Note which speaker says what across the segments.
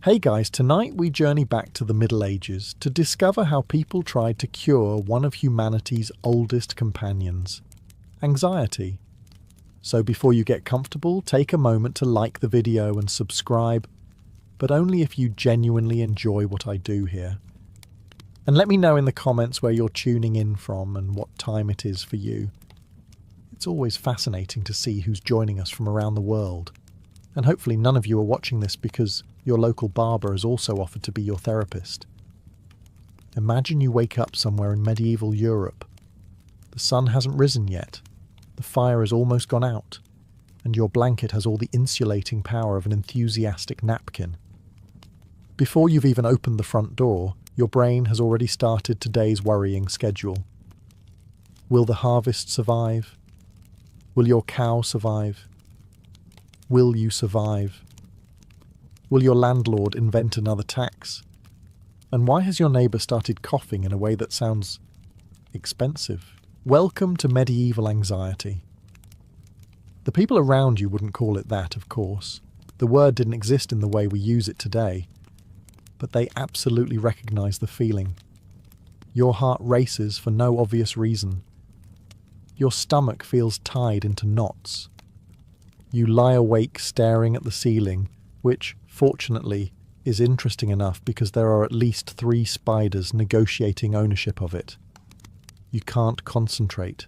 Speaker 1: Hey guys, tonight we journey back to the Middle Ages to discover how people tried to cure one of humanity's oldest companions, anxiety. So before you get comfortable, take a moment to like the video and subscribe, but only if you genuinely enjoy what I do here. And let me know in the comments where you're tuning in from and what time it is for you. It's always fascinating to see who's joining us from around the world. And hopefully none of you are watching this because your local barber has also offered to be your therapist. Imagine you wake up somewhere in medieval Europe. The sun hasn't risen yet, the fire has almost gone out, and your blanket has all the insulating power of an enthusiastic napkin. Before you've even opened the front door, your brain has already started today's worrying schedule. Will the harvest survive? Will your cow survive? Will you survive? Will your landlord invent another tax? And why has your neighbour started coughing in a way that sounds expensive? Welcome to medieval anxiety. The people around you wouldn't call it that, of course. The word didn't exist in the way we use it today. But they absolutely recognise the feeling. Your heart races for no obvious reason. Your stomach feels tied into knots. You lie awake staring at the ceiling, which, fortunately, is interesting enough because there are at least 3 spiders negotiating ownership of it. You can't concentrate.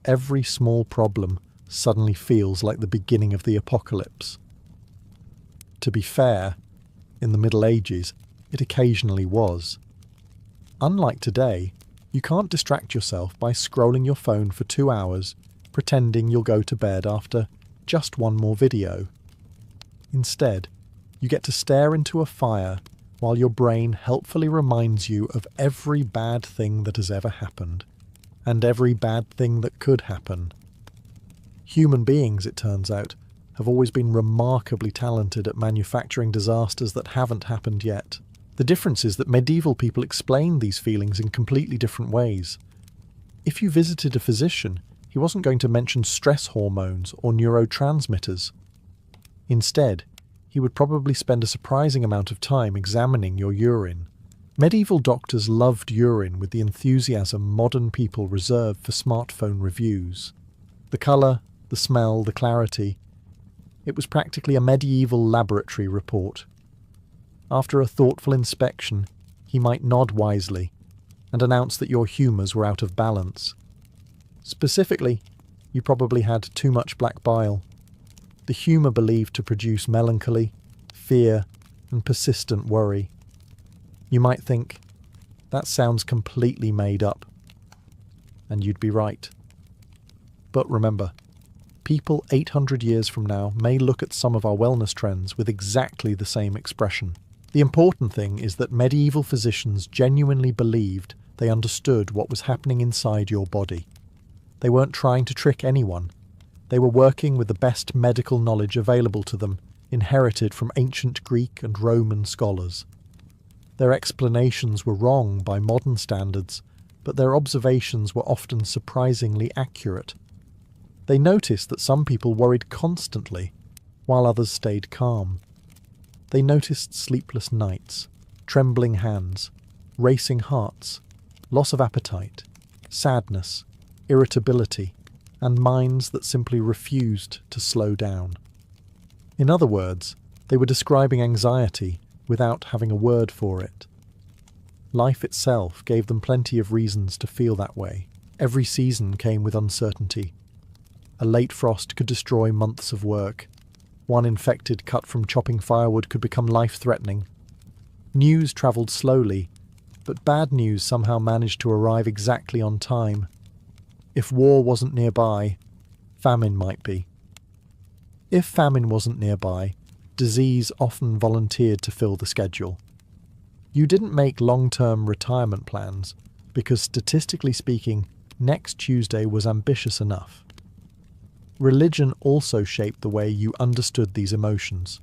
Speaker 1: Every small problem suddenly feels like the beginning of the apocalypse. To be fair, in the Middle Ages, it occasionally was. Unlike today, you can't distract yourself by scrolling your phone for 2 hours, pretending you'll go to bed after just one more video. Instead, you get to stare into a fire while your brain helpfully reminds you of every bad thing that has ever happened, and every bad thing that could happen. Human beings, it turns out, have always been remarkably talented at manufacturing disasters that haven't happened yet. The difference is that medieval people explained these feelings in completely different ways. If you visited a physician, he wasn't going to mention stress hormones or neurotransmitters. Instead, he would probably spend a surprising amount of time examining your urine. Medieval doctors loved urine with the enthusiasm modern people reserve for smartphone reviews. The colour, the smell, the clarity. It was practically a medieval laboratory report. After a thoughtful inspection, he might nod wisely and announce that your humours were out of balance. Specifically, you probably had too much black bile. The humour believed to produce melancholy, fear, and persistent worry. You might think, that sounds completely made up. And you'd be right. But remember, people 800 years from now may look at some of our wellness trends with exactly the same expression. The important thing is that medieval physicians genuinely believed they understood what was happening inside your body. They weren't trying to trick anyone. They were working with the best medical knowledge available to them, inherited from ancient Greek and Roman scholars. Their explanations were wrong by modern standards, but their observations were often surprisingly accurate. They noticed that some people worried constantly, while others stayed calm. They noticed sleepless nights, trembling hands, racing hearts, loss of appetite, sadness, irritability, and minds that simply refused to slow down. In other words, they were describing anxiety without having a word for it. Life itself gave them plenty of reasons to feel that way. Every season came with uncertainty. A late frost could destroy months of work. One infected cut from chopping firewood could become life-threatening. News travelled slowly, but bad news somehow managed to arrive exactly on time. If war wasn't nearby, famine might be. If famine wasn't nearby, disease often volunteered to fill the schedule. You didn't make long-term retirement plans because, statistically speaking, next Tuesday was ambitious enough. Religion also shaped the way you understood these emotions.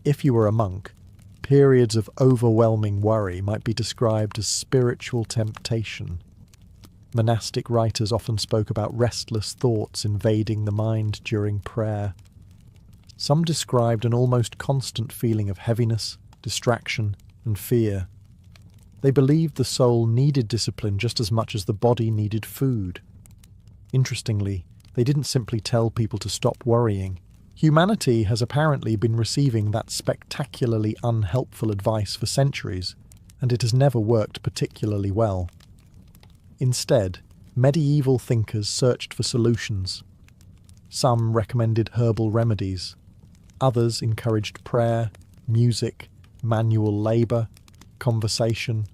Speaker 1: If you were a monk, periods of overwhelming worry might be described as spiritual temptation. Monastic writers often spoke about restless thoughts invading the mind during prayer. Some described an almost constant feeling of heaviness, distraction, and fear. They believed the soul needed discipline just as much as the body needed food. Interestingly, they didn't simply tell people to stop worrying. Humanity has apparently been receiving that spectacularly unhelpful advice for centuries, and it has never worked particularly well. Instead, medieval thinkers searched for solutions. Some recommended herbal remedies. Others encouraged prayer, music, manual labour, conversation,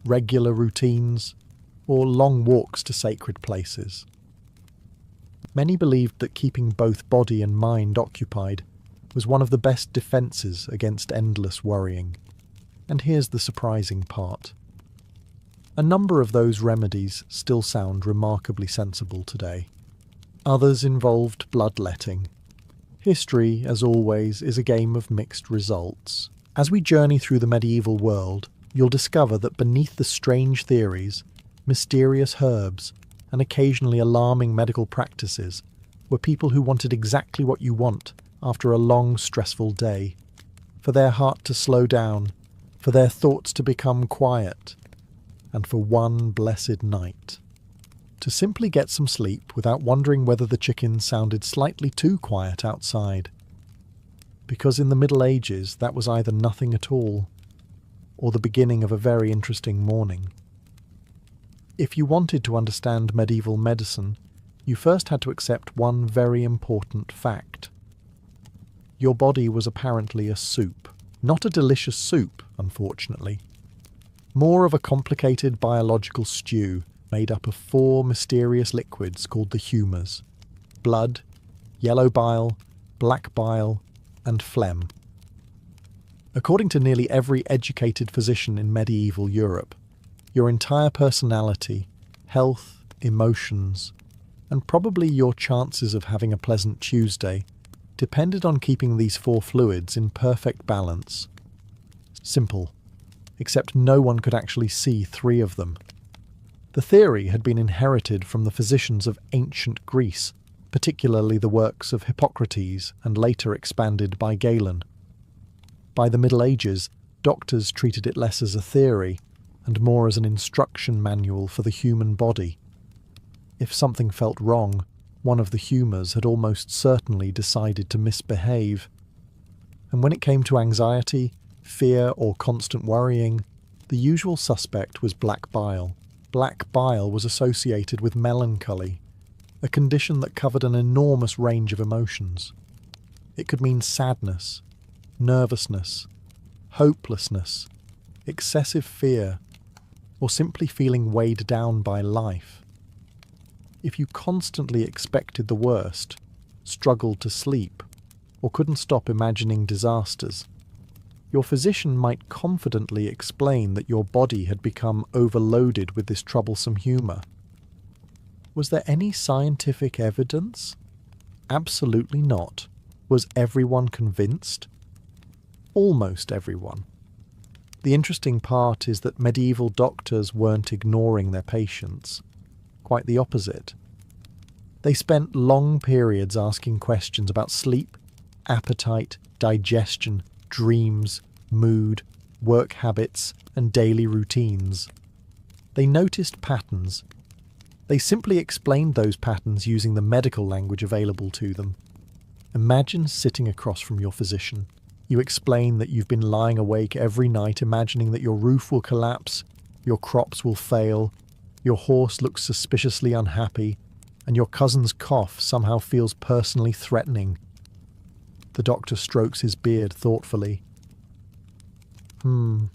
Speaker 1: regular routines, or long walks to sacred places. Many believed that keeping both body and mind occupied was one of the best defences against endless worrying. And here's the surprising part. A number of those remedies still sound remarkably sensible today. Others involved bloodletting. History, as always, is a game of mixed results. As we journey through the medieval world, you'll discover that beneath the strange theories, mysterious herbs, and occasionally alarming medical practices were people who wanted exactly what you want after a long, stressful day. For their heart to slow down, for their thoughts to become quiet, and for one blessed night to simply get some sleep without wondering whether the chickens sounded slightly too quiet outside. Because in the Middle Ages that was either nothing at all, or the beginning of a very interesting morning. If you wanted to understand medieval medicine, you first had to accept one very important fact. Your body was apparently a soup. Not a delicious soup, unfortunately. More of a complicated biological stew made up of 4 mysterious liquids called the humours: blood, yellow bile, black bile, and phlegm. According to nearly every educated physician in medieval Europe, your entire personality, health, emotions, and probably your chances of having a pleasant Tuesday depended on keeping these 4 fluids in perfect balance. Simple, except no one could actually see 3 of them. The theory had been inherited from the physicians of ancient Greece, particularly the works of Hippocrates and later expanded by Galen. By the Middle Ages, doctors treated it less as a theory and more as an instruction manual for the human body. If something felt wrong, one of the humours had almost certainly decided to misbehave. And when it came to anxiety, fear, or constant worrying, the usual suspect was black bile. Black bile was associated with melancholy, a condition that covered an enormous range of emotions. It could mean sadness, nervousness, hopelessness, excessive fear, or simply feeling weighed down by life. If you constantly expected the worst, struggled to sleep, or couldn't stop imagining disasters, your physician might confidently explain that your body had become overloaded with this troublesome humour. Was there any scientific evidence? Absolutely not. Was everyone convinced? Almost everyone. The interesting part is that medieval doctors weren't ignoring their patients. Quite the opposite. They spent long periods asking questions about sleep, appetite, digestion, dreams, mood, work habits, and daily routines. They noticed patterns. They simply explained those patterns using the medical language available to them. Imagine sitting across from your physician. You explain that you've been lying awake every night imagining that your roof will collapse, your crops will fail, your horse looks suspiciously unhappy, and your cousin's cough somehow feels personally threatening. The doctor strokes his beard thoughtfully. A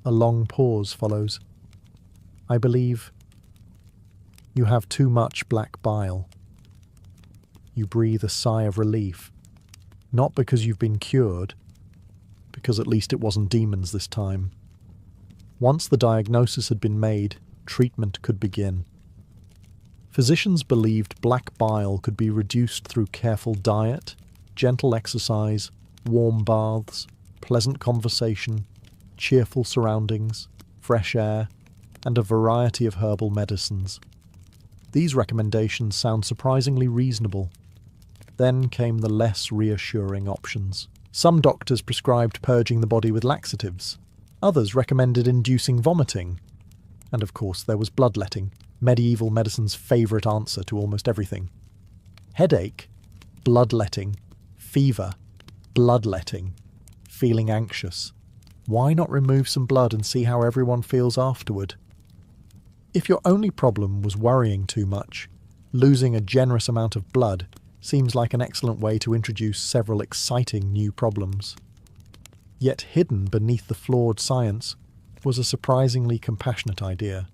Speaker 1: long pause follows. I believe you have too much black bile. You breathe a sigh of relief. Not because you've been cured, because at least it wasn't demons this time. Once the diagnosis had been made, treatment could begin. Physicians believed black bile could be reduced through careful diet, gentle exercise, warm baths, pleasant conversation, cheerful surroundings, fresh air, and a variety of herbal medicines. These recommendations sound surprisingly reasonable. Then came the less reassuring options. Some doctors prescribed purging the body with laxatives. Others recommended inducing vomiting. And of course there was bloodletting, medieval medicine's favourite answer to almost everything. Headache, bloodletting. Fever, bloodletting. Feeling anxious. Why not remove some blood and see how everyone feels afterward? If your only problem was worrying too much, losing a generous amount of blood seems like an excellent way to introduce several exciting new problems. Yet hidden beneath the flawed science was a surprisingly compassionate idea.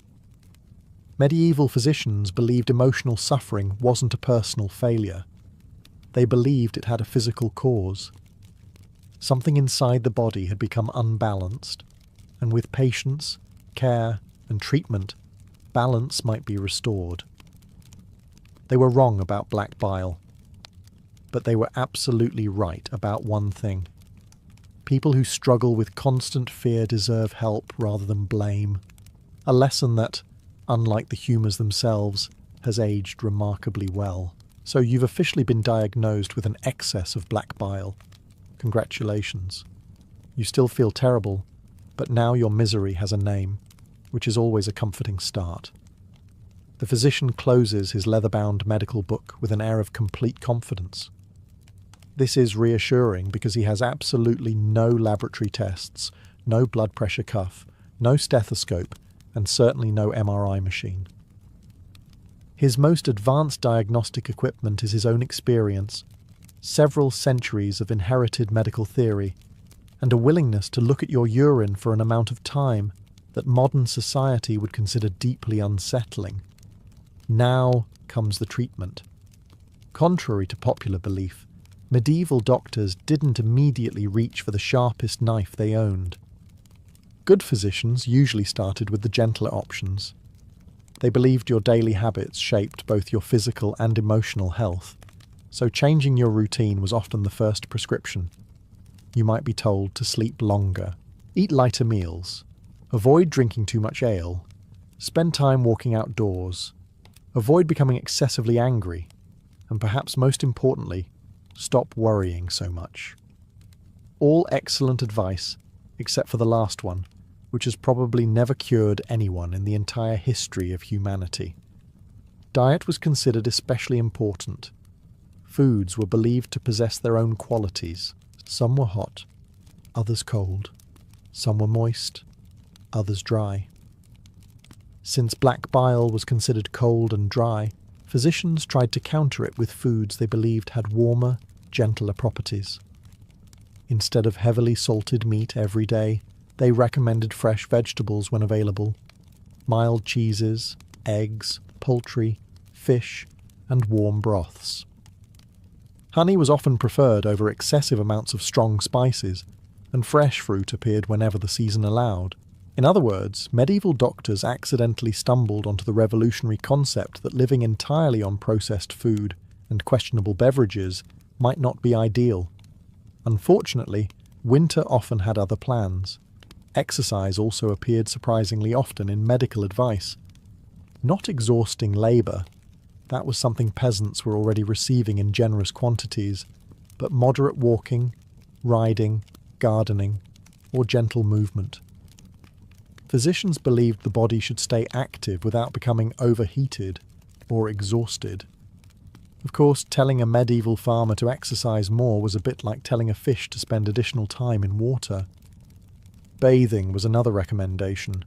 Speaker 1: Medieval physicians believed emotional suffering wasn't a personal failure. They believed it had a physical cause. Something inside the body had become unbalanced, and with patience, care, and treatment, balance might be restored. They were wrong about black bile, but they were absolutely right about one thing. People who struggle with constant fear deserve help rather than blame. A lesson that, unlike the humours themselves, has aged remarkably well. So you've officially been diagnosed with an excess of black bile. Congratulations. You still feel terrible, but now your misery has a name, which is always a comforting start. The physician closes his leather-bound medical book with an air of complete confidence. This is reassuring because he has absolutely no laboratory tests, no blood pressure cuff, no stethoscope, and certainly no MRI machine. His most advanced diagnostic equipment is his own experience, several centuries of inherited medical theory, and a willingness to look at your urine for an amount of time that modern society would consider deeply unsettling. Now comes the treatment. Contrary to popular belief, medieval doctors didn't immediately reach for the sharpest knife they owned. Good physicians usually started with the gentler options. They believed your daily habits shaped both your physical and emotional health, so changing your routine was often the first prescription. You might be told to sleep longer, eat lighter meals, avoid drinking too much ale, spend time walking outdoors, avoid becoming excessively angry, and perhaps most importantly, stop worrying so much. All excellent advice, except for the last one, which has probably never cured anyone in the entire history of humanity. Diet was considered especially important. Foods were believed to possess their own qualities. Some were hot, others cold. Some were moist, others dry. Since black bile was considered cold and dry, physicians tried to counter it with foods they believed had warmer, gentler properties. Instead of heavily salted meat every day, they recommended fresh vegetables when available, mild cheeses, eggs, poultry, fish, and warm broths. Honey was often preferred over excessive amounts of strong spices, and fresh fruit appeared whenever the season allowed. In other words, medieval doctors accidentally stumbled onto the revolutionary concept that living entirely on processed food and questionable beverages might not be ideal. Unfortunately, winter often had other plans. Exercise also appeared surprisingly often in medical advice. Not exhausting labour, that was something peasants were already receiving in generous quantities, but moderate walking, riding, gardening, or gentle movement. Physicians believed the body should stay active without becoming overheated or exhausted. Of course, telling a medieval farmer to exercise more was a bit like telling a fish to spend additional time in water. Bathing was another recommendation,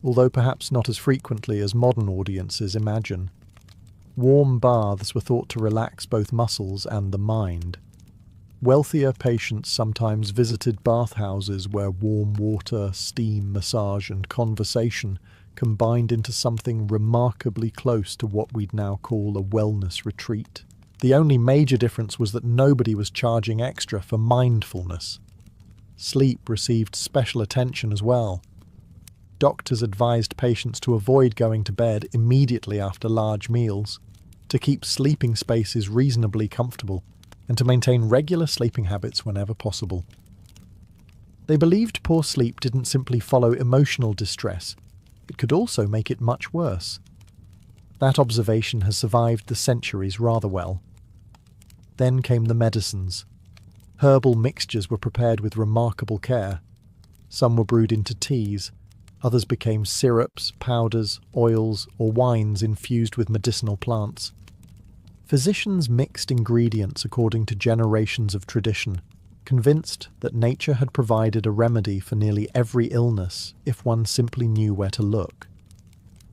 Speaker 1: although perhaps not as frequently as modern audiences imagine. Warm baths were thought to relax both muscles and the mind. Wealthier patients sometimes visited bathhouses where warm water, steam, massage, and conversation combined into something remarkably close to what we'd now call a wellness retreat. The only major difference was that nobody was charging extra for mindfulness. Sleep received special attention as well. Doctors advised patients to avoid going to bed immediately after large meals, to keep sleeping spaces reasonably comfortable, and to maintain regular sleeping habits whenever possible. They believed poor sleep didn't simply follow emotional distress, it could also make it much worse. That observation has survived the centuries rather well. Then came the medicines. Herbal mixtures were prepared with remarkable care. Some were brewed into teas, others became syrups, powders, oils, or wines infused with medicinal plants. Physicians mixed ingredients according to generations of tradition, convinced that nature had provided a remedy for nearly every illness if one simply knew where to look.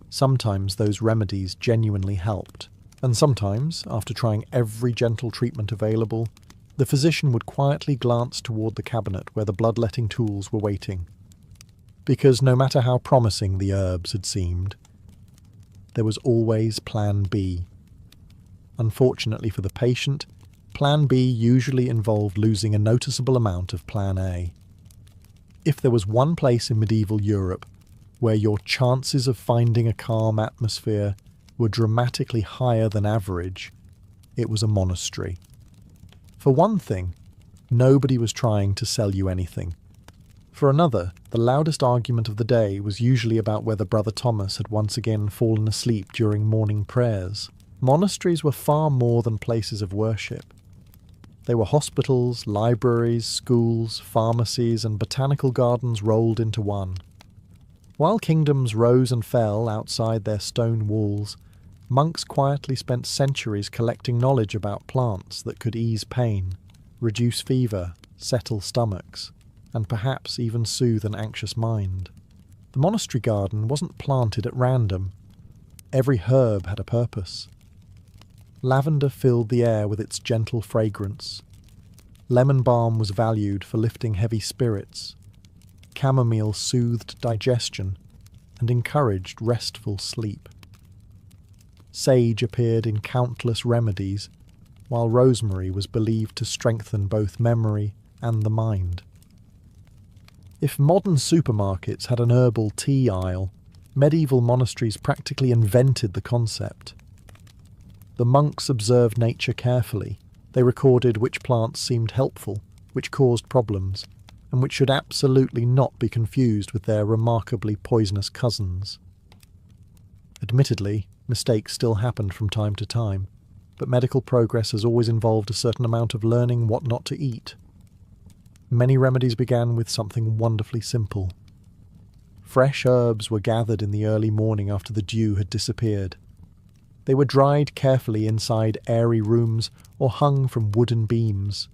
Speaker 1: Sometimes those remedies genuinely helped, and sometimes, after trying every gentle treatment available, the physician would quietly glance toward the cabinet where the bloodletting tools were waiting. Because no matter how promising the herbs had seemed, there was always Plan B. Unfortunately for the patient, Plan B usually involved losing a noticeable amount of Plan A. If there was one place in medieval Europe where your chances of finding a calm atmosphere were dramatically higher than average, it was a monastery. For one thing, nobody was trying to sell you anything. For another, the loudest argument of the day was usually about whether Brother Thomas had once again fallen asleep during morning prayers. Monasteries were far more than places of worship. They were hospitals, libraries, schools, pharmacies, and botanical gardens rolled into one. While kingdoms rose and fell outside their stone walls, monks quietly spent centuries collecting knowledge about plants that could ease pain, reduce fever, settle stomachs, and perhaps even soothe an anxious mind. The monastery garden wasn't planted at random. Every herb had a purpose. Lavender filled the air with its gentle fragrance. Lemon balm was valued for lifting heavy spirits. Chamomile soothed digestion and encouraged restful sleep. Sage appeared in countless remedies, while rosemary was believed to strengthen both memory and the mind. If modern supermarkets had an herbal tea aisle, medieval monasteries practically invented the concept. The monks observed nature carefully. They recorded which plants seemed helpful, which caused problems, and which should absolutely not be confused with their remarkably poisonous cousins. Admittedly, mistakes still happened from time to time, but medical progress has always involved a certain amount of learning what not to eat. Many remedies began with something wonderfully simple. Fresh herbs were gathered in the early morning after the dew had disappeared. They were dried carefully inside airy rooms or hung from wooden beams.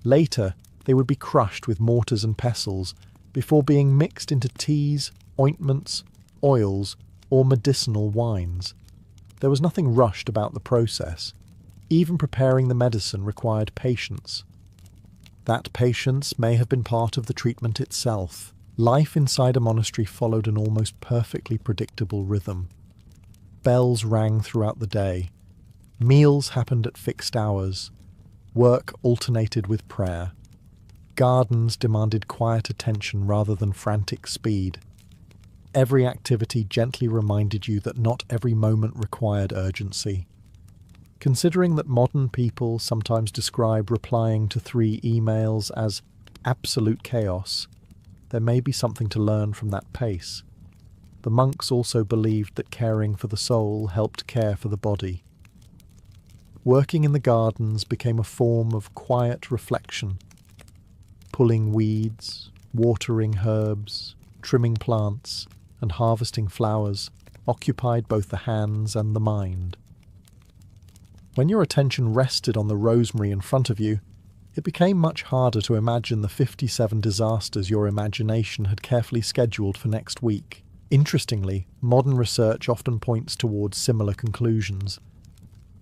Speaker 1: Later, they would be crushed with mortars and pestles before being mixed into teas, ointments, oils, or medicinal wines. There was nothing rushed about the process. Even preparing the medicine required patience. That patience may have been part of the treatment itself. Life inside a monastery followed an almost perfectly predictable rhythm. Bells rang throughout the day. Meals happened at fixed hours. Work alternated with prayer. Gardens demanded quiet attention rather than frantic speed. Every activity gently reminded you that not every moment required urgency. Considering that modern people sometimes describe replying to 3 emails as absolute chaos, there may be something to learn from that pace. The monks also believed that caring for the soul helped care for the body. Working in the gardens became a form of quiet reflection. Pulling weeds, watering herbs, trimming plants, and harvesting flowers occupied both the hands and the mind. When your attention rested on the rosemary in front of you, it became much harder to imagine the 57 disasters your imagination had carefully scheduled for next week. Interestingly, modern research often points towards similar conclusions.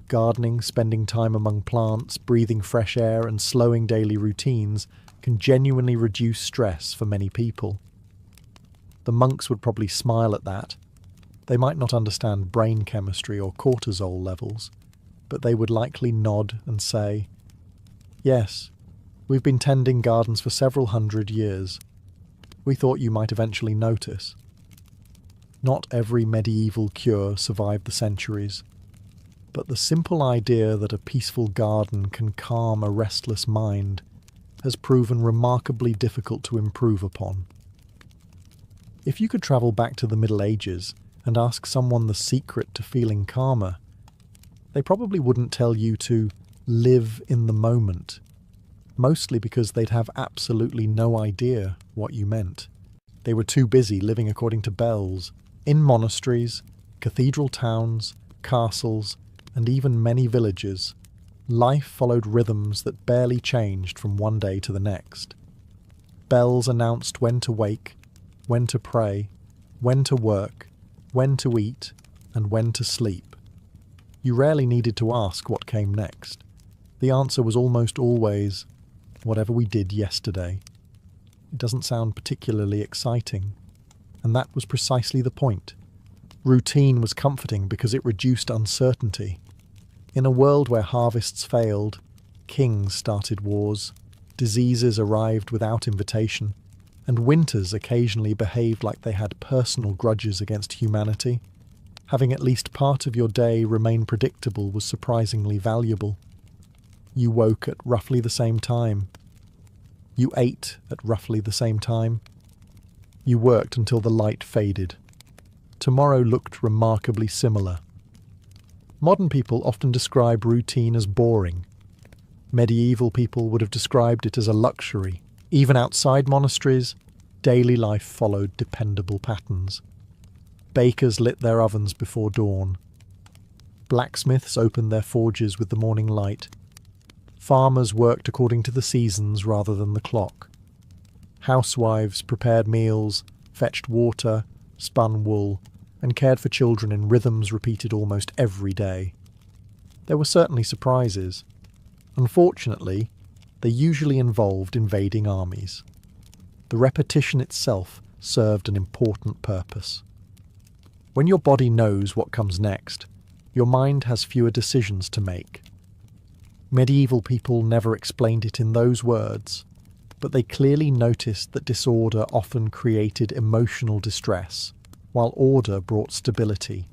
Speaker 1: Gardening, spending time among plants, breathing fresh air, and slowing daily routines can genuinely reduce stress for many people. The monks would probably smile at that. They might not understand brain chemistry or cortisol levels, but they would likely nod and say, "Yes, we've been tending gardens for several hundred years. We thought you might eventually notice." Not every medieval cure survived the centuries, but the simple idea that a peaceful garden can calm a restless mind has proven remarkably difficult to improve upon. If you could travel back to the Middle Ages and ask someone the secret to feeling calmer, they probably wouldn't tell you to live in the moment, mostly because they'd have absolutely no idea what you meant. They were too busy living according to bells, in monasteries, cathedral towns, castles, and even many villages. Life followed rhythms that barely changed from one day to the next. Bells announced when to wake, when to pray, when to work, when to eat, and when to sleep. You rarely needed to ask what came next. The answer was almost always, whatever we did yesterday. It doesn't sound particularly exciting, and that was precisely the point. Routine was comforting because it reduced uncertainty. In a world where harvests failed, kings started wars, diseases arrived without invitation, and winters occasionally behaved like they had personal grudges against humanity, having at least part of your day remain predictable was surprisingly valuable. You woke at roughly the same time. You ate at roughly the same time. You worked until the light faded. Tomorrow looked remarkably similar. Modern people often describe routine as boring. Medieval people would have described it as a luxury. Even outside monasteries, daily life followed dependable patterns. Bakers lit their ovens before dawn. Blacksmiths opened their forges with the morning light. Farmers worked according to the seasons rather than the clock. Housewives prepared meals, fetched water, spun wool, and cared for children in rhythms repeated almost every day. There were certainly surprises. Unfortunately, they usually involved invading armies. The repetition itself served an important purpose. When your body knows what comes next, your mind has fewer decisions to make. Medieval people never explained it in those words, but they clearly noticed that disorder often created emotional distress, while order brought stability.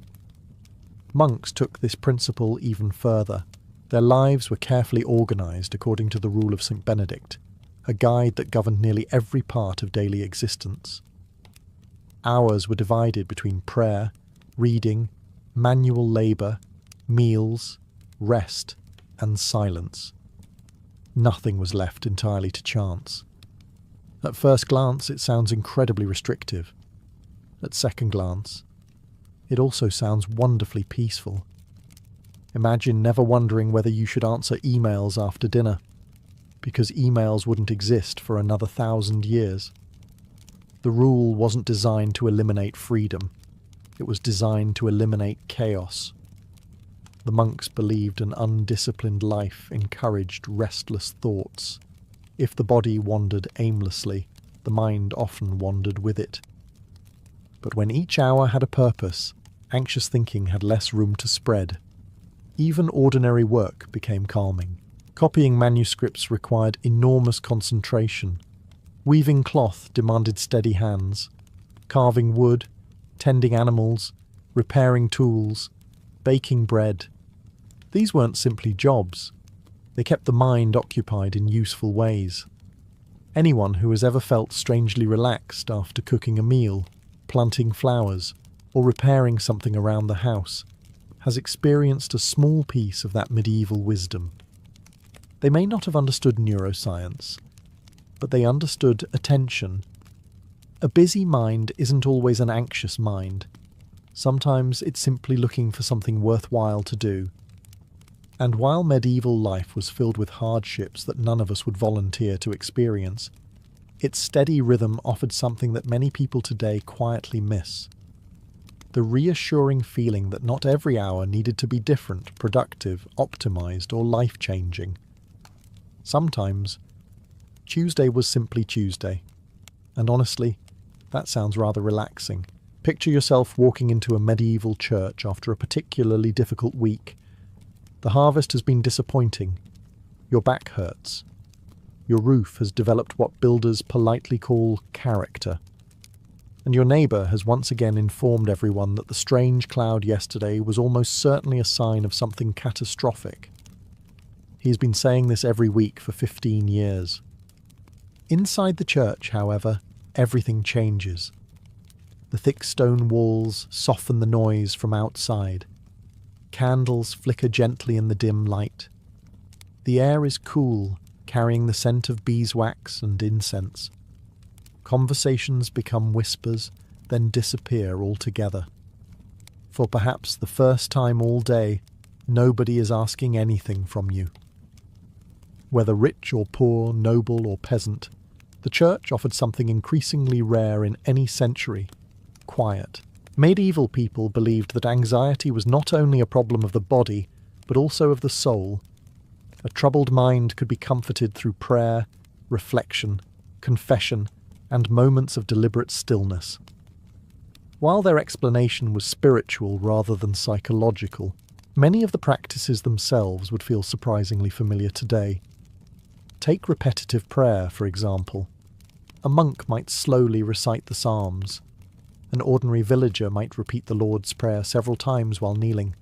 Speaker 1: Monks took this principle even further. Their lives were carefully organised according to the rule of St. Benedict, a guide that governed nearly every part of daily existence. Hours were divided between prayer, reading, manual labour, meals, rest, and silence. Nothing was left entirely to chance. At first glance, it sounds incredibly restrictive. At second glance, it also sounds wonderfully peaceful. Imagine never wondering whether you should answer emails after dinner, because emails wouldn't exist for another 1,000 years. The rule wasn't designed to eliminate freedom. It was designed to eliminate chaos. The monks believed an undisciplined life encouraged restless thoughts. If the body wandered aimlessly, the mind often wandered with it. But when each hour had a purpose, anxious thinking had less room to spread. Even ordinary work became calming. Copying manuscripts required enormous concentration. Weaving cloth demanded steady hands. Carving wood, tending animals, repairing tools, baking bread. These weren't simply jobs. They kept the mind occupied in useful ways. Anyone who has ever felt strangely relaxed after cooking a meal, planting flowers, or repairing something around the house has experienced a small piece of that medieval wisdom. They may not have understood neuroscience, but they understood attention. A busy mind isn't always an anxious mind. Sometimes it's simply looking for something worthwhile to do. And while medieval life was filled with hardships that none of us would volunteer to experience, its steady rhythm offered something that many people today quietly miss. The reassuring feeling that not every hour needed to be different, productive, optimized, or life-changing. Sometimes, Tuesday was simply Tuesday. And honestly, that sounds rather relaxing. Picture yourself walking into a medieval church after a particularly difficult week. The harvest has been disappointing. Your back hurts. Your roof has developed what builders politely call character. And your neighbour has once again informed everyone that the strange cloud yesterday was almost certainly a sign of something catastrophic. He has been saying this every week for 15 years. Inside the church, however, everything changes. The thick stone walls soften the noise from outside. Candles flicker gently in the dim light. The air is cool, carrying the scent of beeswax and incense. Conversations become whispers, then disappear altogether. For perhaps the first time all day, nobody is asking anything from you. Whether rich or poor, noble or peasant, the church offered something increasingly rare in any century: quiet. Medieval people believed that anxiety was not only a problem of the body, but also of the soul. A troubled mind could be comforted through prayer, reflection, confession, and moments of deliberate stillness. While their explanation was spiritual rather than psychological, many of the practices themselves would feel surprisingly familiar today. Take repetitive prayer, for example. A monk might slowly recite the Psalms. An ordinary villager might repeat the Lord's Prayer several times while kneeling.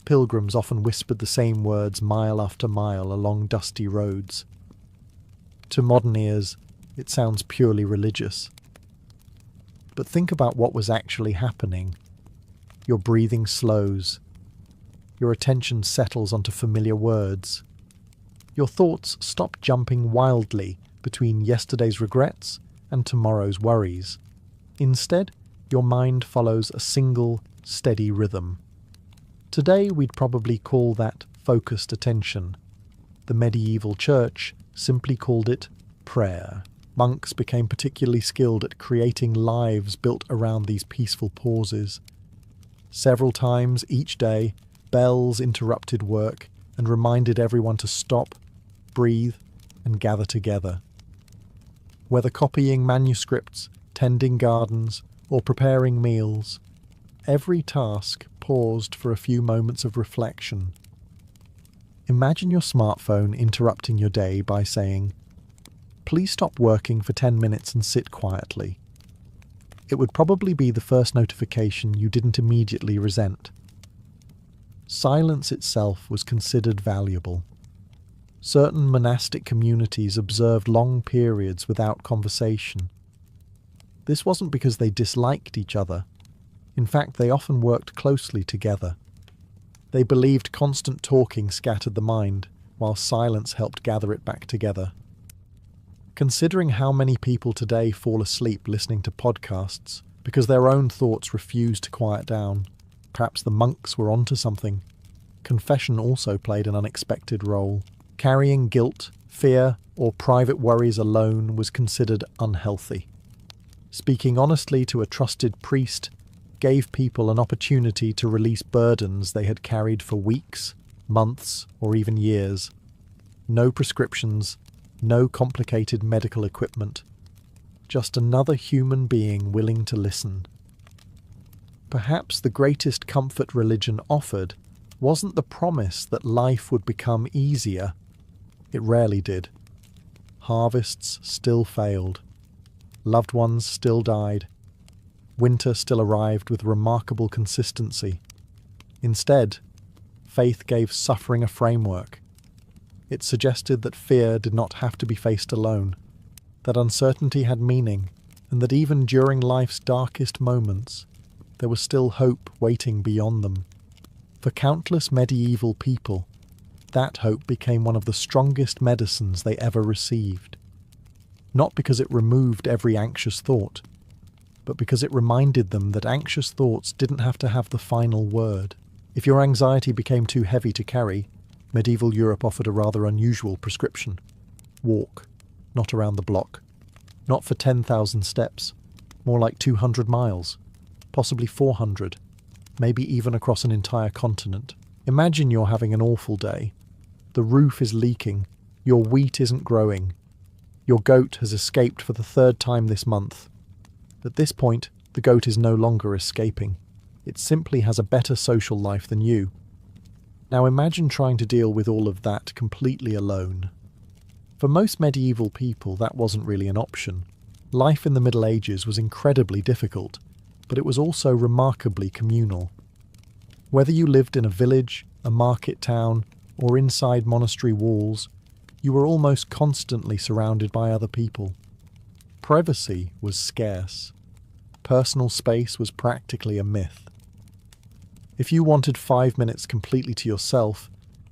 Speaker 1: Pilgrims often whispered the same words mile after mile along dusty roads. To modern ears, it sounds purely religious. But think about what was actually happening. Your breathing slows. Your attention settles onto familiar words. Your thoughts stop jumping wildly between yesterday's regrets and tomorrow's worries. Instead, your mind follows a single, steady rhythm. Today, we'd probably call that focused attention. The medieval church simply called it prayer. Monks became particularly skilled at creating lives built around these peaceful pauses. Several times each day, bells interrupted work and reminded everyone to stop, breathe, and gather together. Whether copying manuscripts, tending gardens, or preparing meals, every task paused for a few moments of reflection. Imagine your smartphone interrupting your day by saying, "Please stop working for 10 minutes and sit quietly." It would probably be the first notification you didn't immediately resent. Silence itself was considered valuable. Certain monastic communities observed long periods without conversation. This wasn't because they disliked each other. In fact, they often worked closely together. They believed constant talking scattered the mind, while silence helped gather it back together. Considering how many people today fall asleep listening to podcasts because their own thoughts refuse to quiet down, perhaps the monks were onto something. Confession also played an unexpected role. Carrying guilt, fear, or private worries alone was considered unhealthy. Speaking honestly to a trusted priest gave people an opportunity to release burdens they had carried for weeks, months, or even years. No prescriptions, no complicated medical equipment. Just another human being willing to listen. Perhaps the greatest comfort religion offered wasn't the promise that life would become easier. It rarely did. Harvests still failed. Loved ones still died. Winter still arrived with remarkable consistency. Instead, faith gave suffering a framework. It suggested that fear did not have to be faced alone, that uncertainty had meaning, and that even during life's darkest moments, there was still hope waiting beyond them. For countless medieval people, that hope became one of the strongest medicines they ever received. Not because it removed every anxious thought, but because it reminded them that anxious thoughts didn't have to have the final word. If your anxiety became too heavy to carry, medieval Europe offered a rather unusual prescription. Walk, not around the block. Not for 10,000 steps, more like 200 miles, possibly 400, maybe even across an entire continent. Imagine you're having an awful day. The roof is leaking, your wheat isn't growing, your goat has escaped for the 3rd time this month. At this point, the goat is no longer escaping. It simply has a better social life than you. Now imagine trying to deal with all of that completely alone. For most medieval people, that wasn't really an option. Life in the Middle Ages was incredibly difficult, but it was also remarkably communal. Whether you lived in a village, a market town, or inside monastery walls, you were almost constantly surrounded by other people. Privacy was scarce. Personal space was practically a myth. If you wanted 5 minutes completely to yourself,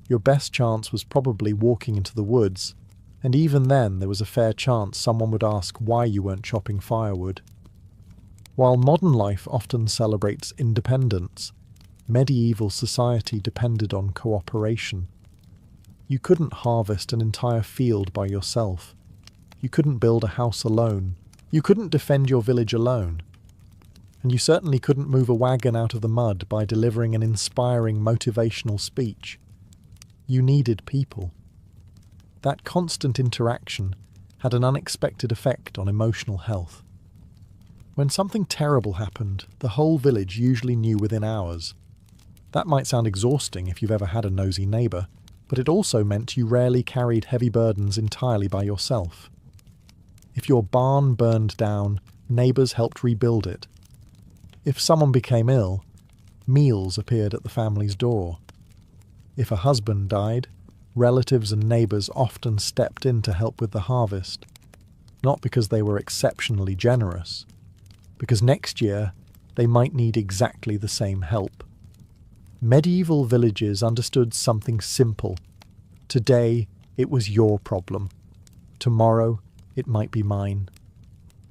Speaker 1: Your best chance was probably walking into the woods, and even then there was a fair chance someone would ask why you weren't chopping firewood. While modern life often celebrates independence, medieval society depended on cooperation. You couldn't harvest an entire field by yourself. You couldn't build a house alone. You couldn't defend your village alone. And you certainly couldn't move a wagon out of the mud by delivering an inspiring motivational speech. You needed people. That constant interaction had an unexpected effect on emotional health. When something terrible happened, the whole village usually knew within hours. That might sound exhausting if you've ever had a nosy neighbour, but it also meant you rarely carried heavy burdens entirely by yourself. If your barn burned down, neighbours helped rebuild it. If someone became ill, meals appeared at the family's door. If a husband died, relatives and neighbours often stepped in to help with the harvest, not because they were exceptionally generous, because next year they might need exactly the same help. Medieval villages understood something simple. Today, it was your problem. Tomorrow, it might be mine.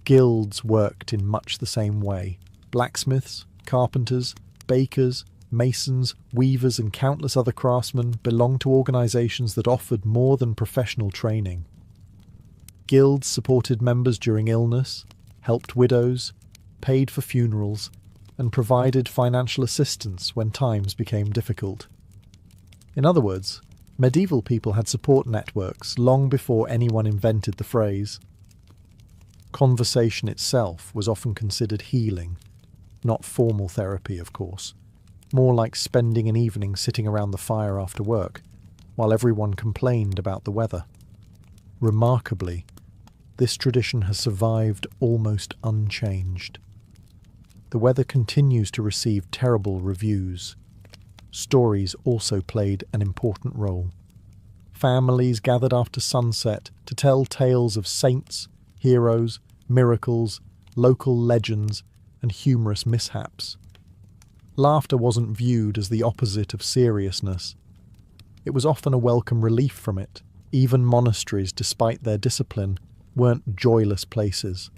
Speaker 1: Guilds worked in much the same way. Blacksmiths, carpenters, bakers, masons, weavers, and countless other craftsmen belonged to organisations that offered more than professional training. Guilds supported members during illness, helped widows, paid for funerals, and provided financial assistance when times became difficult. In other words, medieval people had support networks long before anyone invented the phrase. Conversation itself was often considered healing, not formal therapy, of course, more like spending an evening sitting around the fire after work, while everyone complained about the weather. Remarkably, this tradition has survived almost unchanged. The weather continues to receive terrible reviews. Stories also played an important role. Families gathered after sunset to tell tales of saints, heroes, miracles, local legends, and humorous mishaps. Laughter wasn't viewed as the opposite of seriousness. It was often a welcome relief from it. Even monasteries, despite their discipline, weren't joyless places.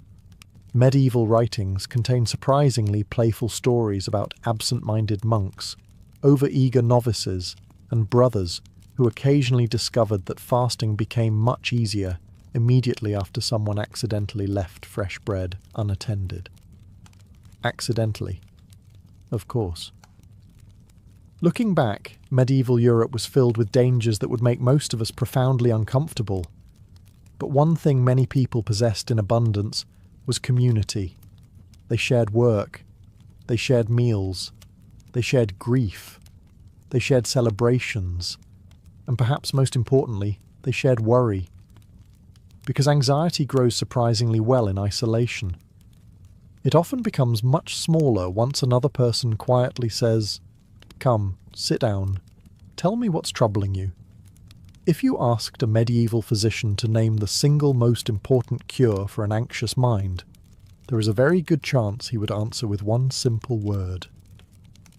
Speaker 1: Medieval writings contain surprisingly playful stories about absent-minded monks, over-eager novices, and brothers who occasionally discovered that fasting became much easier immediately after someone accidentally left fresh bread unattended. Accidentally, of course. Looking back, medieval Europe was filled with dangers that would make most of us profoundly uncomfortable. But one thing many people possessed in abundance was community. They shared work, they shared meals, they shared grief, they shared celebrations, and perhaps most importantly, they shared worry. Because anxiety grows surprisingly well in isolation. It often becomes much smaller once another person quietly says, "Come, sit down. Tell me what's troubling you." If you asked a medieval physician to name the single most important cure for an anxious mind, there is a very good chance he would answer with one simple word: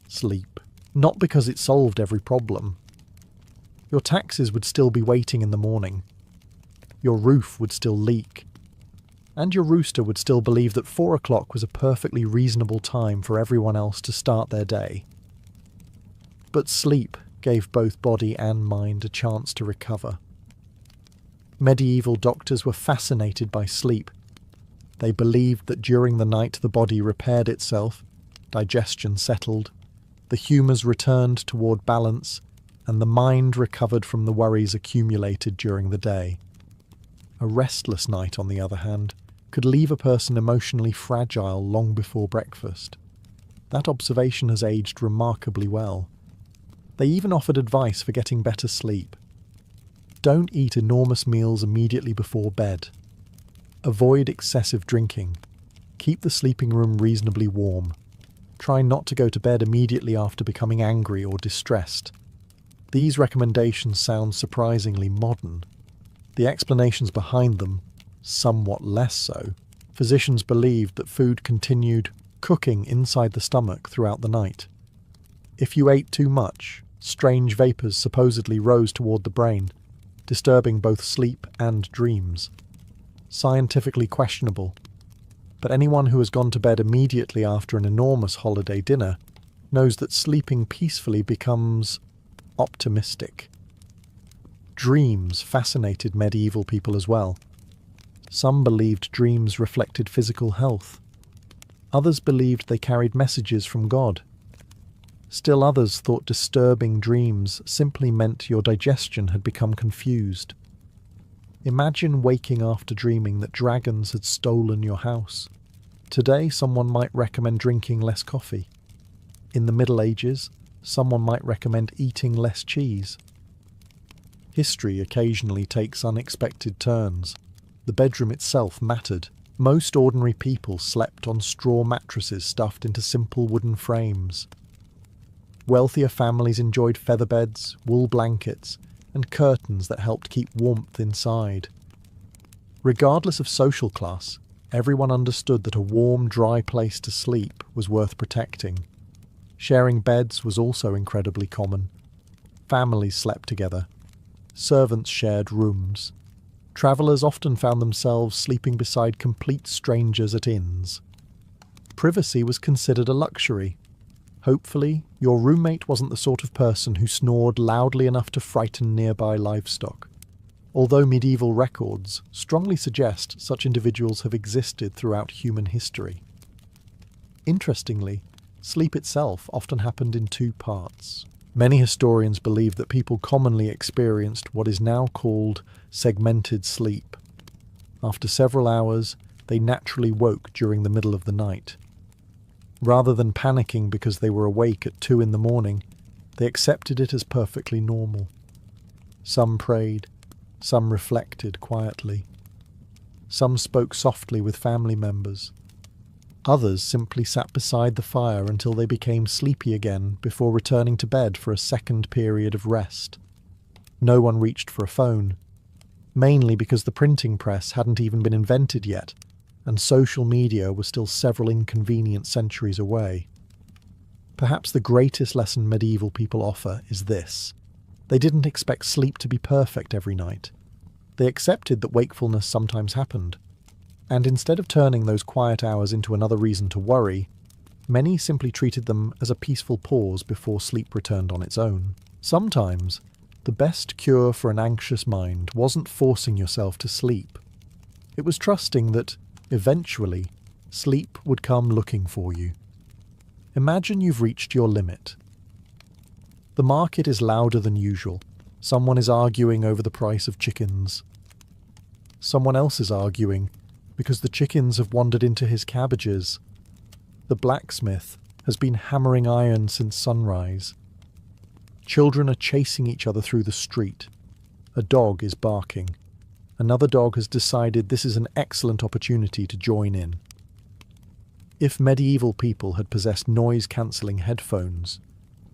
Speaker 1: sleep. Not because it solved every problem. Your taxes would still be waiting in the morning. Your roof would still leak. And your rooster would still believe that 4 o'clock was a perfectly reasonable time for everyone else to start their day. But sleep gave both body and mind a chance to recover. Medieval doctors were fascinated by sleep. They believed that during the night the body repaired itself, digestion settled, the humours returned toward balance, and the mind recovered from the worries accumulated during the day. A restless night, on the other hand, could leave a person emotionally fragile long before breakfast. That observation has aged remarkably well. They even offered advice for getting better sleep. Don't eat enormous meals immediately before bed. Avoid excessive drinking. Keep the sleeping room reasonably warm. Try not to go to bed immediately after becoming angry or distressed. These recommendations sound surprisingly modern. The explanations behind them, somewhat less so. Physicians believed that food continued cooking inside the stomach throughout the night. If you ate too much, Strange vapours supposedly rose toward the brain, disturbing both sleep and dreams. Scientifically questionable, but anyone who has gone to bed immediately after an enormous holiday dinner knows that sleeping peacefully becomes optimistic. Dreams fascinated medieval people as well. Some believed dreams reflected physical health. Others believed they carried messages from God. Still others thought disturbing dreams simply meant your digestion had become confused. Imagine waking after dreaming that dragons had stolen your house. Today, someone might recommend drinking less coffee. In the Middle Ages, someone might recommend eating less cheese. History occasionally takes unexpected turns. The bedroom itself mattered. Most ordinary people slept on straw mattresses stuffed into simple wooden frames. Wealthier families enjoyed feather beds, wool blankets, and curtains that helped keep warmth inside. Regardless of social class, everyone understood that a warm, dry place to sleep was worth protecting. Sharing beds was also incredibly common. Families slept together. Servants shared rooms. Travellers often found themselves sleeping beside complete strangers at inns. Privacy was considered a luxury. Hopefully, your roommate wasn't the sort of person who snored loudly enough to frighten nearby livestock. Although medieval records strongly suggest such individuals have existed throughout human history. Interestingly, sleep itself often happened in two parts. Many historians believe that people commonly experienced what is now called segmented sleep. After several hours, they naturally woke during the middle of the night. Rather than panicking because they were awake at 2 a.m, they accepted it as perfectly normal. Some prayed, some reflected quietly. Some spoke softly with family members. Others simply sat beside the fire until they became sleepy again before returning to bed for a second period of rest. No one reached for a phone, mainly because the printing press hadn't even been invented yet, and social media was still several inconvenient centuries away. Perhaps the greatest lesson medieval people offer is this. They didn't expect sleep to be perfect every night. They accepted that wakefulness sometimes happened. And instead of turning those quiet hours into another reason to worry, many simply treated them as a peaceful pause before sleep returned on its own. Sometimes, the best cure for an anxious mind wasn't forcing yourself to sleep. It was trusting that, eventually, sleep would come looking for you. Imagine you've reached your limit. The market is louder than usual. Someone is arguing over the price of chickens. Someone else is arguing because the chickens have wandered into his cabbages. The blacksmith has been hammering iron since sunrise. Children are chasing each other through the street. A dog is barking. Another dog has decided this is an excellent opportunity to join in. If medieval people had possessed noise-cancelling headphones,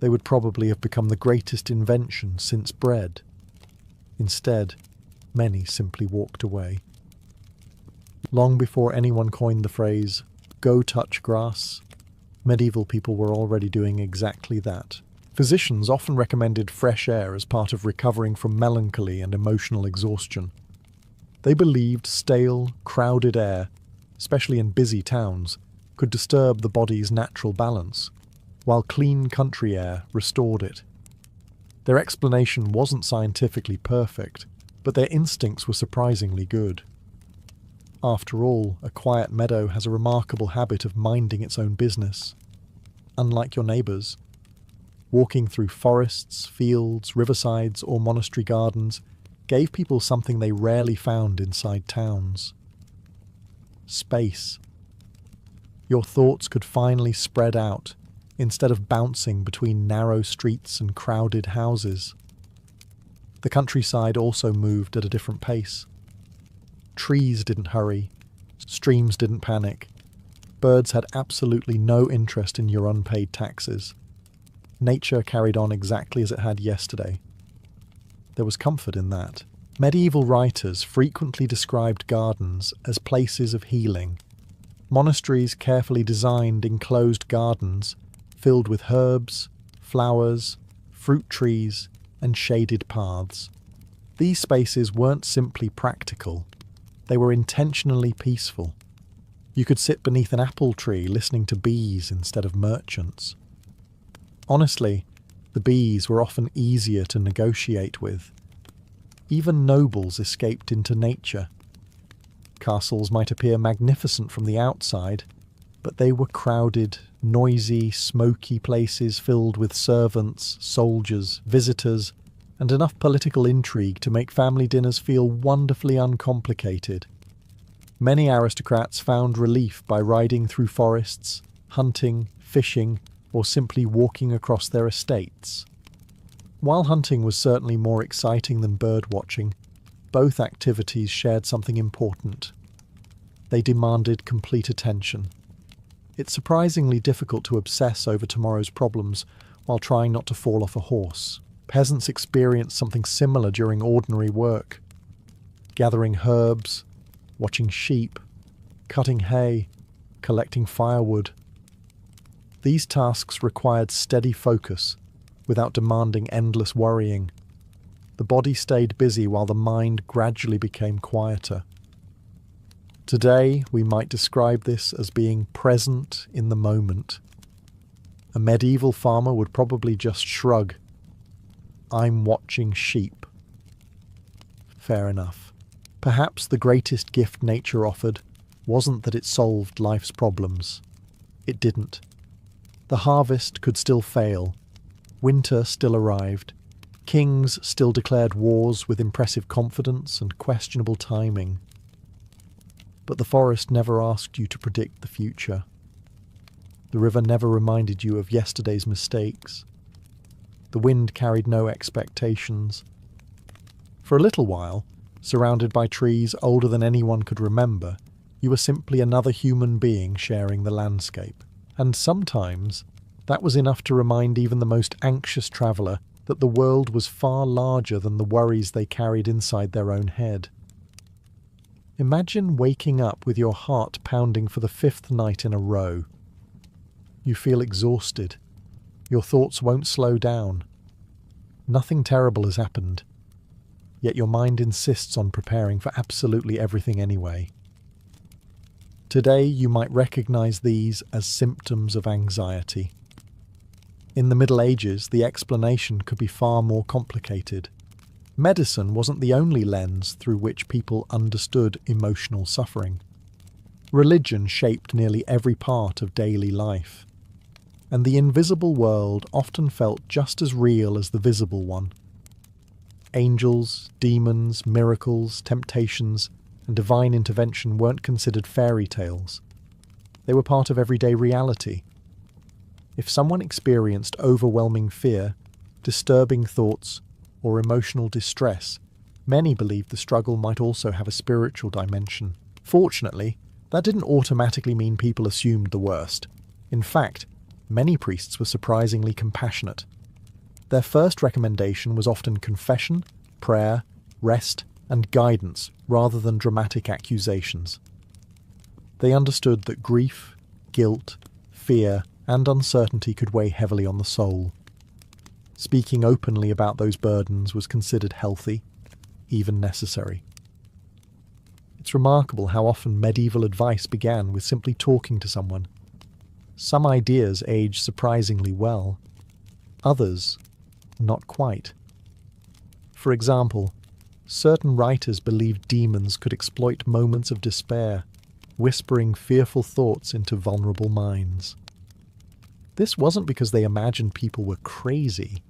Speaker 1: they would probably have become the greatest invention since bread. Instead, many simply walked away. Long before anyone coined the phrase, "go touch grass," medieval people were already doing exactly that. Physicians often recommended fresh air as part of recovering from melancholy and emotional exhaustion. They believed stale, crowded air, especially in busy towns, could disturb the body's natural balance, while clean country air restored it. Their explanation wasn't scientifically perfect, but their instincts were surprisingly good. After all, a quiet meadow has a remarkable habit of minding its own business. Unlike your neighbours, walking through forests, fields, riversides, or monastery gardens gave people something they rarely found inside towns. Space. Your thoughts could finally spread out, instead of bouncing between narrow streets and crowded houses. The countryside also moved at a different pace. Trees didn't hurry, streams didn't panic, birds had absolutely no interest in your unpaid taxes. Nature carried on exactly as it had yesterday. There was comfort in that. Medieval writers frequently described gardens as places of healing. Monasteries carefully designed enclosed gardens filled with herbs, flowers, fruit trees, and shaded paths. These spaces weren't simply practical, they were intentionally peaceful. You could sit beneath an apple tree listening to bees instead of merchants. Honestly, the bees were often easier to negotiate with. Even nobles escaped into nature. Castles might appear magnificent from the outside, but they were crowded, noisy, smoky places filled with servants, soldiers, visitors, and enough political intrigue to make family dinners feel wonderfully uncomplicated. Many aristocrats found relief by riding through forests, hunting, fishing, or simply walking across their estates. While hunting was certainly more exciting than bird watching, both activities shared something important. They demanded complete attention. It's surprisingly difficult to obsess over tomorrow's problems while trying not to fall off a horse. Peasants experienced something similar during ordinary work. Gathering herbs, watching sheep, cutting hay, collecting firewood. These tasks required steady focus, without demanding endless worrying. The body stayed busy while the mind gradually became quieter. Today, we might describe this as being present in the moment. A medieval farmer would probably just shrug. I'm watching sheep. Fair enough. Perhaps the greatest gift nature offered wasn't that it solved life's problems. It didn't. The harvest could still fail. Winter still arrived. Kings still declared wars with impressive confidence and questionable timing. But the forest never asked you to predict the future. The river never reminded you of yesterday's mistakes. The wind carried no expectations. For a little while, surrounded by trees older than anyone could remember, you were simply another human being sharing the landscape. And sometimes, that was enough to remind even the most anxious traveller that the world was far larger than the worries they carried inside their own head. Imagine waking up with your heart pounding for the 5th night in a row. You feel exhausted. Your thoughts won't slow down. Nothing terrible has happened, yet your mind insists on preparing for absolutely everything anyway. Today you might recognize these as symptoms of anxiety. In the Middle Ages, the explanation could be far more complicated. Medicine wasn't the only lens through which people understood emotional suffering. Religion shaped nearly every part of daily life, and the invisible world often felt just as real as the visible one. Angels, demons, miracles, temptations, and divine intervention weren't considered fairy tales. They were part of everyday reality. If someone experienced overwhelming fear, disturbing thoughts, or emotional distress, many believed the struggle might also have a spiritual dimension. Fortunately, that didn't automatically mean people assumed the worst. In fact, many priests were surprisingly compassionate. Their first recommendation was often confession, prayer, rest, and guidance rather than dramatic accusations. They understood that grief, guilt, fear, and uncertainty could weigh heavily on the soul. Speaking openly about those burdens was considered healthy, even necessary. It's remarkable how often medieval advice began with simply talking to someone. Some ideas age surprisingly well, others not quite. For example, certain writers believed demons could exploit moments of despair, whispering fearful thoughts into vulnerable minds. This wasn't because they imagined people were crazy.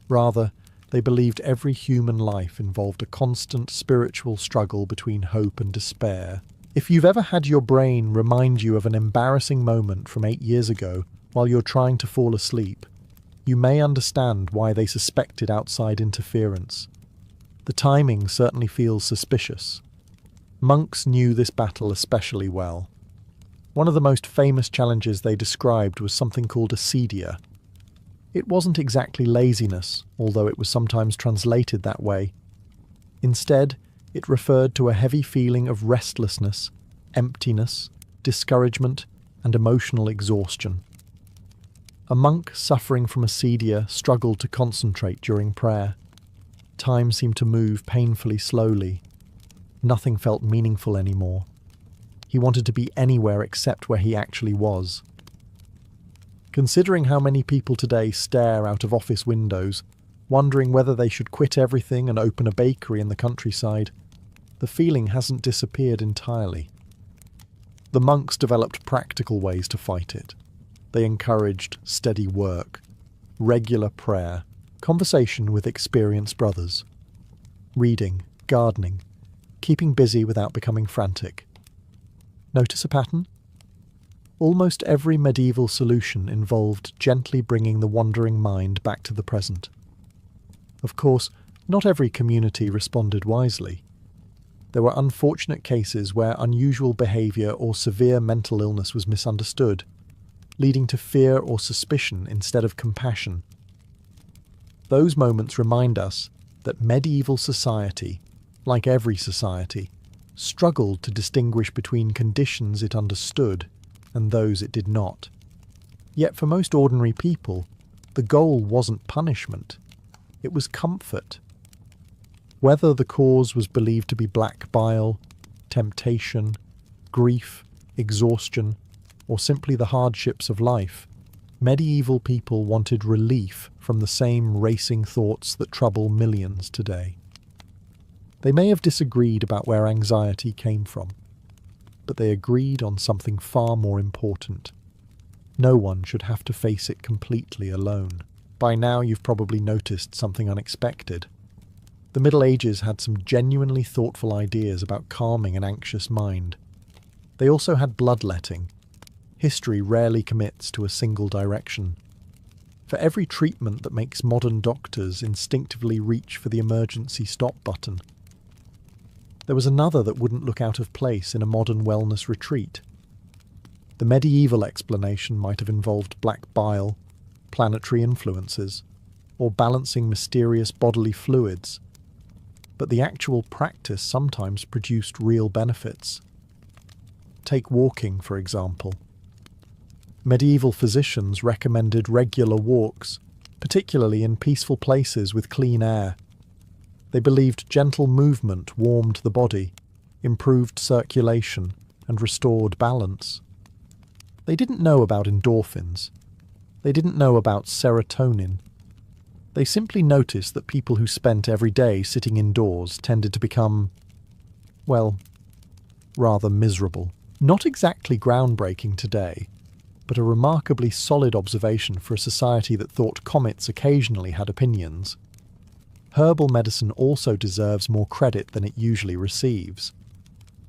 Speaker 1: Rather, they believed every human life involved a constant spiritual struggle between hope and despair. If you've ever had your brain remind you of an embarrassing moment from 8 years ago while you're trying to fall asleep, you may understand why they suspected outside interference. The timing certainly feels suspicious. Monks knew this battle especially well. One of the most famous challenges they described was something called acedia. It wasn't exactly laziness, although it was sometimes translated that way. Instead, it referred to a heavy feeling of restlessness, emptiness, discouragement, and emotional exhaustion. A monk suffering from acedia struggled to concentrate during prayer. Time seemed to move painfully slowly. Nothing felt meaningful anymore. He wanted to be anywhere except where he actually was. Considering how many people today stare out of office windows, wondering whether they should quit everything and open a bakery in the countryside, the feeling hasn't disappeared entirely. The monks developed practical ways to fight it. They encouraged steady work, regular prayer, conversation with experienced brothers, reading, gardening, keeping busy without becoming frantic. Notice a pattern? Almost every medieval solution involved gently bringing the wandering mind back to the present. Of course, not every community responded wisely. There were unfortunate cases where unusual behaviour or severe mental illness was misunderstood, leading to fear or suspicion instead of compassion. Those moments remind us that medieval society, like every society, struggled to distinguish between conditions it understood and those it did not. Yet for most ordinary people, the goal wasn't punishment, it was comfort. Whether the cause was believed to be black bile, temptation, grief, exhaustion, or simply the hardships of life, medieval people wanted relief from the same racing thoughts that trouble millions today. They may have disagreed about where anxiety came from, but they agreed on something far more important. No one should have to face it completely alone. By now you've probably noticed something unexpected. The Middle Ages had some genuinely thoughtful ideas about calming an anxious mind. They also had bloodletting. History rarely commits to a single direction. For every treatment that makes modern doctors instinctively reach for the emergency stop button, there was another that wouldn't look out of place in a modern wellness retreat. The medieval explanation might have involved black bile, planetary influences, or balancing mysterious bodily fluids, but the actual practice sometimes produced real benefits. Take walking, for example. Medieval physicians recommended regular walks, particularly in peaceful places with clean air. They believed gentle movement warmed the body, improved circulation, and restored balance. They didn't know about endorphins. They didn't know about serotonin. They simply noticed that people who spent every day sitting indoors tended to become, well, rather miserable. Not exactly groundbreaking today, but a remarkably solid observation for a society that thought comets occasionally had opinions. Herbal medicine also deserves more credit than it usually receives.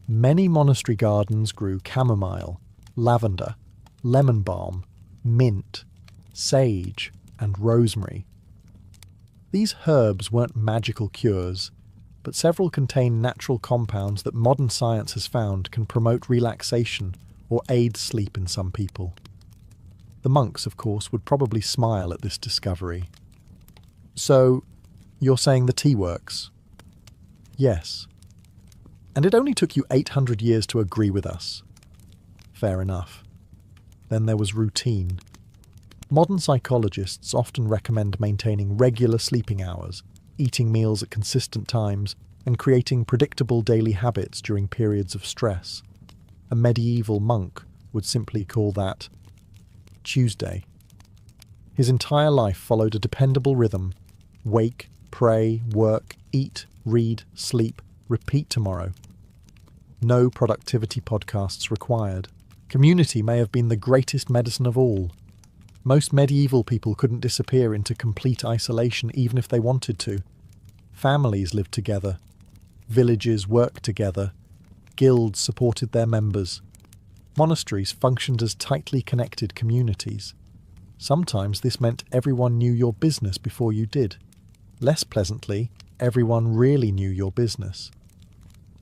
Speaker 1: Many monastery gardens grew chamomile, lavender, lemon balm, mint, sage, and rosemary. These herbs weren't magical cures, but several contain natural compounds that modern science has found can promote relaxation or aid sleep in some people. The monks, of course, would probably smile at this discovery. So, you're saying the tea works? Yes. And it only took you 800 years to agree with us. Fair enough. Then there was routine. Modern psychologists often recommend maintaining regular sleeping hours, eating meals at consistent times, and creating predictable daily habits during periods of stress. A medieval monk would simply call that Tuesday. His entire life followed a dependable rhythm: wake, pray, work, eat, read, sleep, repeat tomorrow. No productivity podcasts required. Community may have been the greatest medicine of all. Most medieval people couldn't disappear into complete isolation even if they wanted to. Families lived together. Villages worked together. Guilds supported their members. Monasteries functioned as tightly connected communities. Sometimes this meant everyone knew your business before you did. Less pleasantly, everyone really knew your business.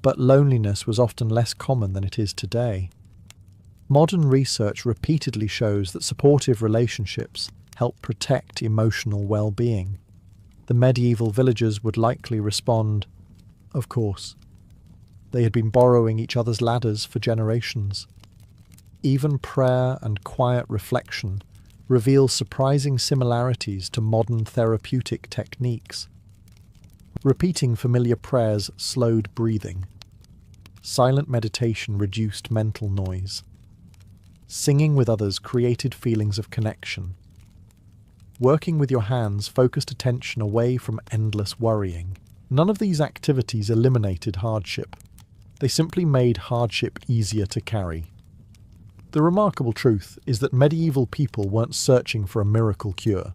Speaker 1: But loneliness was often less common than it is today. Modern research repeatedly shows that supportive relationships help protect emotional well-being. The medieval villagers would likely respond, of course. They had been borrowing each other's ladders for generations. Even prayer and quiet reflection reveal surprising similarities to modern therapeutic techniques. Repeating familiar prayers slowed breathing. Silent meditation reduced mental noise. Singing with others created feelings of connection. Working with your hands focused attention away from endless worrying. None of these activities eliminated hardship. They simply made hardship easier to carry. The remarkable truth is that medieval people weren't searching for a miracle cure.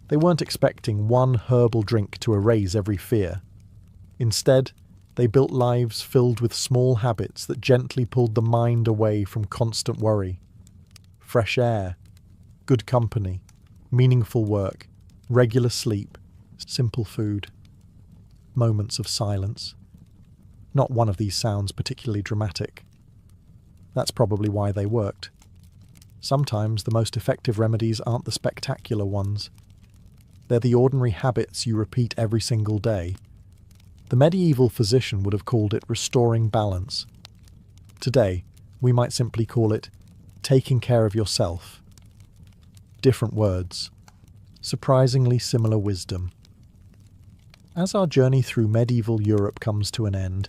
Speaker 1: They weren't expecting one herbal drink to erase every fear. Instead, they built lives filled with small habits that gently pulled the mind away from constant worry. Fresh air, good company, meaningful work, regular sleep, simple food, moments of silence. Not one of these sounds particularly dramatic. That's probably why they worked. Sometimes the most effective remedies aren't the spectacular ones. They're the ordinary habits you repeat every single day. The medieval physician would have called it restoring balance. Today, we might simply call it taking care of yourself. Different words, surprisingly similar wisdom. As our journey through medieval Europe comes to an end,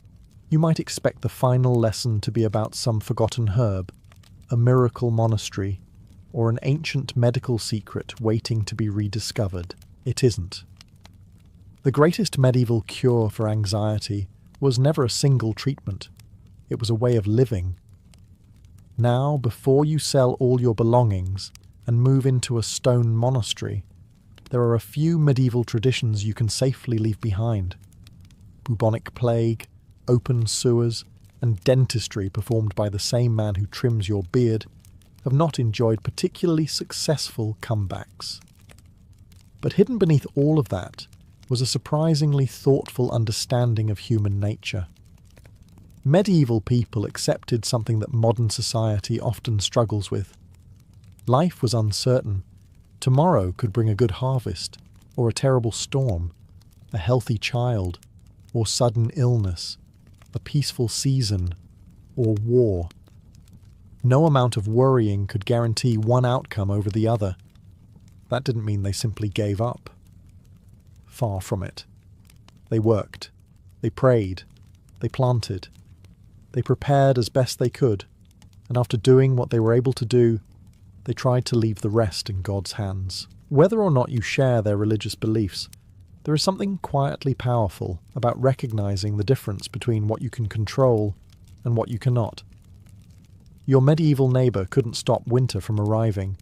Speaker 1: you might expect the final lesson to be about some forgotten herb, a miracle monastery, or an ancient medical secret waiting to be rediscovered. It isn't. The greatest medieval cure for anxiety was never a single treatment. It was a way of living. Now, before you sell all your belongings and move into a stone monastery, there are a few medieval traditions you can safely leave behind. Bubonic plague, open sewers, and dentistry performed by the same man who trims your beard have not enjoyed particularly successful comebacks. But hidden beneath all of that was a surprisingly thoughtful understanding of human nature. Medieval people accepted something that modern society often struggles with. Life was uncertain. Tomorrow could bring a good harvest, or a terrible storm, a healthy child, or sudden illness, a peaceful season, or war. No amount of worrying could guarantee one outcome over the other. That didn't mean they simply gave up. Far from it. They worked. They prayed. They planted. They prepared as best they could, and after doing what they were able to do, they tried to leave the rest in God's hands. Whether or not you share their religious beliefs, there is something quietly powerful about recognizing the difference between what you can control and what you cannot. Your medieval neighbor couldn't stop winter from arriving.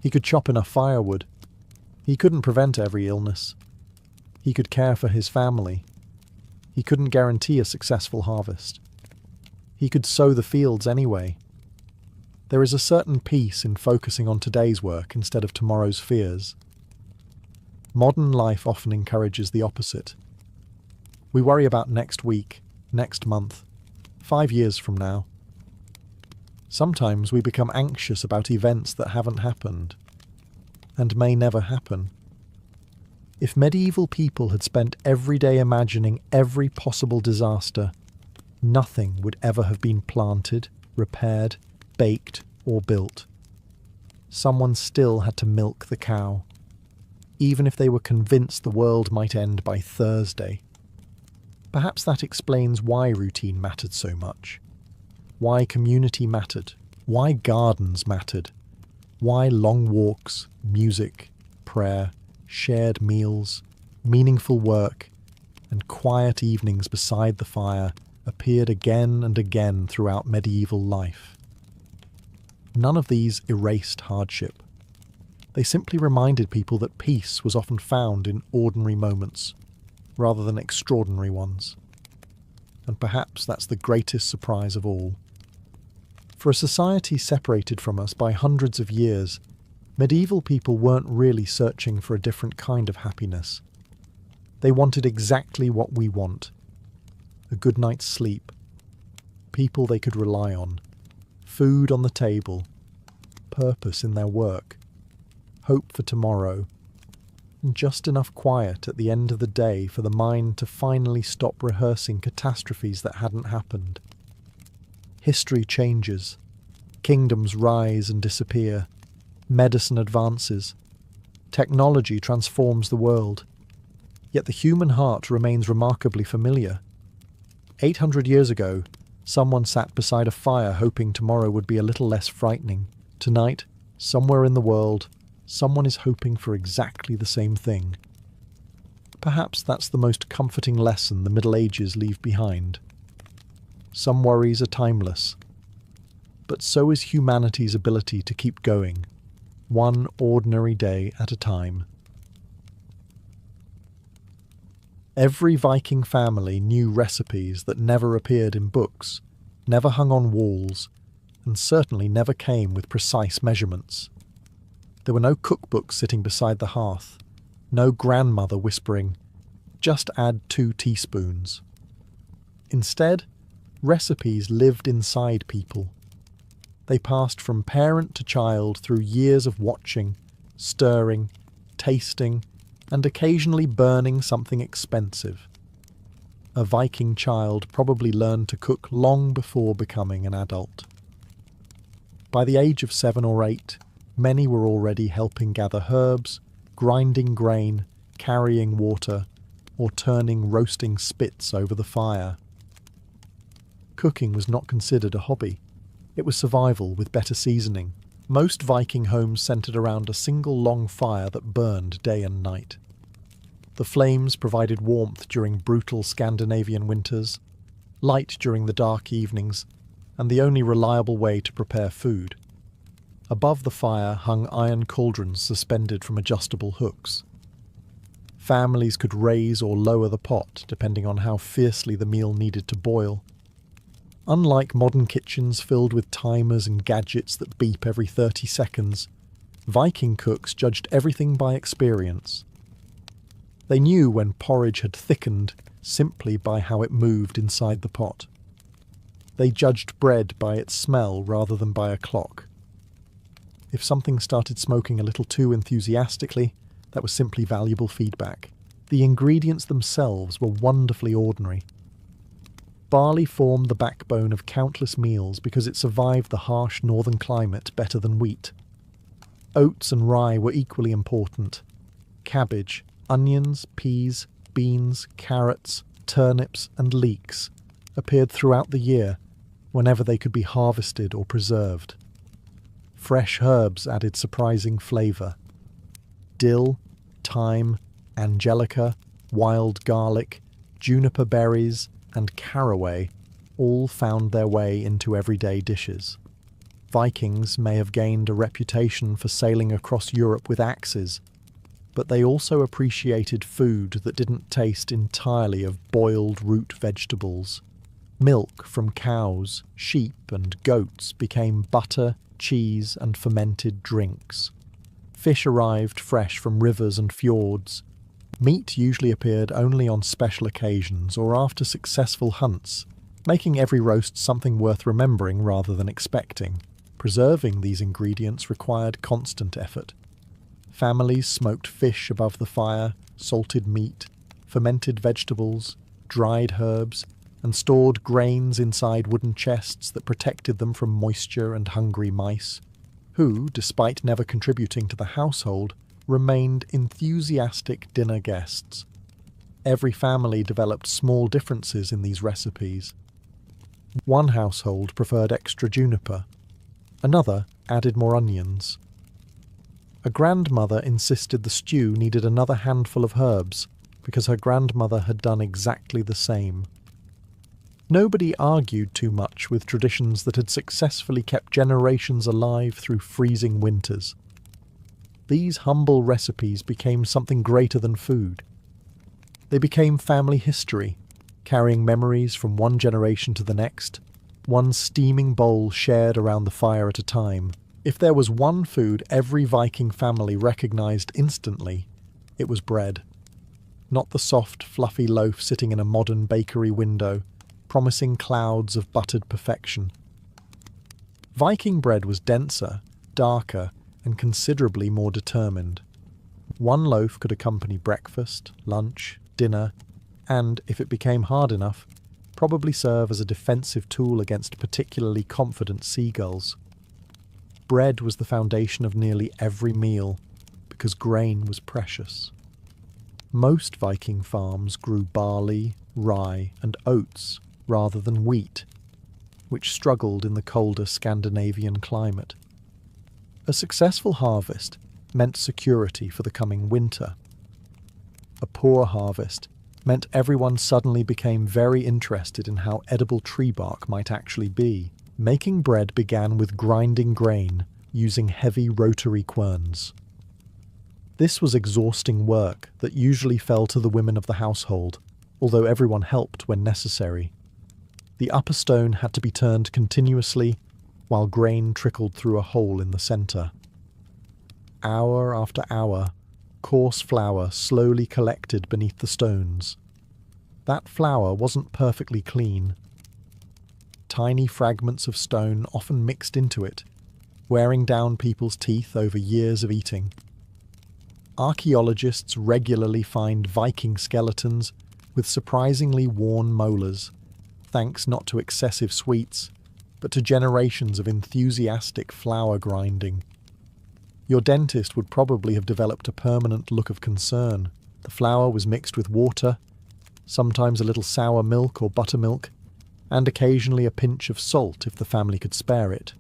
Speaker 1: He could chop enough firewood. He couldn't prevent every illness. He could care for his family. He couldn't guarantee a successful harvest. He could sow the fields anyway. There is a certain peace in focusing on today's work instead of tomorrow's fears. Modern life often encourages the opposite. We worry about next week, next month, 5 years from now. Sometimes we become anxious about events that haven't happened, and may never happen. If medieval people had spent every day imagining every possible disaster, nothing would ever have been planted, repaired, baked, or built. Someone still had to milk the cow, even if they were convinced the world might end by Thursday. Perhaps that explains why routine mattered so much, why community mattered, why gardens mattered, why long walks, music, prayer, shared meals, meaningful work, and quiet evenings beside the fire appeared again and again throughout medieval life. None of these erased hardship. They simply reminded people that peace was often found in ordinary moments, rather than extraordinary ones. And perhaps that's the greatest surprise of all. For a society separated from us by hundreds of years, medieval people weren't really searching for a different kind of happiness. They wanted exactly what we want: a good night's sleep, people they could rely on, food on the table, purpose in their work, hope for tomorrow, and just enough quiet at the end of the day for the mind to finally stop rehearsing catastrophes that hadn't happened. History changes, kingdoms rise and disappear, Medicine advances. Technology transforms the world. Yet the human heart remains remarkably familiar. 800 years ago, someone sat beside a fire hoping tomorrow would be a little less frightening. Tonight, somewhere in the world, someone is hoping for exactly the same thing. Perhaps that's the most comforting lesson the Middle Ages leave behind. Some worries are timeless, but so is humanity's ability to keep going, one ordinary day at a time. Every Viking family knew recipes that never appeared in books, never hung on walls, and certainly never came with precise measurements. There were no cookbooks sitting beside the hearth, no grandmother whispering, "Just add 2 teaspoons." Instead, recipes lived inside people. They passed from parent to child through years of watching, stirring, tasting, and occasionally burning something expensive. A Viking child probably learned to cook long before becoming an adult. By the age of 7 or 8, many were already helping gather herbs, grinding grain, carrying water, or turning roasting spits over the fire. Cooking was not considered a hobby. It was survival with better seasoning. Most Viking homes centered around a single long fire that burned day and night. The flames provided warmth during brutal Scandinavian winters, light during the dark evenings, and the only reliable way to prepare food. Above the fire hung iron cauldrons suspended from adjustable hooks. Families could raise or lower the pot depending on how fiercely the meal needed to boil. Unlike modern kitchens filled with timers and gadgets that beep every 30 seconds, Viking cooks judged everything by experience. They knew when porridge had thickened simply by how it moved inside the pot. They judged bread by its smell rather than by a clock. If something started smoking a little too enthusiastically, that was simply valuable feedback. The ingredients themselves were wonderfully ordinary. Barley formed the backbone of countless meals because it survived the harsh northern climate better than wheat. Oats and rye were equally important. Cabbage, onions, peas, beans, carrots, turnips, and leeks appeared throughout the year, whenever they could be harvested or preserved. Fresh herbs added surprising flavour. Dill, thyme, angelica, wild garlic, juniper berries, and caraway all found their way into everyday dishes. Vikings may have gained a reputation for sailing across Europe with axes, but they also appreciated food that didn't taste entirely of boiled root vegetables. Milk from cows, sheep, and goats became butter, cheese, and fermented drinks. Fish arrived fresh from rivers and fjords. Meat usually appeared only on special occasions or after successful hunts, making every roast something worth remembering rather than expecting. Preserving these ingredients required constant effort. Families smoked fish above the fire, salted meat, fermented vegetables, dried herbs, and stored grains inside wooden chests that protected them from moisture and hungry mice, who, despite never contributing to the household, remained enthusiastic dinner guests. Every family developed small differences in these recipes. One household preferred extra juniper. Another added more onions. A grandmother insisted the stew needed another handful of herbs because her grandmother had done exactly the same. Nobody argued too much with traditions that had successfully kept generations alive through freezing winters. These humble recipes became something greater than food. They became family history, carrying memories from one generation to the next, one steaming bowl shared around the fire at a time. If there was one food every Viking family recognized instantly, it was bread. Not the soft, fluffy loaf sitting in a modern bakery window, promising clouds of buttered perfection. Viking bread was denser, darker, and considerably more determined. One loaf could accompany breakfast, lunch, dinner, and, if it became hard enough, probably serve as a defensive tool against particularly confident seagulls. Bread was the foundation of nearly every meal, because grain was precious. Most Viking farms grew barley, rye, and oats rather than wheat, which struggled in the colder Scandinavian climate. A successful harvest meant security for the coming winter. A poor harvest meant everyone suddenly became very interested in how edible tree bark might actually be. Making bread began with grinding grain using heavy rotary querns. This was exhausting work that usually fell to the women of the household, although everyone helped when necessary. The upper stone had to be turned continuously, while grain trickled through a hole in the centre. Hour after hour, coarse flour slowly collected beneath the stones. That flour wasn't perfectly clean. Tiny fragments of stone often mixed into it, wearing down people's teeth over years of eating. Archaeologists regularly find Viking skeletons with surprisingly worn molars, thanks not to excessive sweets, but to generations of enthusiastic flour grinding. Your dentist would probably have developed a permanent look of concern. The flour was mixed with water, sometimes a little sour milk or buttermilk, and occasionally a pinch of salt if the family could spare it.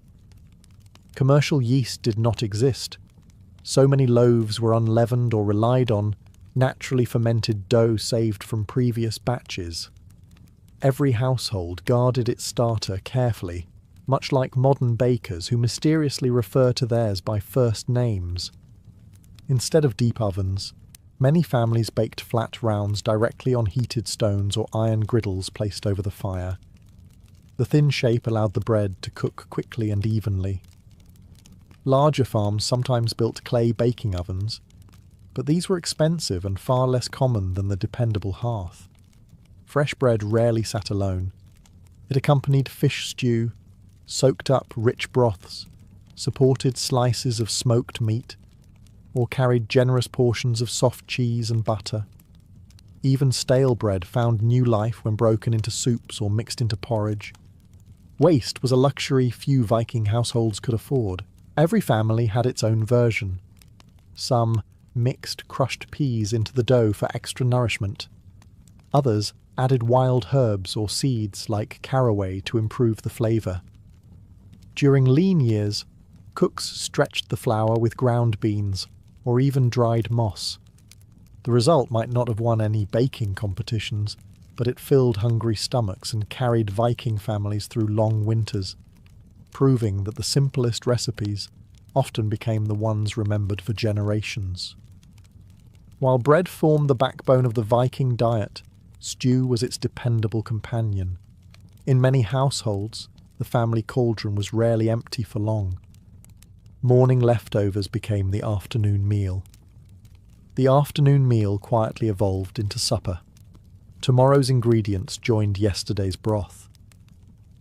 Speaker 1: Commercial yeast did not exist. So many loaves were unleavened or relied on naturally fermented dough saved from previous batches. Every household guarded its starter carefully, much like modern bakers who mysteriously refer to theirs by first names. Instead of deep ovens, many families baked flat rounds directly on heated stones or iron griddles placed over the fire. The thin shape allowed the bread to cook quickly and evenly. Larger farms sometimes built clay baking ovens, but these were expensive and far less common than the dependable hearth. Fresh bread rarely sat alone. It accompanied fish stew, soaked up rich broths, supported slices of smoked meat, or carried generous portions of soft cheese and butter. Even stale bread found new life when broken into soups or mixed into porridge. Waste was a luxury few Viking households could afford. Every family had its own version. Some mixed crushed peas into the dough for extra nourishment. Others added wild herbs or seeds like caraway to improve the flavour. During lean years, cooks stretched the flour with ground beans or even dried moss. The result might not have won any baking competitions, but it filled hungry stomachs and carried Viking families through long winters, proving that the simplest recipes often became the ones remembered for generations. While bread formed the backbone of the Viking diet, stew was its dependable companion. In many households, the family cauldron was rarely empty for long. Morning leftovers became the afternoon meal. The afternoon meal quietly evolved into supper. Tomorrow's ingredients joined yesterday's broth.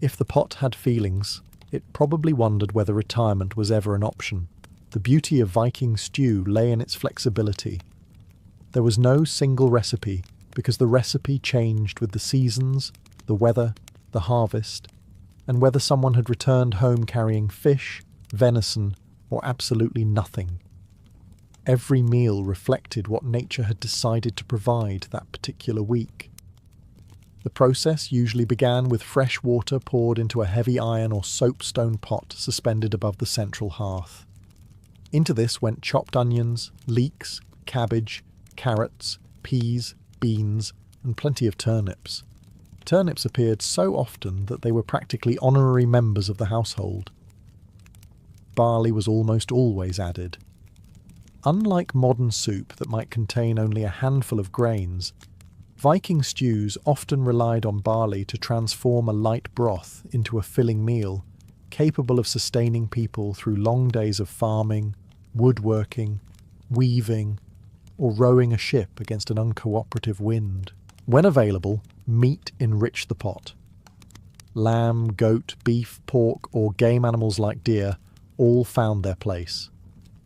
Speaker 1: If the pot had feelings, it probably wondered whether retirement was ever an option. The beauty of Viking stew lay in its flexibility. There was no single recipe, because the recipe changed with the seasons, the weather, the harvest, and whether someone had returned home carrying fish, venison, or absolutely nothing. Every meal reflected what nature had decided to provide that particular week. The process usually began with fresh water poured into a heavy iron or soapstone pot suspended above the central hearth. Into this went chopped onions, leeks, cabbage, carrots, peas, beans, and plenty of turnips. Turnips appeared so often that they were practically honorary members of the household. Barley was almost always added. Unlike modern soup that might contain only a handful of grains, Viking stews often relied on barley to transform a light broth into a filling meal, capable of sustaining people through long days of farming, woodworking, weaving, or rowing a ship against an uncooperative wind. When available, meat enriched the pot. Lamb, goat, beef, pork, or game animals like deer all found their place.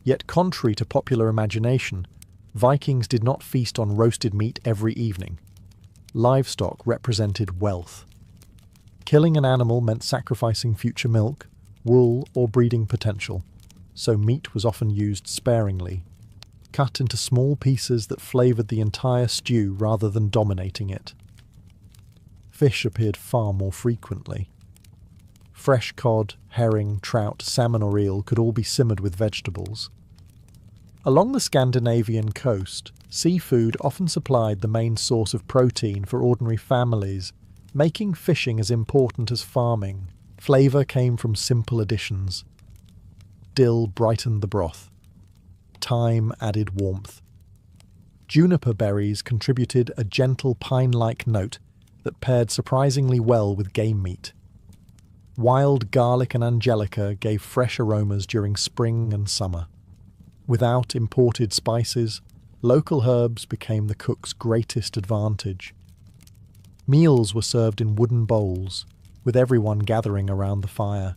Speaker 1: Yet contrary to popular imagination, Vikings did not feast on roasted meat every evening. Livestock represented wealth. Killing an animal meant sacrificing future milk, wool, or breeding potential, so meat was often used sparingly, cut into small pieces that flavoured the entire stew rather than dominating it. Fish appeared far more frequently. Fresh cod, herring, trout, salmon or eel could all be simmered with vegetables. Along the Scandinavian coast, seafood often supplied the main source of protein for ordinary families, making fishing as important as farming. Flavour came from simple additions. Dill brightened the broth. Thyme added warmth. Juniper berries contributed a gentle pine-like note that paired surprisingly well with game meat. Wild garlic and angelica gave fresh aromas during spring and summer. Without imported spices, local herbs became the cook's greatest advantage. Meals were served in wooden bowls, with everyone gathering around the fire.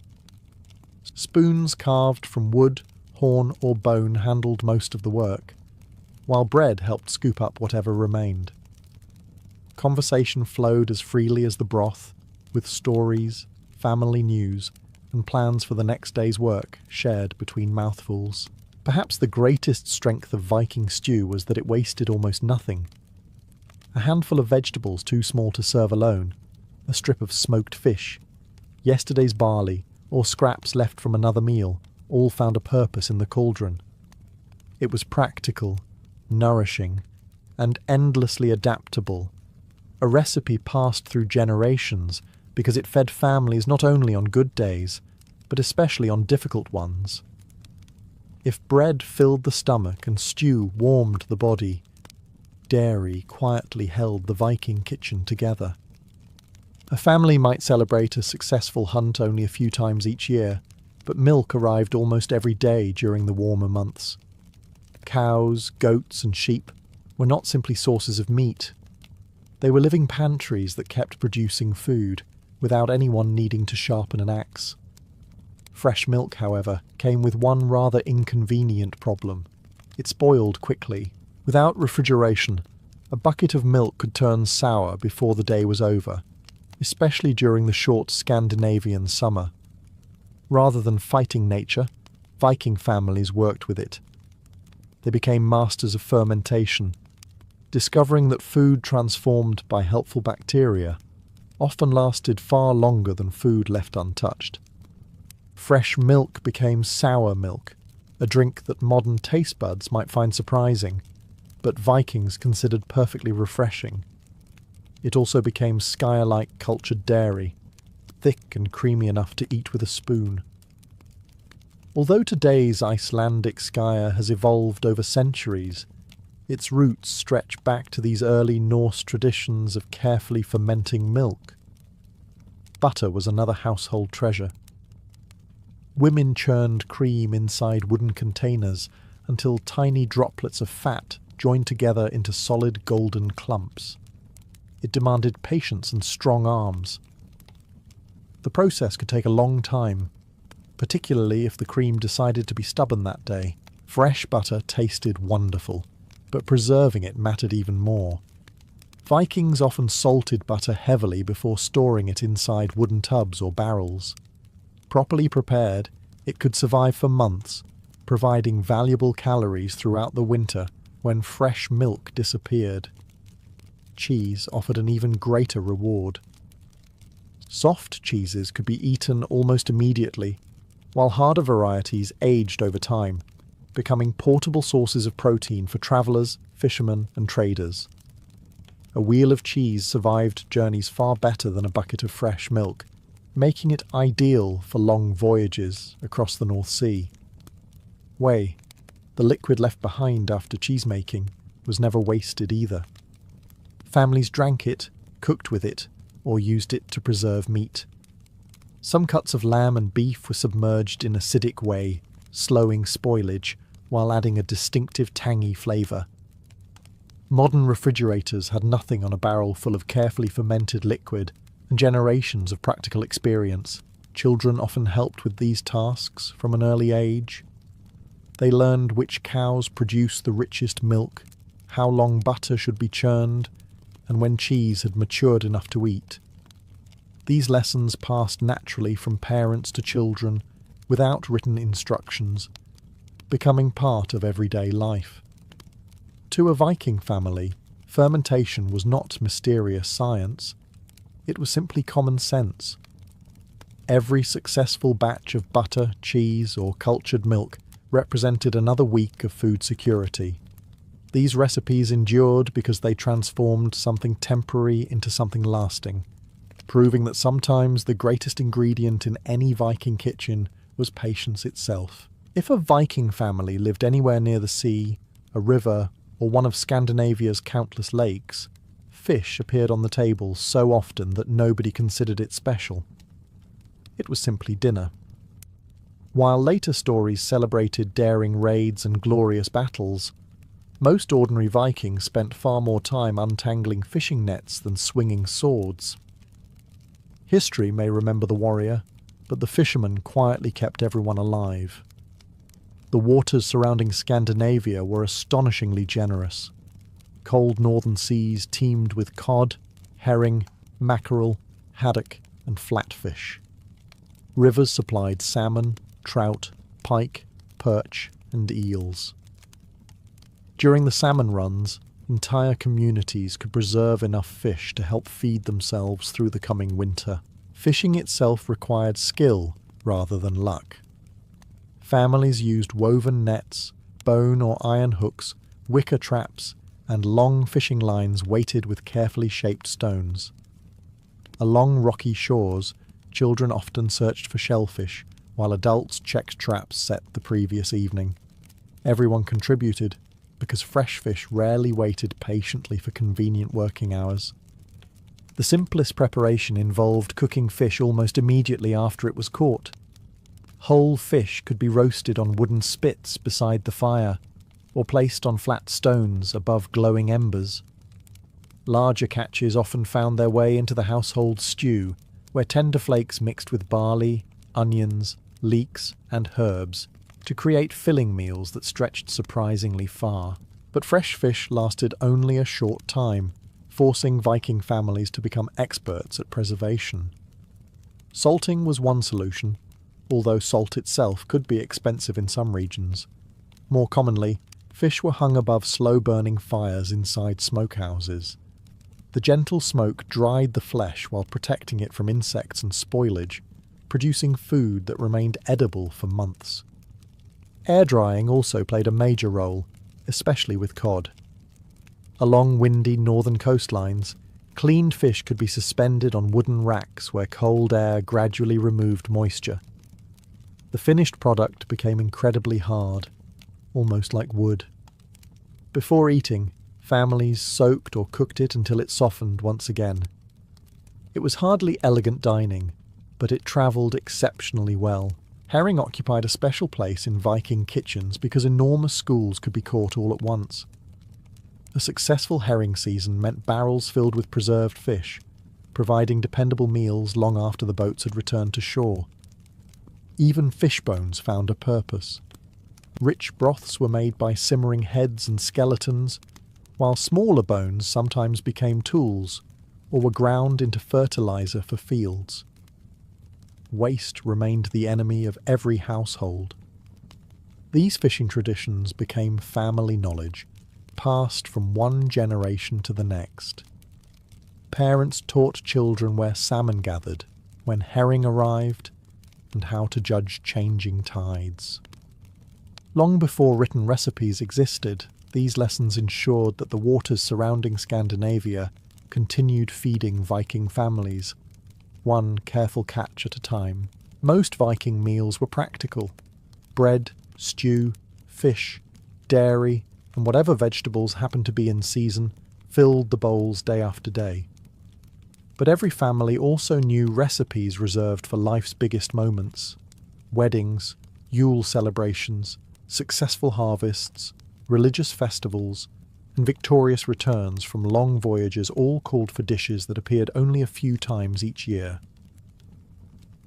Speaker 1: Spoons carved from wood, horn or bone handled most of the work, while bread helped scoop up whatever remained. Conversation flowed as freely as the broth, with stories, family news, and plans for the next day's work shared between mouthfuls. Perhaps the greatest strength of Viking stew was that it wasted almost nothing. A handful of vegetables too small to serve alone, a strip of smoked fish, yesterday's barley, or scraps left from another meal, all found a purpose in the cauldron. It was practical, nourishing, and endlessly adaptable, a recipe passed through generations because it fed families not only on good days, but especially on difficult ones. If bread filled the stomach and stew warmed the body, dairy quietly held the Viking kitchen together. A family might celebrate a successful hunt only a few times each year, but milk arrived almost every day during the warmer months. Cows, goats, and sheep were not simply sources of meat. They were living pantries that kept producing food, without anyone needing to sharpen an axe. Fresh milk, however, came with one rather inconvenient problem. It spoiled quickly. Without refrigeration, a bucket of milk could turn sour before the day was over, especially during the short Scandinavian summer. Rather than fighting nature, Viking families worked with it. They became masters of fermentation, discovering that food transformed by helpful bacteria often lasted far longer than food left untouched. Fresh milk became sour milk, a drink that modern taste buds might find surprising, but Vikings considered perfectly refreshing. It also became skyr-like cultured dairy, thick and creamy enough to eat with a spoon. Although today's Icelandic skyr has evolved over centuries, its roots stretch back to these early Norse traditions of carefully fermenting milk. Butter was another household treasure. Women churned cream inside wooden containers until tiny droplets of fat joined together into solid golden clumps. It demanded patience and strong arms. The process could take a long time, particularly if the cream decided to be stubborn that day. Fresh butter tasted wonderful, but preserving it mattered even more. Vikings often salted butter heavily before storing it inside wooden tubs or barrels. Properly prepared, it could survive for months, providing valuable calories throughout the winter when fresh milk disappeared. Cheese offered an even greater reward. Soft cheeses could be eaten almost immediately, while harder varieties aged over time, becoming portable sources of protein for travellers, fishermen, and traders. A wheel of cheese survived journeys far better than a bucket of fresh milk, making it ideal for long voyages across the North Sea. Whey, the liquid left behind after cheesemaking, was never wasted either. Families drank it, cooked with it, or used it to preserve meat. Some cuts of lamb and beef were submerged in acidic whey, slowing spoilage while adding a distinctive tangy flavour. Modern refrigerators had nothing on a barrel full of carefully fermented liquid and generations of practical experience. Children often helped with these tasks from an early age. They learned which cows produce the richest milk, how long butter should be churned, and when cheese had matured enough to eat. These lessons passed naturally from parents to children, without written instructions, becoming part of everyday life. To a Viking family, fermentation was not mysterious science, it was simply common sense. Every successful batch of butter, cheese, or cultured milk represented another week of food security. These recipes endured because they transformed something temporary into something lasting, proving that sometimes the greatest ingredient in any Viking kitchen was patience itself. If a Viking family lived anywhere near the sea, a river, or one of Scandinavia's countless lakes, fish appeared on the table so often that nobody considered it special. It was simply dinner. While later stories celebrated daring raids and glorious battles, most ordinary Vikings spent far more time untangling fishing nets than swinging swords. History may remember the warrior, but the fisherman quietly kept everyone alive. The waters surrounding Scandinavia were astonishingly generous. Cold northern seas teemed with cod, herring, mackerel, haddock, and flatfish. Rivers supplied salmon, trout, pike, perch, and eels. During the salmon runs, entire communities could preserve enough fish to help feed themselves through the coming winter. Fishing itself required skill rather than luck. Families used woven nets, bone or iron hooks, wicker traps, and long fishing lines weighted with carefully shaped stones. Along rocky shores, children often searched for shellfish, while adults checked traps set the previous evening. Everyone contributed, because fresh fish rarely waited patiently for convenient working hours. The simplest preparation involved cooking fish almost immediately after it was caught. Whole fish could be roasted on wooden spits beside the fire, or placed on flat stones above glowing embers. Larger catches often found their way into the household stew, where tender flakes mixed with barley, onions, leeks, and herbs to create filling meals that stretched surprisingly far. But fresh fish lasted only a short time, forcing Viking families to become experts at preservation. Salting was one solution, although salt itself could be expensive in some regions. More commonly, fish were hung above slow-burning fires inside smokehouses. The gentle smoke dried the flesh while protecting it from insects and spoilage, producing food that remained edible for months. Air drying also played a major role, especially with cod. Along windy northern coastlines, cleaned fish could be suspended on wooden racks where cold air gradually removed moisture. The finished product became incredibly hard, almost like wood. Before eating, families soaked or cooked it until it softened once again. It was hardly elegant dining, but it travelled exceptionally well. Herring occupied a special place in Viking kitchens because enormous schools could be caught all at once. A successful herring season meant barrels filled with preserved fish, providing dependable meals long after the boats had returned to shore. Even fish bones found a purpose. Rich broths were made by simmering heads and skeletons, while smaller bones sometimes became tools or were ground into fertilizer for fields. Waste remained the enemy of every household. These fishing traditions became family knowledge, passed from one generation to the next. Parents taught children where salmon gathered, when herring arrived, and how to judge changing tides. Long before written recipes existed, these lessons ensured that the waters surrounding Scandinavia continued feeding Viking families, one careful catch at a time. Most Viking meals were practical. Bread, stew, fish, dairy, and whatever vegetables happened to be in season filled the bowls day after day. But every family also knew recipes reserved for life's biggest moments: weddings, Yule celebrations, successful harvests, religious festivals, and victorious returns from long voyages all called for dishes that appeared only a few times each year.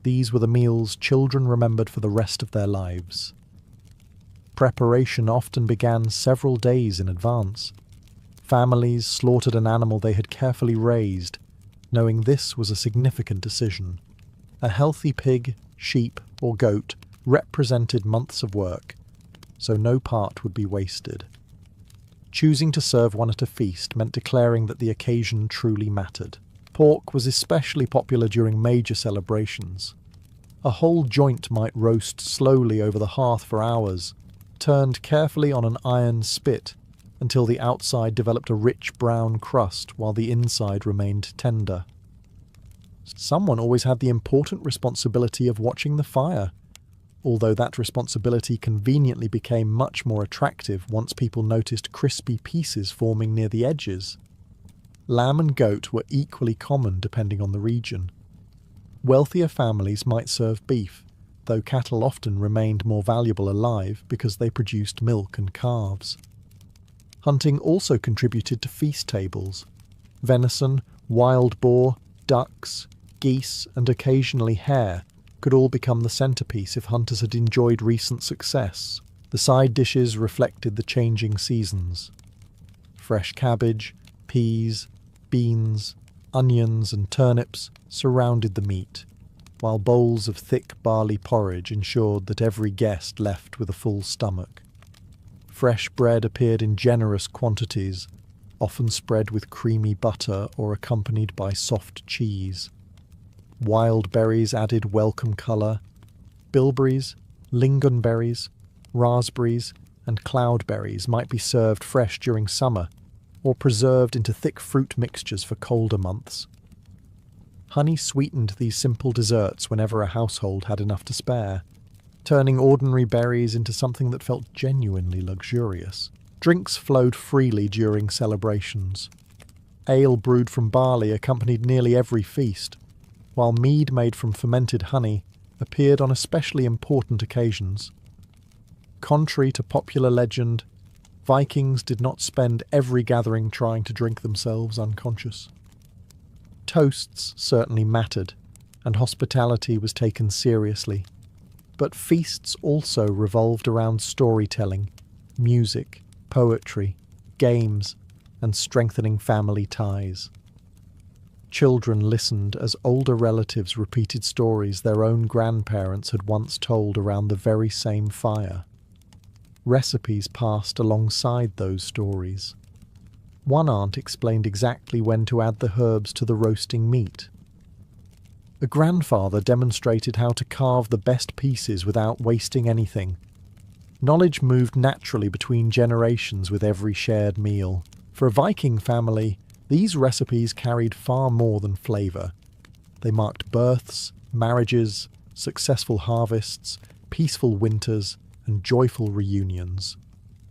Speaker 1: These were the meals children remembered for the rest of their lives. Preparation often began several days in advance. Families slaughtered an animal they had carefully raised, knowing this was a significant decision. A healthy pig, sheep, or goat represented months of work, so no part would be wasted. Choosing to serve one at a feast meant declaring that the occasion truly mattered. Pork was especially popular during major celebrations. A whole joint might roast slowly over the hearth for hours, turned carefully on an iron spit until the outside developed a rich brown crust while the inside remained tender. Someone always had the important responsibility of watching the fire, although that responsibility conveniently became much more attractive once people noticed crispy pieces forming near the edges. Lamb and goat were equally common depending on the region. Wealthier families might serve beef, though cattle often remained more valuable alive because they produced milk and calves. Hunting also contributed to feast tables. Venison, wild boar, ducks, geese, and occasionally hare could all become the centerpiece if hunters had enjoyed recent success. The side dishes reflected the changing seasons. Fresh cabbage, peas, beans, onions, and turnips surrounded the meat, while bowls of thick barley porridge ensured that every guest left with a full stomach. Fresh bread appeared in generous quantities, often spread with creamy butter or accompanied by soft cheese. Wild berries added welcome colour. Bilberries, lingonberries, raspberries, and cloudberries might be served fresh during summer, or preserved into thick fruit mixtures for colder months. Honey sweetened these simple desserts whenever a household had enough to spare, turning ordinary berries into something that felt genuinely luxurious. Drinks flowed freely during celebrations. Ale brewed from barley accompanied nearly every feast, while mead made from fermented honey appeared on especially important occasions. Contrary to popular legend, Vikings did not spend every gathering trying to drink themselves unconscious. Toasts certainly mattered, and hospitality was taken seriously, but feasts also revolved around storytelling, music, poetry, games, and strengthening family ties. Children listened as older relatives repeated stories their own grandparents had once told around the very same fire. Recipes passed alongside those stories. One aunt explained exactly when to add the herbs to the roasting meat. A grandfather demonstrated how to carve the best pieces without wasting anything. Knowledge moved naturally between generations with every shared meal. For a Viking family, these recipes carried far more than flavour. They marked births, marriages, successful harvests, peaceful winters, and joyful reunions.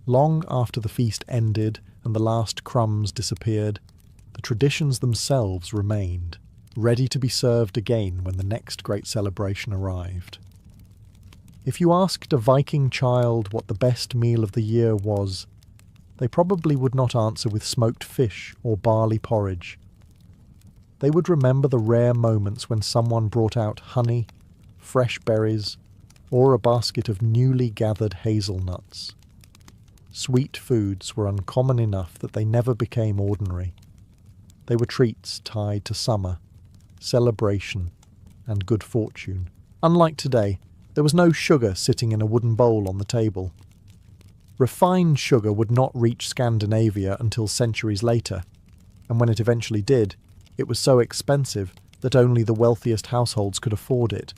Speaker 1: Long after the feast ended and the last crumbs disappeared, the traditions themselves remained, ready to be served again when the next great celebration arrived. If you asked a Viking child what the best meal of the year was, they probably would not answer with smoked fish or barley porridge. They would remember the rare moments when someone brought out honey, fresh berries, or a basket of newly gathered hazelnuts. Sweet foods were uncommon enough that they never became ordinary. They were treats tied to summer, celebration, and good fortune. Unlike today, there was no sugar sitting in a wooden bowl on the table. Refined sugar would not reach Scandinavia until centuries later, and when it eventually did, it was so expensive that only the wealthiest households could afford it.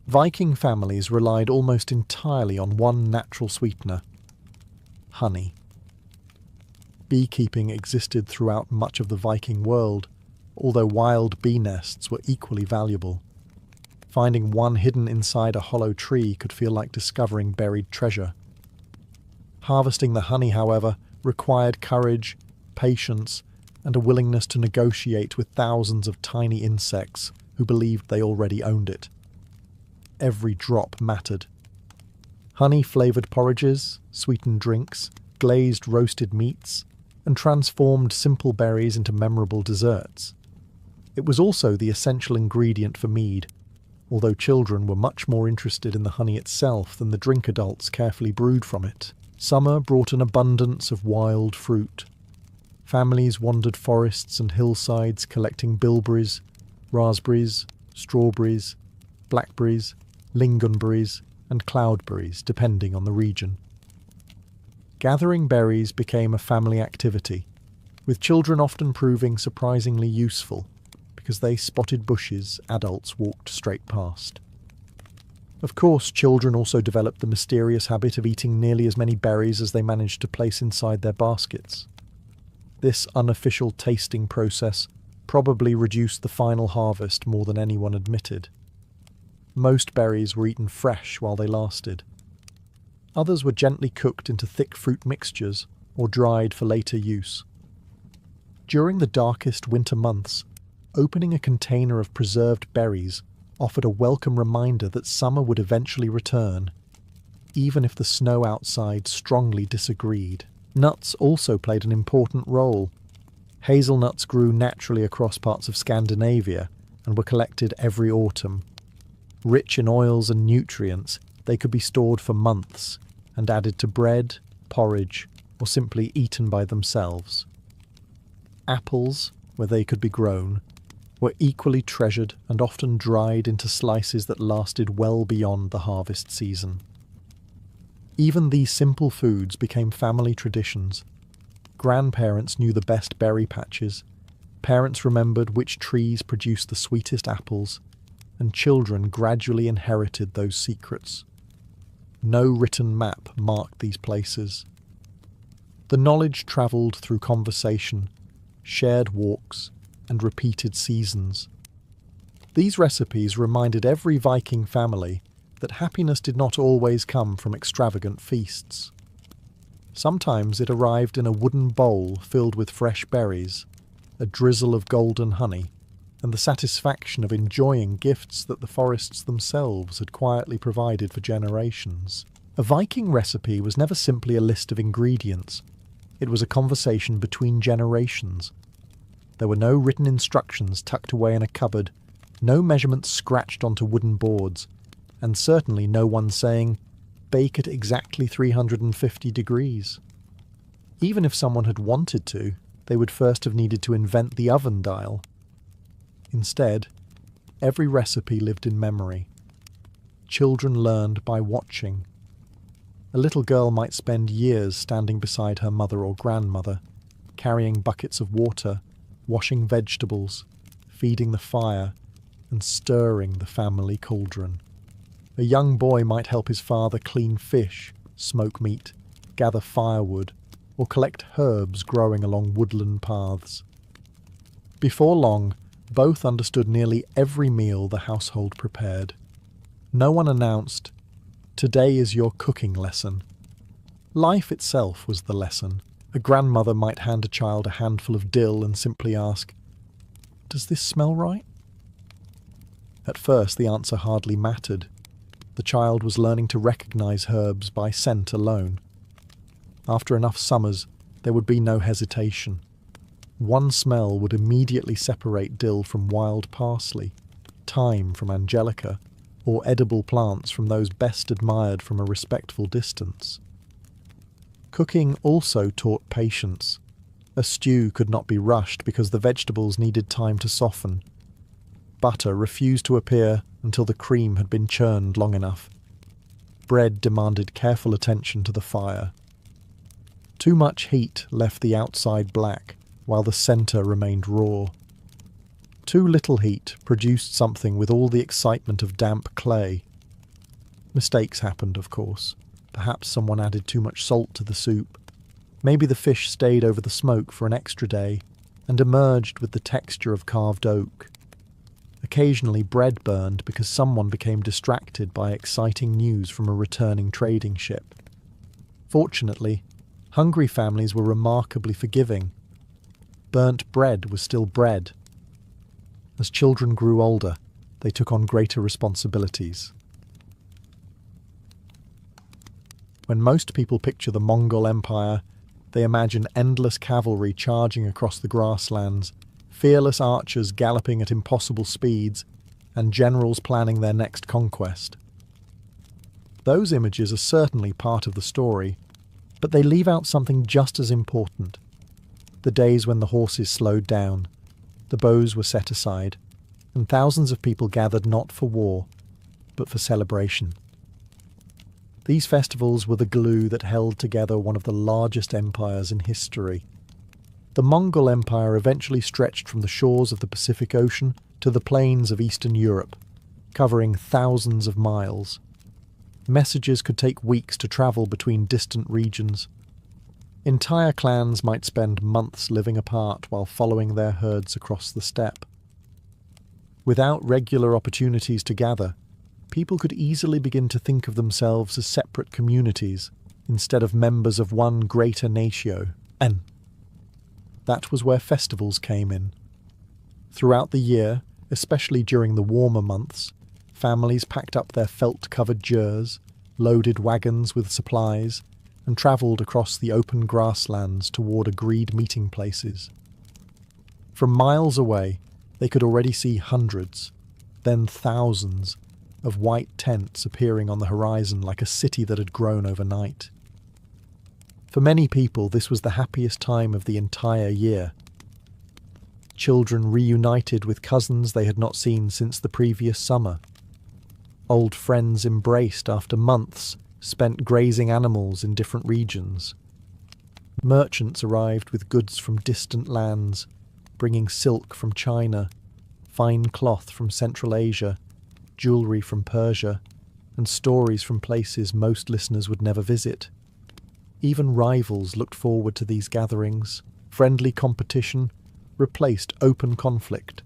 Speaker 1: Viking families relied almost entirely on one natural sweetener: honey. Beekeeping existed throughout much of the Viking world, although wild bee nests were equally valuable. Finding one hidden inside a hollow tree could feel like discovering buried treasure. Harvesting the honey, however, required courage, patience, and a willingness to negotiate with thousands of tiny insects who believed they already owned it. Every drop mattered. Honey-flavoured porridges, sweetened drinks, glazed roasted meats, and transformed simple berries into memorable desserts. It was also the essential ingredient for mead, although children were much more interested in the honey itself than the drink adults carefully brewed from it. Summer brought an abundance of wild fruit. Families wandered forests and hillsides collecting bilberries, raspberries, strawberries, blackberries, lingonberries, and cloudberries, depending on the region. Gathering berries became a family activity, with children often proving surprisingly useful because they spotted bushes adults walked straight past. Of course, children also developed the mysterious habit of eating nearly as many berries as they managed to place inside their baskets. This unofficial tasting process probably reduced the final harvest more than anyone admitted. Most berries were eaten fresh while they lasted. Others were gently cooked into thick fruit mixtures or dried for later use. During the darkest winter months, opening a container of preserved berries offered a welcome reminder that summer would eventually return, even if the snow outside strongly disagreed. Nuts also played an important role. Hazelnuts grew naturally across parts of Scandinavia and were collected every autumn. Rich in oils and nutrients, they could be stored for months and added to bread, porridge, or simply eaten by themselves. Apples, where they could be grown, were equally treasured and often dried into slices that lasted well beyond the harvest season. Even these simple foods became family traditions. Grandparents knew the best berry patches, parents remembered which trees produced the sweetest apples, and children gradually inherited those secrets. No written map marked these places. The knowledge travelled through conversation, shared walks, and repeated seasons. These recipes reminded every Viking family that happiness did not always come from extravagant feasts. Sometimes it arrived in a wooden bowl filled with fresh berries, a drizzle of golden honey, and the satisfaction of enjoying gifts that the forests themselves had quietly provided for generations. A Viking recipe was never simply a list of ingredients. It was a conversation between generations. There were no written instructions tucked away in a cupboard, no measurements scratched onto wooden boards, and certainly no one saying, "Bake at exactly 350 degrees." Even if someone had wanted to, they would first have needed to invent the oven dial. Instead, every recipe lived in memory. Children learned by watching. A little girl might spend years standing beside her mother or grandmother, carrying buckets of water, washing vegetables, feeding the fire, and stirring the family cauldron. A young boy might help his father clean fish, smoke meat, gather firewood, or collect herbs growing along woodland paths. Before long, both understood nearly every meal the household prepared. No one announced, "Today is your cooking lesson." Life itself was the lesson. A grandmother might hand a child a handful of dill and simply ask, "Does this smell right?" At first, the answer hardly mattered. The child was learning to recognize herbs by scent alone. After enough summers, there would be no hesitation. One smell would immediately separate dill from wild parsley, thyme from angelica, or edible plants from those best admired from a respectful distance. Cooking also taught patience. A stew could not be rushed because the vegetables needed time to soften. Butter refused to appear until the cream had been churned long enough. Bread demanded careful attention to the fire. Too much heat left the outside black, while the centre remained raw. Too little heat produced something with all the excitement of damp clay. Mistakes happened, of course. Perhaps someone added too much salt to the soup. Maybe the fish stayed over the smoke for an extra day and emerged with the texture of carved oak. Occasionally bread burned because someone became distracted by exciting news from a returning trading ship. Fortunately, hungry families were remarkably forgiving. Burnt bread was still bread. As children grew older, they took on greater responsibilities. When most people picture the Mongol Empire, they imagine endless cavalry charging across the grasslands, fearless archers galloping at impossible speeds, and generals planning their next conquest. Those images are certainly part of the story, but they leave out something just as important. The days when the horses slowed down, the bows were set aside, and thousands of people gathered not for war, but for celebration. These festivals were the glue that held together one of the largest empires in history. The Mongol Empire eventually stretched from the shores of the Pacific Ocean to the plains of Eastern Europe, covering thousands of miles. Messages could take weeks to travel between distant regions. Entire clans might spend months living apart while following their herds across the steppe. Without regular opportunities to gather, people could easily begin to think of themselves as separate communities instead of members of one greater nation. And that was where festivals came in. Throughout the year, especially during the warmer months, families packed up their felt-covered jers, loaded wagons with supplies, and travelled across the open grasslands toward agreed meeting places. From miles away, they could already see hundreds, then thousands, of white tents appearing on the horizon like a city that had grown overnight. For many people, this was the happiest time of the entire year. Children reunited with cousins they had not seen since the previous summer. Old friends embraced after months spent grazing animals in different regions. Merchants arrived with goods from distant lands, bringing silk from China, fine cloth from Central Asia, jewellery from Persia, and stories from places most listeners would never visit. Even rivals looked forward to these gatherings. Friendly competition replaced open conflict.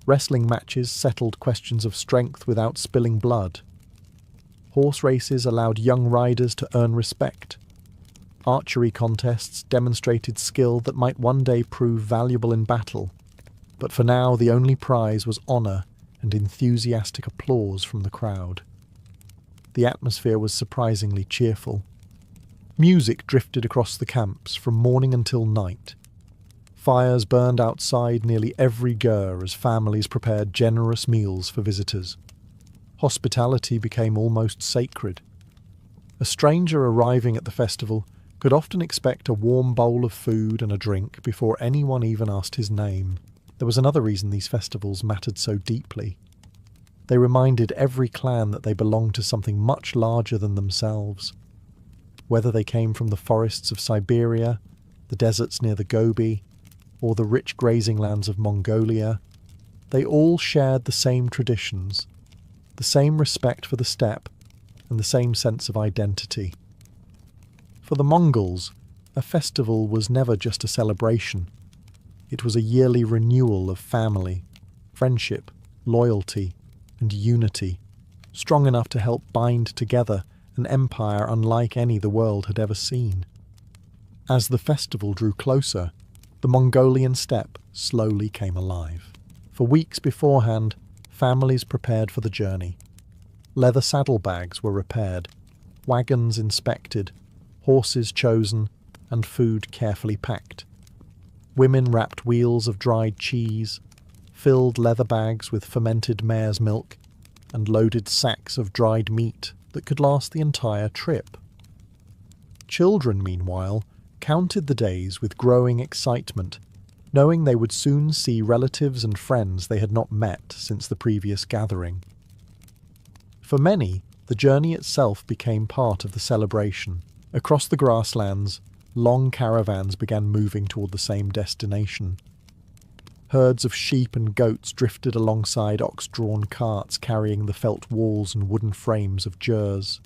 Speaker 1: Wrestling matches settled questions of strength without spilling blood. Horse races allowed young riders to earn respect. Archery contests demonstrated skill that might one day prove valuable in battle, but for now the only prize was honour and enthusiastic applause from the crowd. The atmosphere was surprisingly cheerful. Music drifted across the camps from morning until night. Fires burned outside nearly every ger as families prepared generous meals for visitors. Hospitality became almost sacred. A stranger arriving at the festival could often expect a warm bowl of food and a drink before anyone even asked his name. There was another reason these festivals mattered so deeply. They reminded every clan that they belonged to something much larger than themselves. Whether they came from the forests of Siberia, the deserts near the Gobi, or the rich grazing lands of Mongolia, they all shared the same traditions, the same respect for the steppe, and the same sense of identity. For the Mongols, a festival was never just a celebration. It was a yearly renewal of family, friendship, loyalty, and unity, strong enough to help bind together an empire unlike any the world had ever seen. As the festival drew closer, the Mongolian steppe slowly came alive. For weeks beforehand, families prepared for the journey. Leather saddlebags were repaired, wagons inspected, horses chosen, and food carefully packed. Women wrapped wheels of dried cheese, filled leather bags with fermented mare's milk, and loaded sacks of dried meat that could last the entire trip. Children, meanwhile, counted the days with growing excitement, knowing they would soon see relatives and friends they had not met since the previous gathering. For many, the journey itself became part of the celebration. Across the grasslands, long caravans began moving toward the same destination. Herds of sheep and goats drifted alongside ox-drawn carts carrying the felt walls and wooden frames of jers.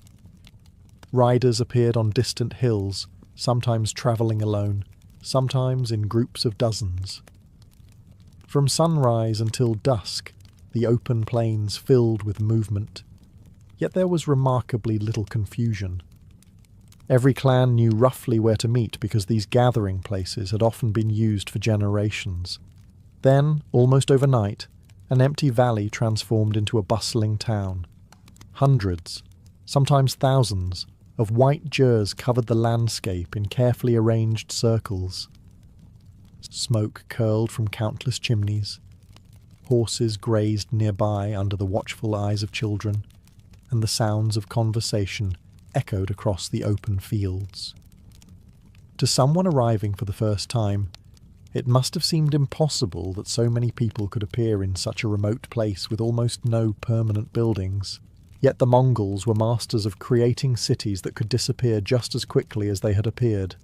Speaker 1: Riders appeared on distant hills, sometimes travelling alone, sometimes in groups of dozens. From sunrise until dusk, the open plains filled with movement. Yet there was remarkably little confusion. Every clan knew roughly where to meet because these gathering places had often been used for generations. Then, almost overnight, an empty valley transformed into a bustling town. Hundreds, sometimes thousands, of white jers covered the landscape in carefully arranged circles. Smoke curled from countless chimneys. Horses grazed nearby under the watchful eyes of children, and the sounds of conversation echoed across the open fields. To someone arriving for the first time, it must have seemed impossible that so many people could appear in such a remote place with almost no permanent buildings. Yet the Mongols were masters of creating cities that could disappear just as quickly as they had appeared.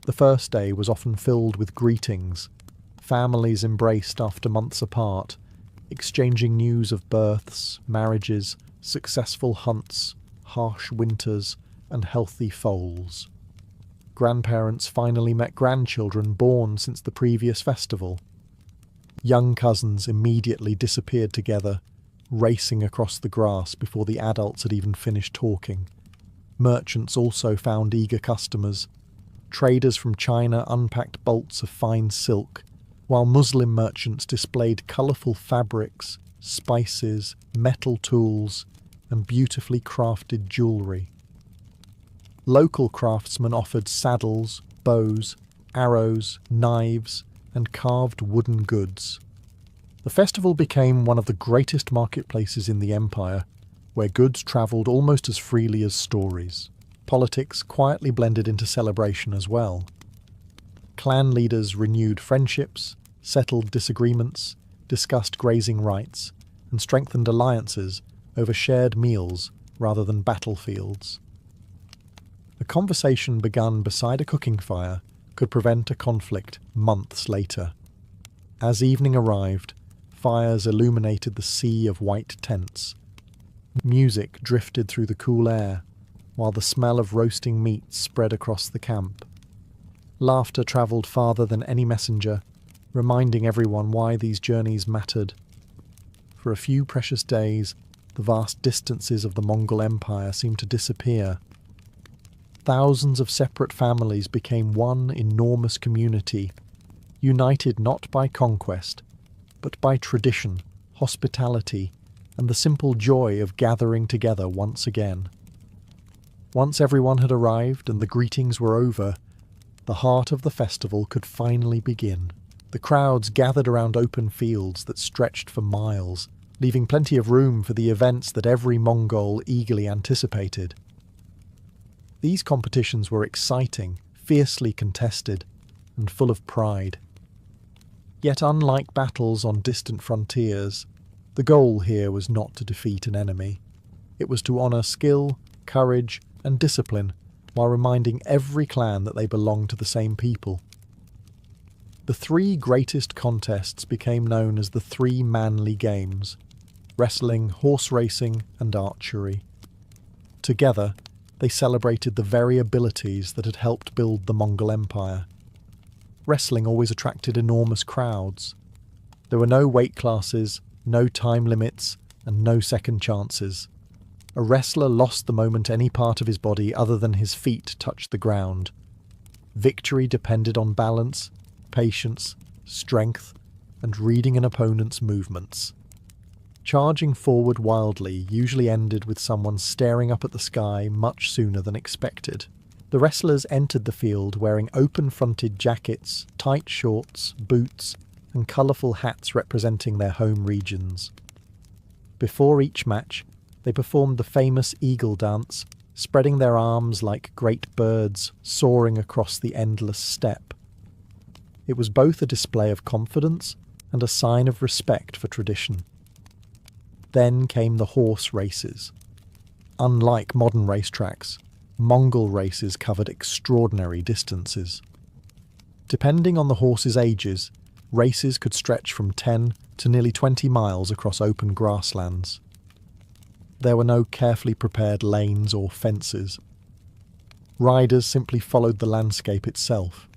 Speaker 1: The first day was often filled with greetings. Families embraced after months apart, exchanging news of births, marriages, successful hunts, harsh winters, and healthy foals. Grandparents finally met grandchildren born since the previous festival. Young cousins immediately disappeared together, racing across the grass before the adults had even finished talking. Merchants also found eager customers. Traders from China unpacked bolts of fine silk, while Muslim merchants displayed colourful fabrics, spices, metal tools, and beautifully crafted jewellery. Local craftsmen offered saddles, bows, arrows, knives, and carved wooden goods. The festival became one of the greatest marketplaces in the empire, where goods travelled almost as freely as stories. Politics quietly blended into celebration as well. Clan leaders renewed friendships, settled disagreements, discussed grazing rights, and strengthened alliances over shared meals rather than battlefields. A conversation begun beside a cooking fire could prevent a conflict months later. As evening arrived, fires illuminated the sea of white tents. Music drifted through the cool air, while the smell of roasting meat spread across the camp. Laughter travelled farther than any messenger, reminding everyone why these journeys mattered. For a few precious days, the vast distances of the Mongol Empire seemed to disappear. Thousands of separate families became one enormous community, united not by conquest, but by tradition, hospitality, and the simple joy of gathering together once again. Once everyone had arrived and the greetings were over, the heart of the festival could finally begin. The crowds gathered around open fields that stretched for miles, leaving plenty of room for the events that every Mongol eagerly anticipated. These competitions were exciting, fiercely contested, and full of pride. Yet unlike battles on distant frontiers, the goal here was not to defeat an enemy. It was to honour skill, courage, and discipline, while reminding every clan that they belonged to the same people. The three greatest contests became known as the three manly games: wrestling, horse racing, and archery. Together, they celebrated the very abilities that had helped build the Mongol Empire. Wrestling always attracted enormous crowds. There were no weight classes, no time limits, and no second chances. A wrestler lost the moment any part of his body other than his feet touched the ground. Victory depended on balance, patience, strength, and reading an opponent's movements. Charging forward wildly usually ended with someone staring up at the sky much sooner than expected. The wrestlers entered the field wearing open-fronted jackets, tight shorts, boots, and colourful hats representing their home regions. Before each match, they performed the famous eagle dance, spreading their arms like great birds soaring across the endless steppe. It was both a display of confidence and a sign of respect for tradition. Then came the horse races. Unlike modern racetracks, Mongol races covered extraordinary distances. Depending on the horses' ages, races could stretch from 10 to nearly 20 miles across open grasslands. There were no carefully prepared lanes or fences. Riders simply followed the landscape itself.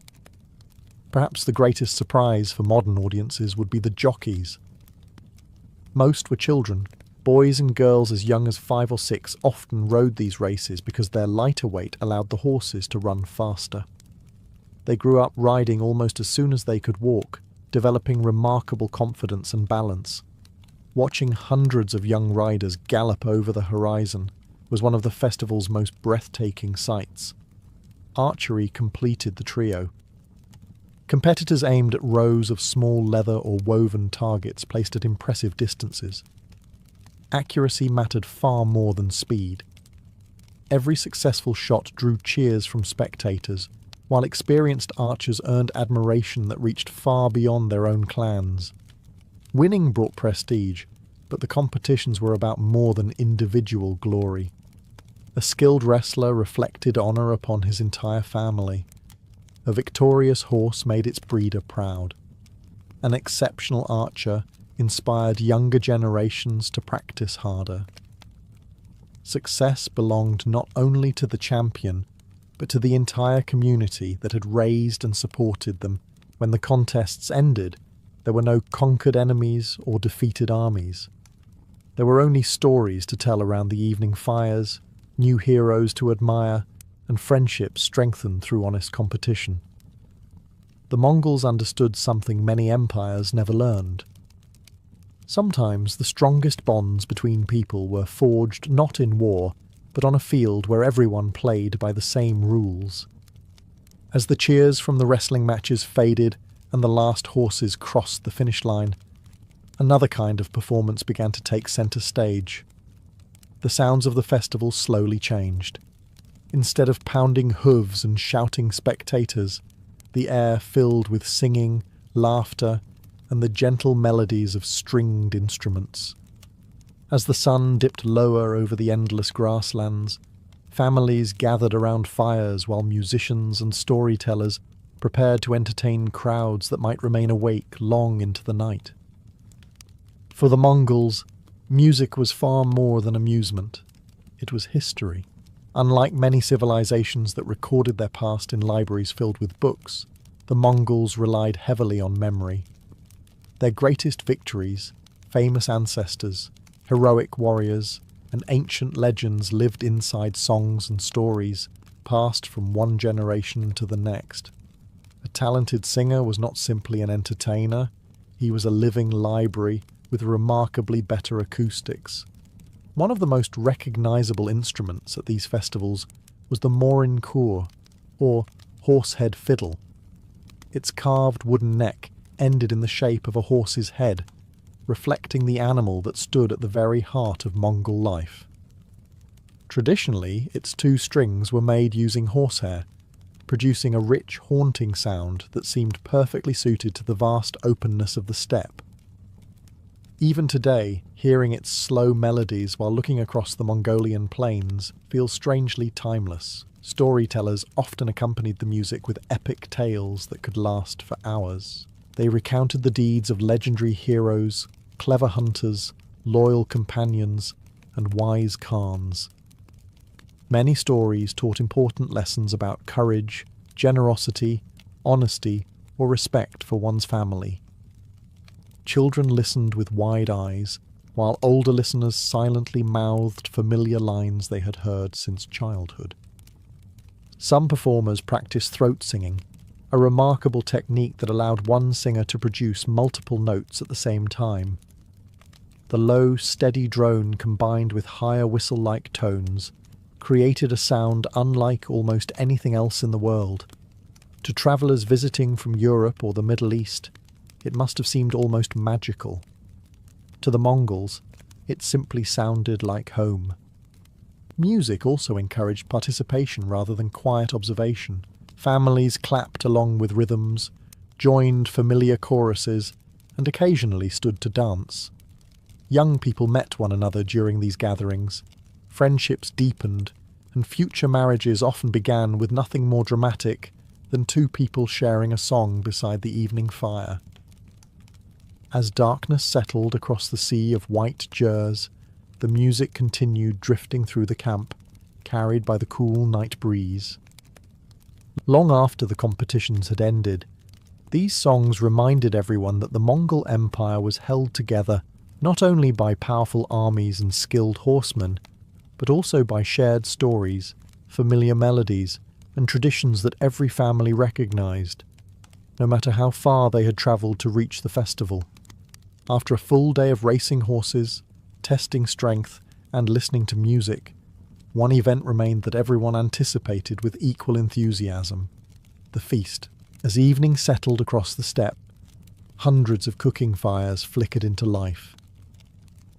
Speaker 1: Perhaps the greatest surprise for modern audiences would be the jockeys. Most were children. Boys and girls as young as 5 or 6 often rode these races because their lighter weight allowed the horses to run faster. They grew up riding almost as soon as they could walk, developing remarkable confidence and balance. Watching hundreds of young riders gallop over the horizon was one of the festival's most breathtaking sights. Archery completed the trio. Competitors aimed at rows of small leather or woven targets placed at impressive distances. Accuracy mattered far more than speed. Every successful shot drew cheers from spectators, while experienced archers earned admiration that reached far beyond their own clans. Winning brought prestige, but the competitions were about more than individual glory. A skilled wrestler reflected honor upon his entire family. A victorious horse made its breeder proud. An exceptional archer inspired younger generations to practice harder. Success belonged not only to the champion, but to the entire community that had raised and supported them. When the contests ended, there were no conquered enemies or defeated armies. There were only stories to tell around the evening fires, new heroes to admire, and friendships strengthened through honest competition. The Mongols understood something many empires never learned. Sometimes the strongest bonds between people were forged not in war, but on a field where everyone played by the same rules. As the cheers from the wrestling matches faded and the last horses crossed the finish line, another kind of performance began to take centre stage. The sounds of the festival slowly changed. Instead of pounding hooves and shouting spectators, the air filled with singing, laughter, and the gentle melodies of stringed instruments. As the sun dipped lower over the endless grasslands, families gathered around fires while musicians and storytellers prepared to entertain crowds that might remain awake long into the night. For the Mongols, music was far more than amusement. It was history. Unlike many civilizations that recorded their past in libraries filled with books, the Mongols relied heavily on memory. Their greatest victories, famous ancestors, heroic warriors, and ancient legends lived inside songs and stories, passed from one generation to the next. A talented singer was not simply an entertainer, he was a living library with remarkably better acoustics. One of the most recognizable instruments at these festivals was the morin khur, or horsehead fiddle. Its carved wooden neck ended in the shape of a horse's head, reflecting the animal that stood at the very heart of Mongol life. Traditionally, its two strings were made using horsehair, producing a rich, haunting sound that seemed perfectly suited to the vast openness of the steppe. Even today, hearing its slow melodies while looking across the Mongolian plains feels strangely timeless. Storytellers often accompanied the music with epic tales that could last for hours. They recounted the deeds of legendary heroes, clever hunters, loyal companions, and wise khans. Many stories taught important lessons about courage, generosity, honesty, or respect for one's family. Children listened with wide eyes, while older listeners silently mouthed familiar lines they had heard since childhood. Some performers practiced throat singing, a remarkable technique that allowed one singer to produce multiple notes at the same time. The low, steady drone combined with higher whistle-like tones created a sound unlike almost anything else in the world. To travellers visiting from Europe or the Middle East, it must have seemed almost magical. To the Mongols, it simply sounded like home. Music also encouraged participation rather than quiet observation. Families clapped along with rhythms, joined familiar choruses, and occasionally stood to dance. Young people met one another during these gatherings. Friendships deepened, and future marriages often began with nothing more dramatic than two people sharing a song beside the evening fire. As darkness settled across the sea of white jers, the music continued drifting through the camp, carried by the cool night breeze. Long after the competitions had ended, these songs reminded everyone that the Mongol Empire was held together not only by powerful armies and skilled horsemen, but also by shared stories, familiar melodies, and traditions that every family recognized, no matter how far they had traveled to reach the festival. After a full day of racing horses, testing strength, and listening to music, one event remained that everyone anticipated with equal enthusiasm: the feast. As evening settled across the steppe, hundreds of cooking fires flickered into life.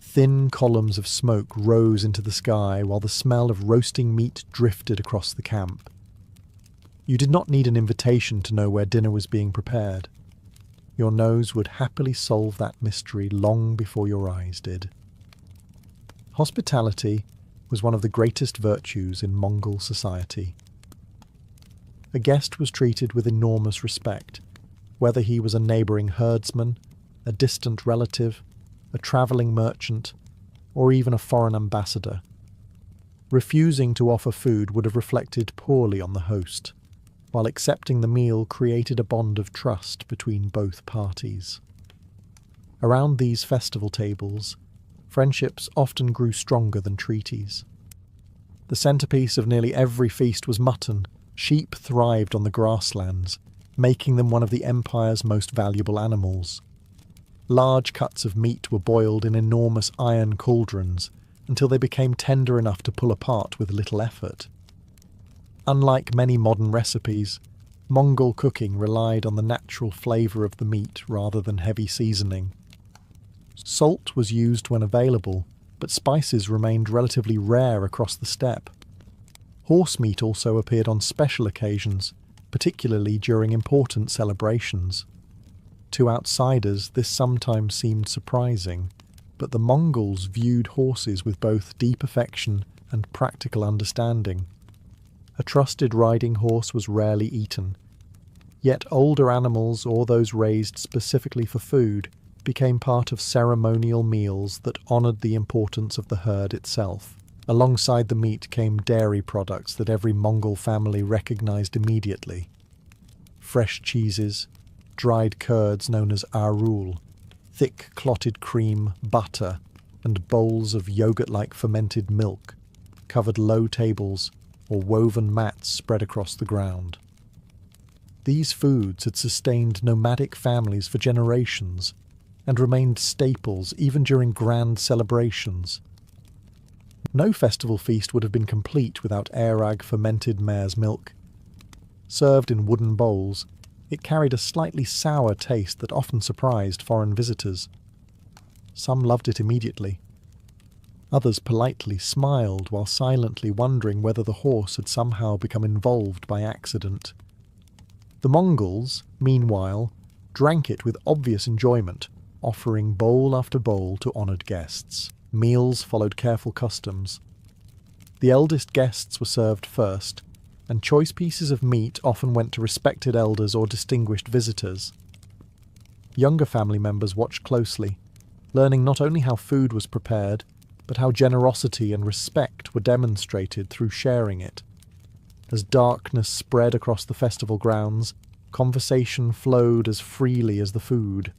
Speaker 1: Thin columns of smoke rose into the sky while the smell of roasting meat drifted across the camp. You did not need an invitation to know where dinner was being prepared. Your nose would happily solve that mystery long before your eyes did. Hospitality was one of the greatest virtues in Mongol society. A guest was treated with enormous respect, whether he was a neighbouring herdsman, a distant relative, a travelling merchant, or even a foreign ambassador. Refusing to offer food would have reflected poorly on the host, while accepting the meal created a bond of trust between both parties. Around these festival tables, friendships often grew stronger than treaties. The centrepiece of nearly every feast was mutton. Sheep thrived on the grasslands, making them one of the empire's most valuable animals. Large cuts of meat were boiled in enormous iron cauldrons until they became tender enough to pull apart with little effort. Unlike many modern recipes, Mongol cooking relied on the natural flavour of the meat rather than heavy seasoning. Salt was used when available, but spices remained relatively rare across the steppe. Horse meat also appeared on special occasions, particularly during important celebrations. To outsiders, this sometimes seemed surprising, but the Mongols viewed horses with both deep affection and practical understanding. A trusted riding horse was rarely eaten, yet older animals or those raised specifically for food became part of ceremonial meals that honoured the importance of the herd itself. Alongside the meat came dairy products that every Mongol family recognised immediately. Fresh cheeses, dried curds known as arul, thick clotted cream, butter, and bowls of yogurt-like fermented milk covered low tables or woven mats spread across the ground. These foods had sustained nomadic families for generations and remained staples even during grand celebrations. No festival feast would have been complete without airag fermented mare's milk. Served in wooden bowls, it carried a slightly sour taste that often surprised foreign visitors. Some loved it immediately. Others politely smiled while silently wondering whether the horse had somehow become involved by accident. The Mongols, meanwhile, drank it with obvious enjoyment, offering bowl after bowl to honoured guests. Meals followed careful customs. The eldest guests were served first, and choice pieces of meat often went to respected elders or distinguished visitors. Younger family members watched closely, learning not only how food was prepared, but how generosity and respect were demonstrated through sharing it. As darkness spread across the festival grounds, conversation flowed as freely as the food.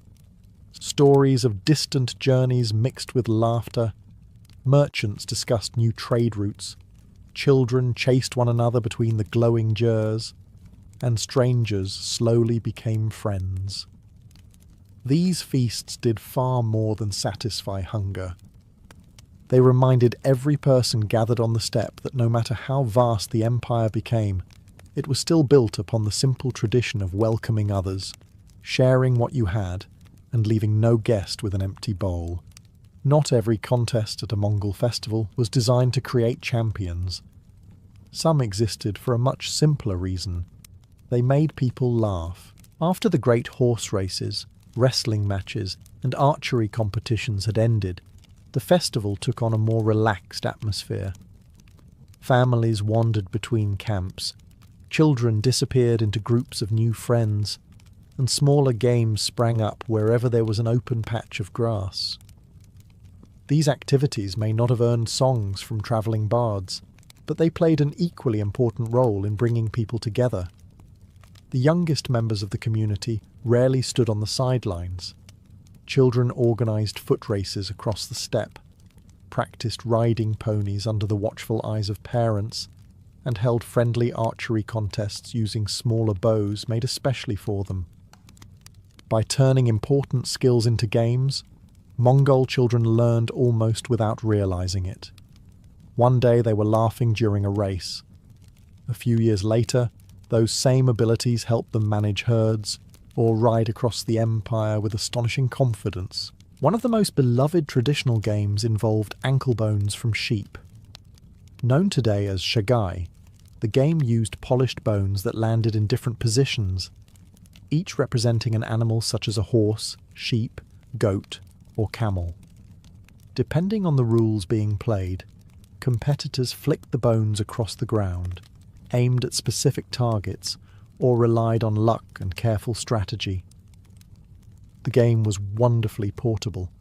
Speaker 1: Stories of distant journeys mixed with laughter. Merchants discussed new trade routes. Children chased one another between the glowing jers, and strangers slowly became friends. These feasts did far more than satisfy hunger. They reminded every person gathered on the steppe that no matter how vast the empire became, it was still built upon the simple tradition of welcoming others, sharing what you had, and leaving no guest with an empty bowl. Not every contest at a Mongol festival was designed to create champions. Some existed for a much simpler reason. They made people laugh. After the great horse races, wrestling matches, and archery competitions had ended, the festival took on a more relaxed atmosphere. Families wandered between camps, children disappeared into groups of new friends, and smaller games sprang up wherever there was an open patch of grass. These activities may not have earned songs from travelling bards, but they played an equally important role in bringing people together. The youngest members of the community rarely stood on the sidelines. Children organised foot races across the steppe, practised riding ponies under the watchful eyes of parents, and held friendly archery contests using smaller bows made especially for them. By turning important skills into games, Mongol children learned almost without realising it. One day they were laughing during a race. A few years later, those same abilities helped them manage herds, or ride across the empire with astonishing confidence. One of the most beloved traditional games involved ankle bones from sheep. Known today as shagai, the game used polished bones that landed in different positions, each representing an animal such as a horse, sheep, goat, or camel. Depending on the rules being played, competitors flicked the bones across the ground, aimed at specific targets, or relied on luck and careful strategy. The game was wonderfully portable.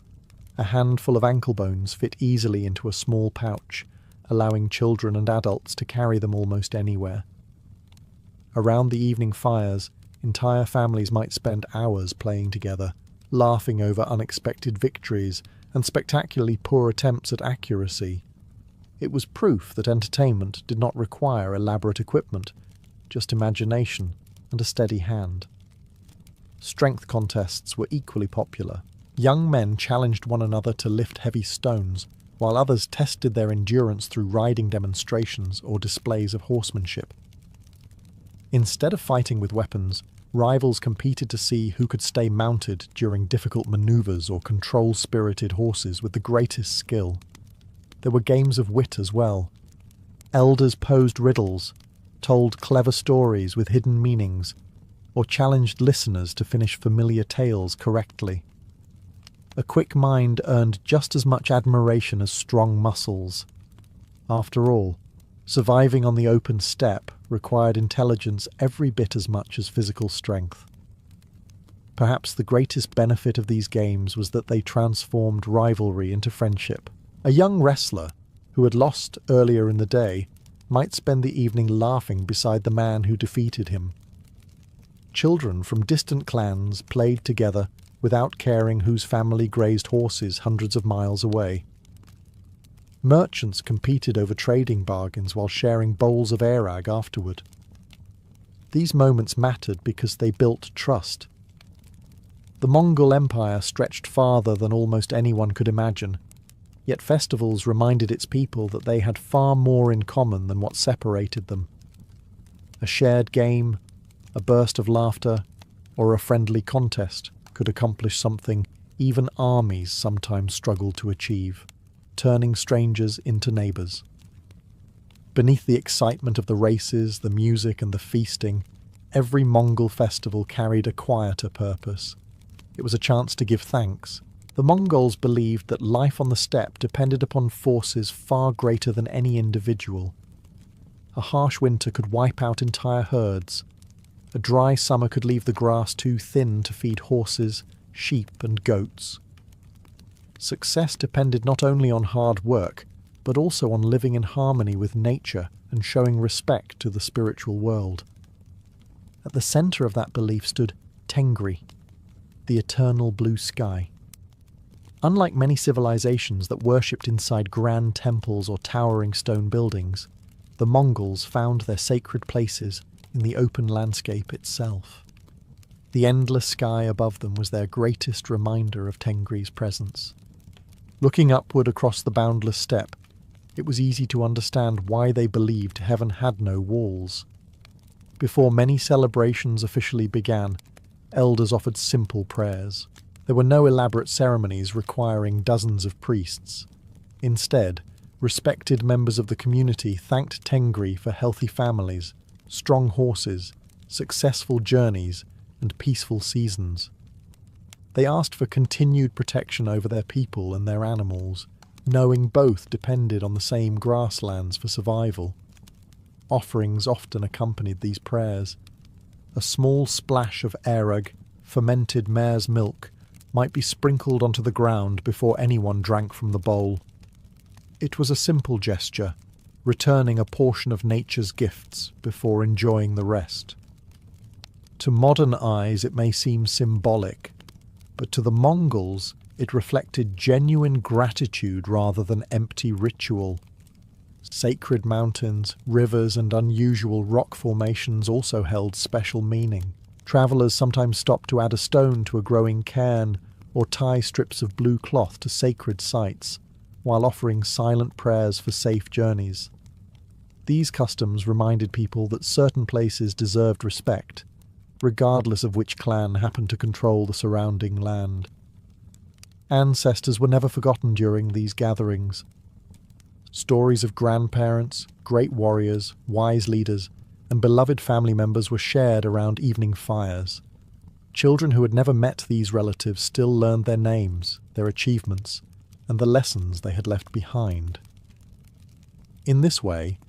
Speaker 1: A handful of ankle bones fit easily into a small pouch, allowing children and adults to carry them almost anywhere. Around the evening fires, entire families might spend hours playing together, laughing over unexpected victories and spectacularly poor attempts at accuracy. It was proof that entertainment did not require elaborate equipment, just imagination and a steady hand. Strength contests were equally popular. Young men challenged one another to lift heavy stones, while others tested their endurance through riding demonstrations or displays of horsemanship. Instead of fighting with weapons, rivals competed to see who could stay mounted during difficult maneuvers or control spirited horses with the greatest skill. There were games of wit as well. Elders posed riddles, told clever stories with hidden meanings, or challenged listeners to finish familiar tales correctly. A quick mind earned just as much admiration as strong muscles. After all, surviving on the open steppe required intelligence every bit as much as physical strength. Perhaps the greatest benefit of these games was that they transformed rivalry into friendship. A young wrestler, who had lost earlier in the day, might spend the evening laughing beside the man who defeated him. Children from distant clans played together without caring whose family grazed horses hundreds of miles away. Merchants competed over trading bargains while sharing bowls of arag afterward. These moments mattered because they built trust. The Mongol Empire stretched farther than almost anyone could imagine, yet festivals reminded its people that they had far more in common than what separated them. A shared game, a burst of laughter, or a friendly contest could accomplish something even armies sometimes struggled to achieve, turning strangers into neighbours. Beneath the excitement of the races, the music and the feasting, every Mongol festival carried a quieter purpose. It was a chance to give thanks. The Mongols believed that life on the steppe depended upon forces far greater than any individual. A harsh winter could wipe out entire herds. A dry summer could leave the grass too thin to feed horses, sheep and goats. Success depended not only on hard work, but also on living in harmony with nature and showing respect to the spiritual world. At the centre of that belief stood Tengri, the eternal blue sky. Unlike many civilizations that worshipped inside grand temples or towering stone buildings, the Mongols found their sacred places in the open landscape itself. The endless sky above them was their greatest reminder of Tengri's presence. Looking upward across the boundless steppe, it was easy to understand why they believed heaven had no walls. Before many celebrations officially began, elders offered simple prayers. There were no elaborate ceremonies requiring dozens of priests. Instead, respected members of the community thanked Tengri for healthy families, strong horses, successful journeys, and peaceful seasons. They asked for continued protection over their people and their animals, knowing both depended on the same grasslands for survival. Offerings often accompanied these prayers. A small splash of arag, fermented mare's milk, might be sprinkled onto the ground before anyone drank from the bowl. It was a simple gesture, returning a portion of nature's gifts before enjoying the rest. To modern eyes it may seem symbolic, but to the Mongols it reflected genuine gratitude rather than empty ritual. Sacred mountains, rivers and unusual rock formations also held special meaning. Travellers sometimes stopped to add a stone to a growing cairn or tie strips of blue cloth to sacred sites, while offering silent prayers for safe journeys. These customs reminded people that certain places deserved respect, regardless of which clan happened to control the surrounding land. Ancestors were never forgotten during these gatherings. Stories of grandparents, great warriors, wise leaders, and beloved family members were shared around evening fires. Children who had never met these relatives still learned their names, their achievements, and the lessons they had left behind. In this way,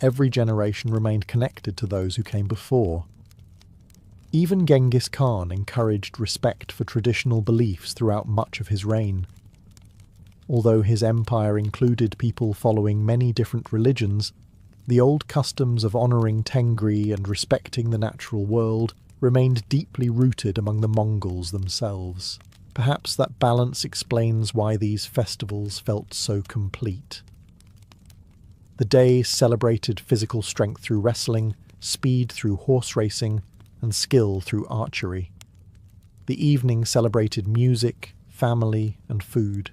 Speaker 1: every generation remained connected to those who came before. Even Genghis Khan encouraged respect for traditional beliefs throughout much of his reign. Although his empire included people following many different religions, the old customs of honouring Tengri and respecting the natural world remained deeply rooted among the Mongols themselves. Perhaps that balance explains why these festivals felt so complete. The day celebrated physical strength through wrestling, speed through horse racing, and skill through archery. The evening celebrated music, family, and food.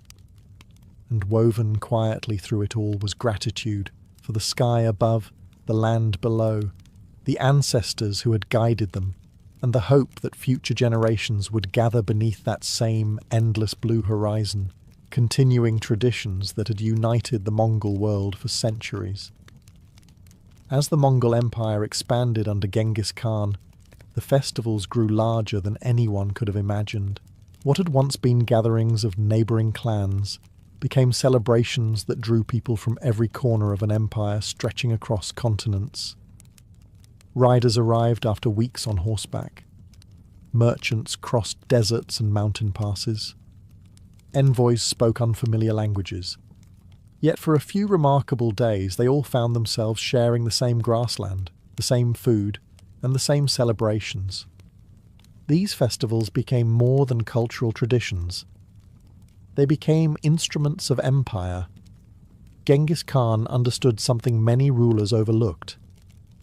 Speaker 1: And woven quietly through it all was gratitude for the sky above, the land below, the ancestors who had guided them, and the hope that future generations would gather beneath that same endless blue horizon, continuing traditions that had united the Mongol world for centuries. As the Mongol Empire expanded under Genghis Khan, the festivals grew larger than anyone could have imagined. What had once been gatherings of neighbouring clans became celebrations that drew people from every corner of an empire stretching across continents. Riders arrived after weeks on horseback. Merchants crossed deserts and mountain passes. Envoys spoke unfamiliar languages. Yet for a few remarkable days they all found themselves sharing the same grassland, the same food, and the same celebrations. These festivals became more than cultural traditions. They became instruments of empire. Genghis Khan understood something many rulers overlooked.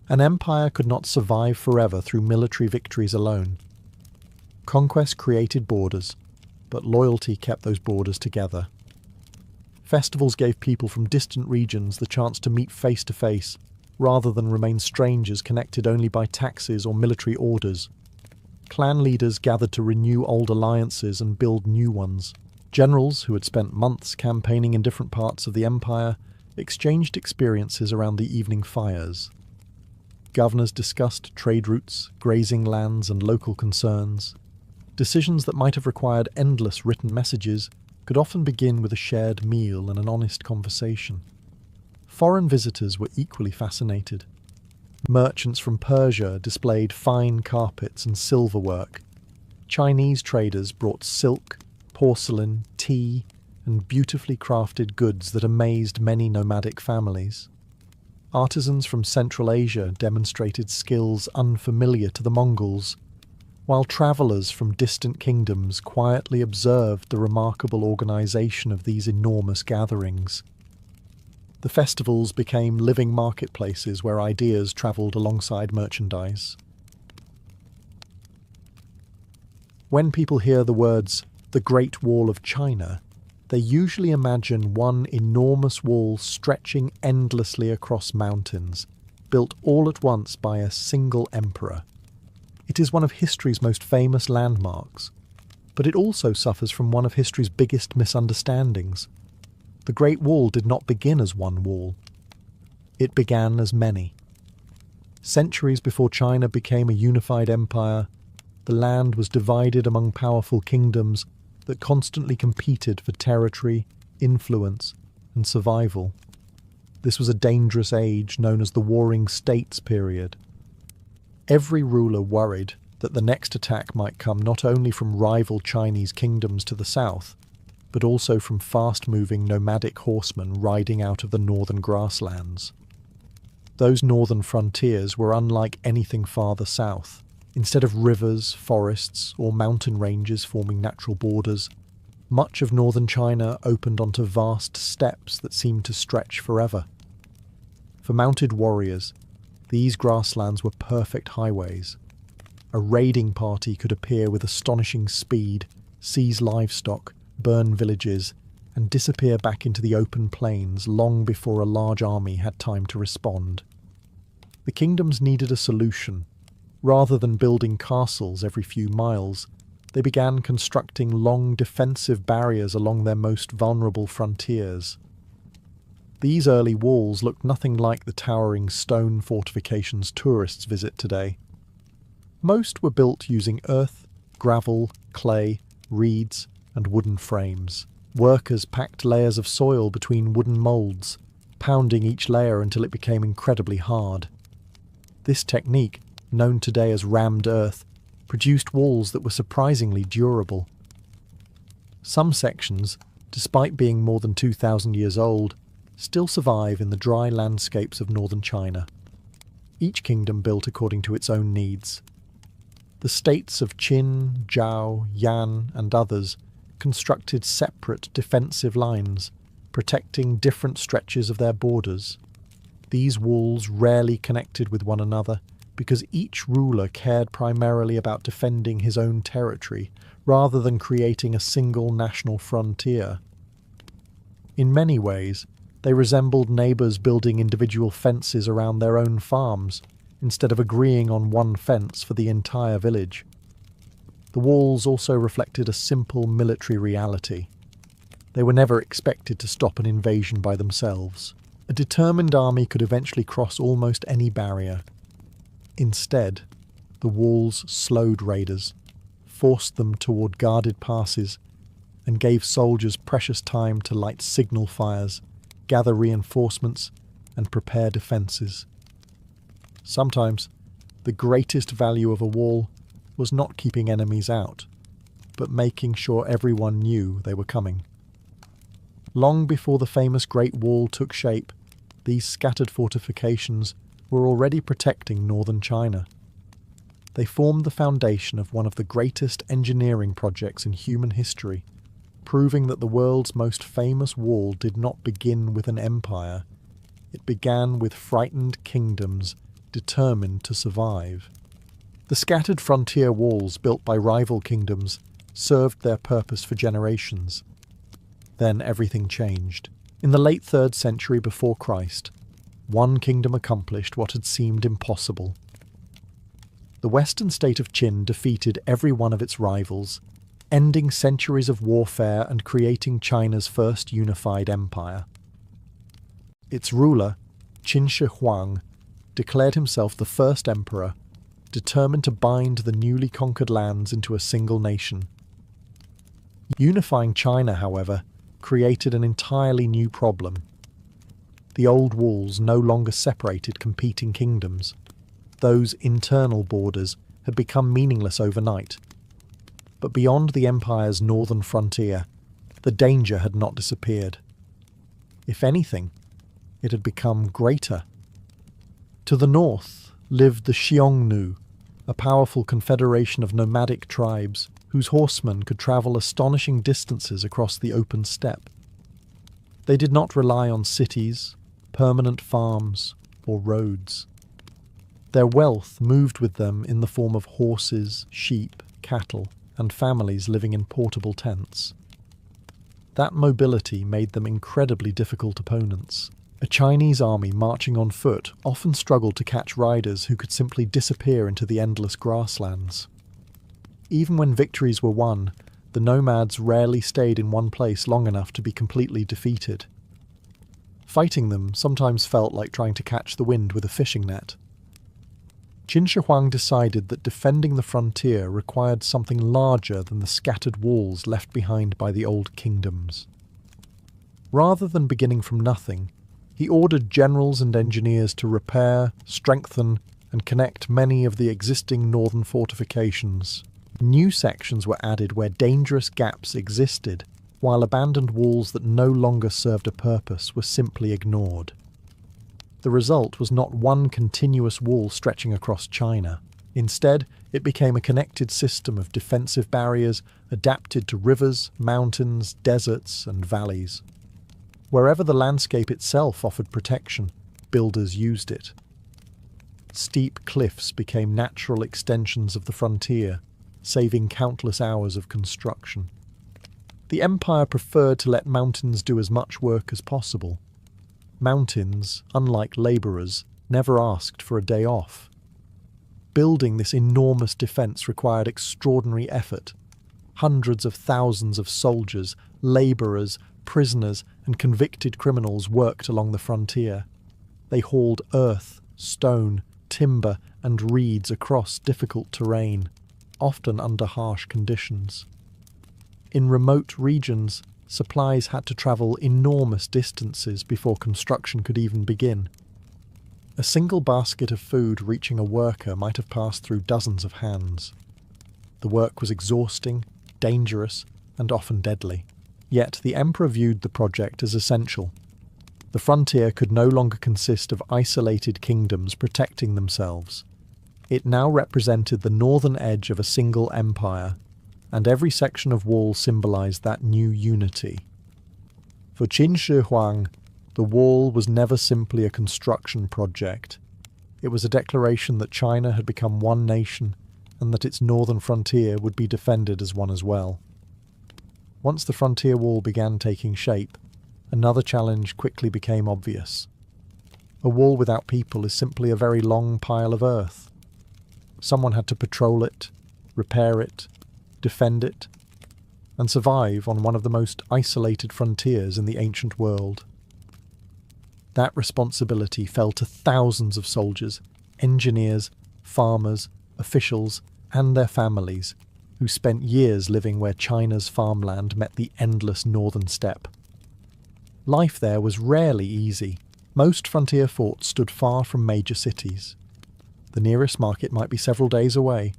Speaker 1: An empire could not survive forever through military victories alone. Conquest created borders, but loyalty kept those borders together. Festivals gave people from distant regions the chance to meet face to face, rather than remain strangers connected only by taxes or military orders. Clan leaders gathered to renew old alliances and build new ones. Generals, who had spent months campaigning in different parts of the empire, exchanged experiences around the evening fires. Governors discussed trade routes, grazing lands, and local concerns. Decisions that might have required endless written messages could often begin with a shared meal and an honest conversation. Foreign visitors were equally fascinated. Merchants from Persia displayed fine carpets and silverwork. Chinese traders brought silk, porcelain, tea, and beautifully crafted goods that amazed many nomadic families. Artisans from Central Asia demonstrated skills unfamiliar to the Mongols, while travellers from distant kingdoms quietly observed the remarkable organisation of these enormous gatherings. The festivals became living marketplaces where ideas travelled alongside merchandise. When people hear the words, the Great Wall of China, they usually imagine one enormous wall stretching endlessly across mountains, built all at once by a single emperor. It is one of history's most famous landmarks, but it also suffers from one of history's biggest misunderstandings. The Great Wall did not begin as one wall. It began as many. Centuries before China became a unified empire, the land was divided among powerful kingdoms that constantly competed for territory, influence, and survival. This was a dangerous age known as the Warring States period. Every ruler worried that the next attack might come not only from rival Chinese kingdoms to the south, but also from fast-moving nomadic horsemen riding out of the northern grasslands. Those northern frontiers were unlike anything farther south. Instead of rivers, forests, or mountain ranges forming natural borders, much of northern China opened onto vast steppes that seemed to stretch forever. For mounted warriors, these grasslands were perfect highways. A raiding party could appear with astonishing speed, seize livestock, burn villages, and disappear back into the open plains long before a large army had time to respond. The kingdoms needed a solution. Rather than building castles every few miles, they began constructing long defensive barriers along their most vulnerable frontiers. These early walls looked nothing like the towering stone fortifications tourists visit today. Most were built using earth, gravel, clay, reeds, and wooden frames. Workers packed layers of soil between wooden moulds, pounding each layer until it became incredibly hard. This technique, known today as rammed earth, produced walls that were surprisingly durable. Some sections, despite being more than 2,000 years old, still survive in the dry landscapes of northern China. Each kingdom built according to its own needs. The states of Qin, Zhao, Yan, and others constructed separate defensive lines, protecting different stretches of their borders. These walls rarely connected with one another because each ruler cared primarily about defending his own territory rather than creating a single national frontier. In many ways, they resembled neighbours building individual fences around their own farms, instead of agreeing on one fence for the entire village. The walls also reflected a simple military reality. They were never expected to stop an invasion by themselves. A determined army could eventually cross almost any barrier. Instead, the walls slowed raiders, forced them toward guarded passes, and gave soldiers precious time to light signal fires, gather reinforcements, and prepare defences. Sometimes, the greatest value of a wall was not keeping enemies out, but making sure everyone knew they were coming. Long before the famous Great Wall took shape, these scattered fortifications were already protecting northern China. They formed the foundation of one of the greatest engineering projects in human history, proving that the world's most famous wall did not begin with an empire. It began with frightened kingdoms determined to survive. The scattered frontier walls built by rival kingdoms served their purpose for generations. Then everything changed. In the late 3rd century before Christ, one kingdom accomplished what had seemed impossible. The western state of Qin defeated every one of its rivals, ending centuries of warfare and creating China's first unified empire. Its ruler, Qin Shi Huang, declared himself the first emperor, determined to bind the newly conquered lands into a single nation. Unifying China, however, created an entirely new problem. The old walls no longer separated competing kingdoms. Those internal borders had become meaningless overnight. But beyond the empire's northern frontier, the danger had not disappeared. If anything, it had become greater. To the north lived the Xiongnu, a powerful confederation of nomadic tribes whose horsemen could travel astonishing distances across the open steppe. They did not rely on cities, permanent farms, or roads. Their wealth moved with them in the form of horses, sheep, cattle, and families living in portable tents. That mobility made them incredibly difficult opponents. A Chinese army marching on foot often struggled to catch riders who could simply disappear into the endless grasslands. Even when victories were won, the nomads rarely stayed in one place long enough to be completely defeated. Fighting them sometimes felt like trying to catch the wind with a fishing net. Qin Shi Huang decided that defending the frontier required something larger than the scattered walls left behind by the old kingdoms. Rather than beginning from nothing, he ordered generals and engineers to repair, strengthen, and connect many of the existing northern fortifications. New sections were added where dangerous gaps existed, while abandoned walls that no longer served a purpose were simply ignored. The result was not one continuous wall stretching across China. Instead, it became a connected system of defensive barriers adapted to rivers, mountains, deserts, and valleys. Wherever the landscape itself offered protection, builders used it. Steep cliffs became natural extensions of the frontier, saving countless hours of construction. The empire preferred to let mountains do as much work as possible. Mountains, unlike labourers, never asked for a day off. Building this enormous defence required extraordinary effort. Hundreds of thousands of soldiers, labourers, prisoners, and convicted criminals worked along the frontier. They hauled earth, stone, timber, and reeds across difficult terrain, often under harsh conditions. In remote regions, Supplies had to travel enormous distances before construction could even begin. A single basket of food reaching a worker might have passed through dozens of hands. The work was exhausting, dangerous, and often deadly. Yet the emperor viewed the project as essential. The frontier could no longer consist of isolated kingdoms protecting themselves. It now represented the northern edge of a single empire, and every section of wall symbolized that new unity. For Qin Shi Huang, the wall was never simply a construction project. It was a declaration that China had become one nation and that its northern frontier would be defended as one as well. Once the frontier wall began taking shape, another challenge quickly became obvious. A wall without people is simply a very long pile of earth. Someone had to patrol it, repair it, defend it, and survive on one of the most isolated frontiers in the ancient world. That responsibility fell to thousands of soldiers, engineers, farmers, officials, and their families, who spent years living where China's farmland met the endless northern steppe. Life there was rarely easy. Most frontier forts stood far from major cities. The nearest market might be several days away.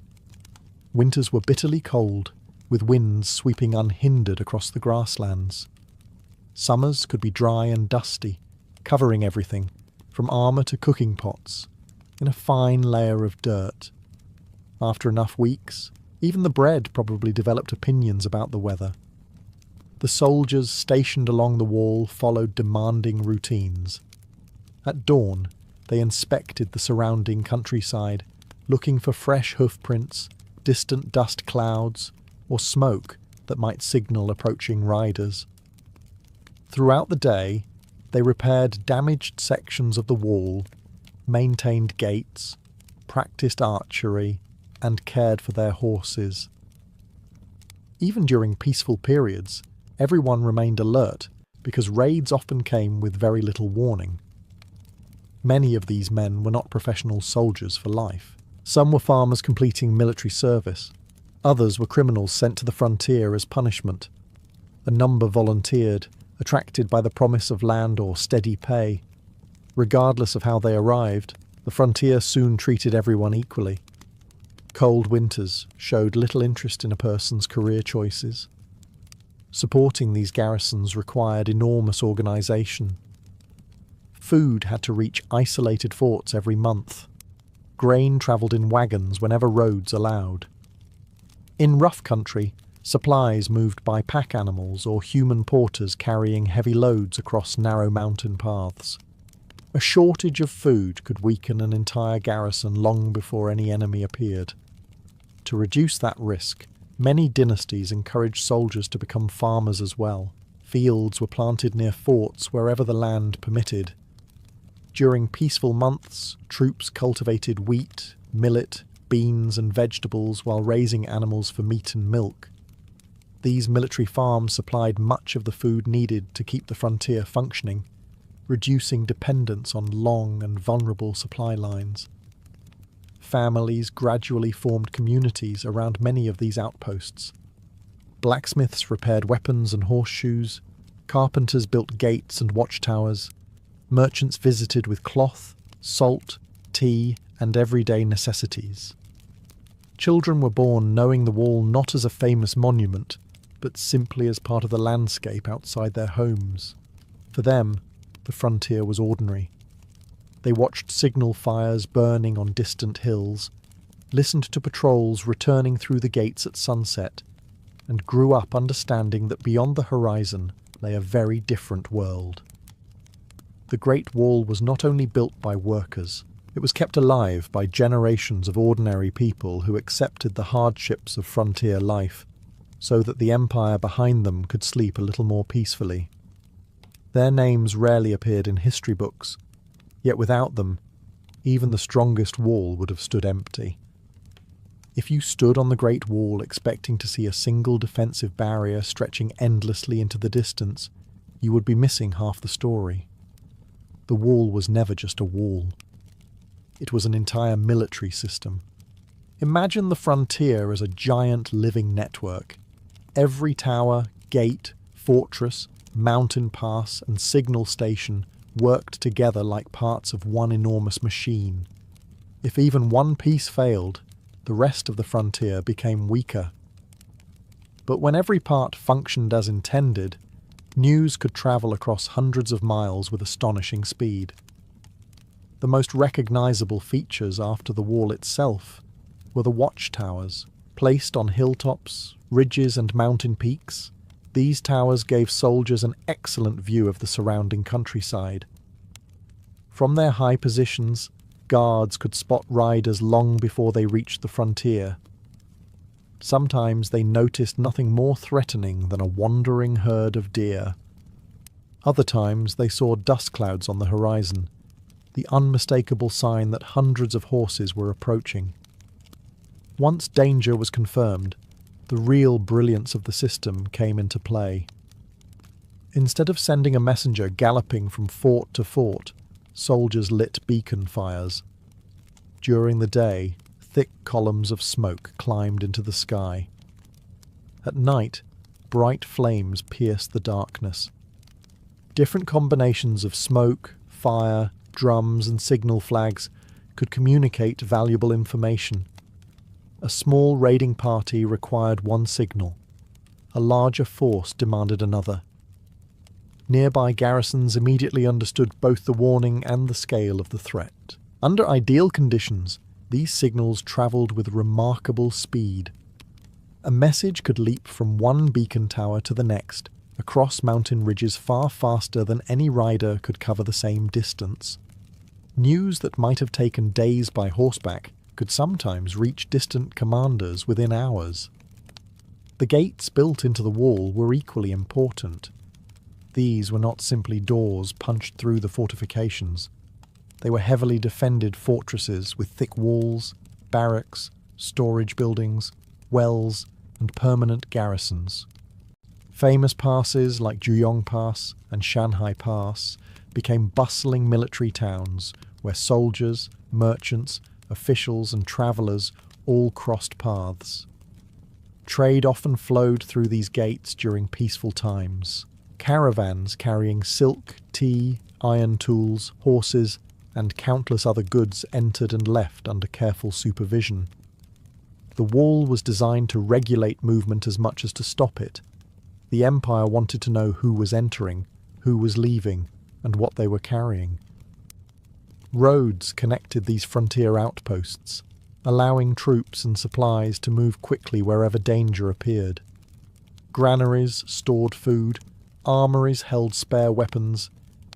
Speaker 1: Winters were bitterly cold, with winds sweeping unhindered across the grasslands. Summers could be dry and dusty, covering everything, from armour to cooking pots, in a fine layer of dirt. After enough weeks, even the bread probably developed opinions about the weather. The soldiers stationed along the wall followed demanding routines. At dawn, they inspected the surrounding countryside, looking for fresh hoofprints, distant dust clouds, or smoke that might signal approaching riders. Throughout the day, they repaired damaged sections of the wall, maintained gates, practiced archery, and cared for their horses. Even during peaceful periods, everyone remained alert because raids often came with very little warning. Many of these men were not professional soldiers for life. Some were farmers completing military service. Others were criminals sent to the frontier as punishment. A number volunteered, attracted by the promise of land or steady pay. Regardless of how they arrived, the frontier soon treated everyone equally. Cold winters showed little interest in a person's career choices. Supporting these garrisons required enormous organisation. Food had to reach isolated forts every month. Grain travelled in wagons whenever roads allowed. In rough country, supplies moved by pack animals or human porters carrying heavy loads across narrow mountain paths. A shortage of food could weaken an entire garrison long before any enemy appeared. To reduce that risk, many dynasties encouraged soldiers to become farmers as well. Fields were planted near forts wherever the land permitted. During peaceful months, troops cultivated wheat, millet, beans and vegetables while raising animals for meat and milk. These military farms supplied much of the food needed to keep the frontier functioning, reducing dependence on long and vulnerable supply lines. Families gradually formed communities around many of these outposts. Blacksmiths repaired weapons and horseshoes, carpenters built gates and watchtowers, merchants visited with cloth, salt, tea, and everyday necessities. Children were born knowing the wall not as a famous monument, but simply as part of the landscape outside their homes. For them, the frontier was ordinary. They watched signal fires burning on distant hills, listened to patrols returning through the gates at sunset, and grew up understanding that beyond the horizon lay a very different world. The Great Wall was not only built by workers, it was kept alive by generations of ordinary people who accepted the hardships of frontier life, so that the empire behind them could sleep a little more peacefully. Their names rarely appeared in history books, yet without them, even the strongest wall would have stood empty. If you stood on the Great Wall expecting to see a single defensive barrier stretching endlessly into the distance, you would be missing half the story. The wall was never just a wall. It was an entire military system. Imagine the frontier as a giant living network. Every tower, gate, fortress, mountain pass, and signal station worked together like parts of one enormous machine. If even one piece failed, the rest of the frontier became weaker. But when every part functioned as intended, news could travel across hundreds of miles with astonishing speed. The most recognizable features after the wall itself were the watchtowers, placed on hilltops, ridges, and mountain peaks. These towers gave soldiers an excellent view of the surrounding countryside. From their high positions, guards could spot riders long before they reached the frontier. Sometimes they noticed nothing more threatening than a wandering herd of deer. Other times they saw dust clouds on the horizon, the unmistakable sign that hundreds of horses were approaching. Once danger was confirmed, the real brilliance of the system came into play. Instead of sending a messenger galloping from fort to fort, soldiers lit beacon fires. During the day, thick columns of smoke climbed into the sky. At night, bright flames pierced the darkness. Different combinations of smoke, fire, drums, and signal flags could communicate valuable information. A small raiding party required one signal. A larger force demanded another. Nearby garrisons immediately understood both the warning and the scale of the threat. Under ideal conditions, these signals travelled with remarkable speed. A message could leap from one beacon tower to the next, across mountain ridges far faster than any rider could cover the same distance. News that might have taken days by horseback could sometimes reach distant commanders within hours. The gates built into the wall were equally important. These were not simply doors punched through the fortifications. They were heavily defended fortresses with thick walls, barracks, storage buildings, wells, and permanent garrisons. Famous passes like Juyong Pass and Shanhai Pass became bustling military towns where soldiers, merchants, officials and travellers all crossed paths. Trade often flowed through these gates during peaceful times. Caravans carrying silk, tea, iron tools, horses, and countless other goods entered and left under careful supervision. The wall was designed to regulate movement as much as to stop it. The empire wanted to know who was entering, who was leaving, and what they were carrying. Roads connected these frontier outposts, allowing troops and supplies to move quickly wherever danger appeared. Granaries stored food, armories held spare weapons,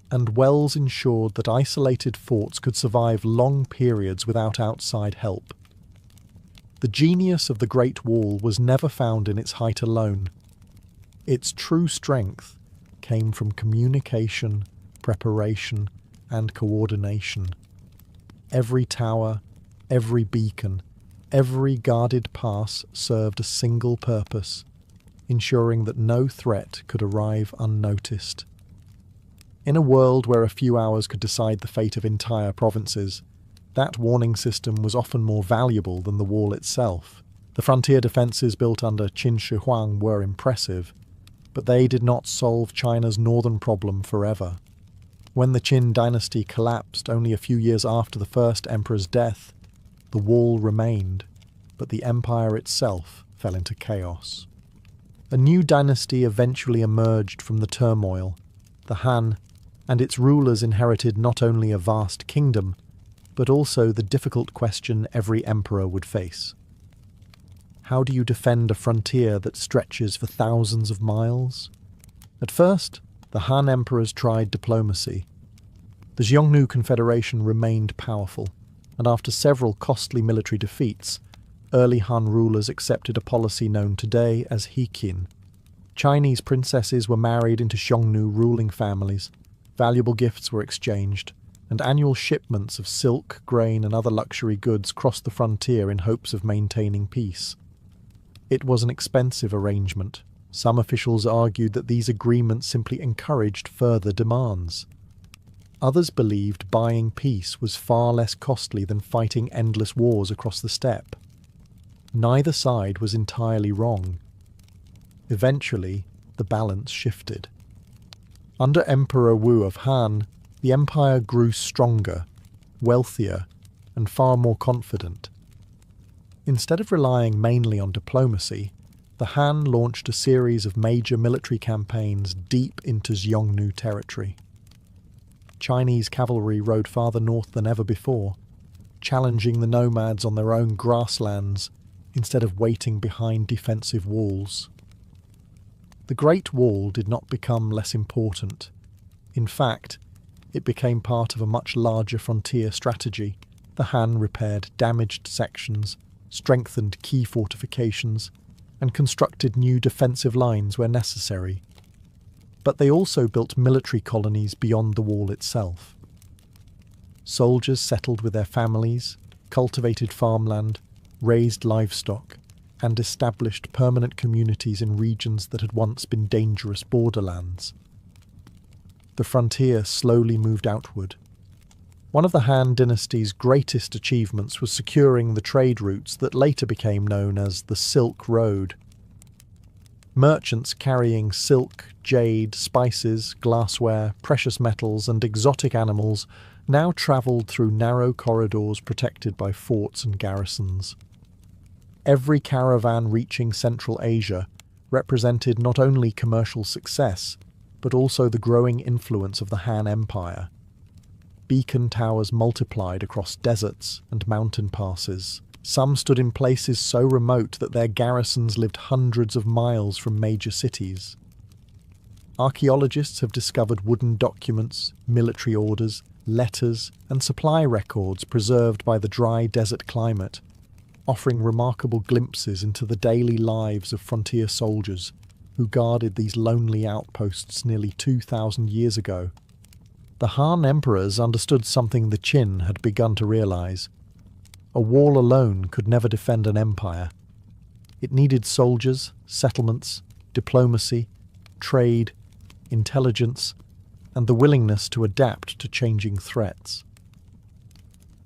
Speaker 1: and wells ensured that isolated forts could survive long periods without outside help. The genius of the Great Wall was never found in its height alone. Its true strength came from communication, preparation, and coordination. Every tower, every beacon, every guarded pass served a single purpose, ensuring that no threat could arrive unnoticed. In a world where a few hours could decide the fate of entire provinces, that warning system was often more valuable than the wall itself. The frontier defences built under Qin Shi Huang were impressive, but they did not solve China's northern problem forever. When the Qin dynasty collapsed only a few years after the first emperor's death, the wall remained, but the empire itself fell into chaos. A new dynasty eventually emerged from the turmoil, the Han, and its rulers inherited not only a vast kingdom, but also the difficult question every emperor would face. How do you defend a frontier that stretches for thousands of miles? At first, the Han emperors tried diplomacy. The Xiongnu Confederation remained powerful, and after several costly military defeats, early Han rulers accepted a policy known today as Heqin. Chinese princesses were married into Xiongnu ruling families, valuable gifts were exchanged, and annual shipments of silk, grain, and other luxury goods crossed the frontier in hopes of maintaining peace. It was an expensive arrangement. Some officials argued that these agreements simply encouraged further demands. Others believed buying peace was far less costly than fighting endless wars across the steppe. Neither side was entirely wrong. Eventually, the balance shifted. Under Emperor Wu of Han, the empire grew stronger, wealthier, and far more confident. Instead of relying mainly on diplomacy, the Han launched a series of major military campaigns deep into Xiongnu territory. Chinese cavalry rode farther north than ever before, challenging the nomads on their own grasslands instead of waiting behind defensive walls. The Great Wall did not become less important. In fact, it became part of a much larger frontier strategy. The Han repaired damaged sections, strengthened key fortifications, and constructed new defensive lines where necessary. But they also built military colonies beyond the wall itself. Soldiers settled with their families, cultivated farmland, raised livestock, and established permanent communities in regions that had once been dangerous borderlands. The frontier slowly moved outward. One of the Han dynasty's greatest achievements was securing the trade routes that later became known as the Silk Road. Merchants carrying silk, jade, spices, glassware, precious metals, and exotic animals now travelled through narrow corridors protected by forts and garrisons. Every caravan reaching Central Asia represented not only commercial success, but also the growing influence of the Han Empire. Beacon towers multiplied across deserts and mountain passes. Some stood in places so remote that their garrisons lived hundreds of miles from major cities. Archaeologists have discovered wooden documents, military orders, letters, and supply records preserved by the dry desert climate, offering remarkable glimpses into the daily lives of frontier soldiers who guarded these lonely outposts nearly 2,000 years ago. The Han emperors understood something the Qin had begun to realize. A wall alone could never defend an empire. It needed soldiers, settlements, diplomacy, trade, intelligence, and the willingness to adapt to changing threats.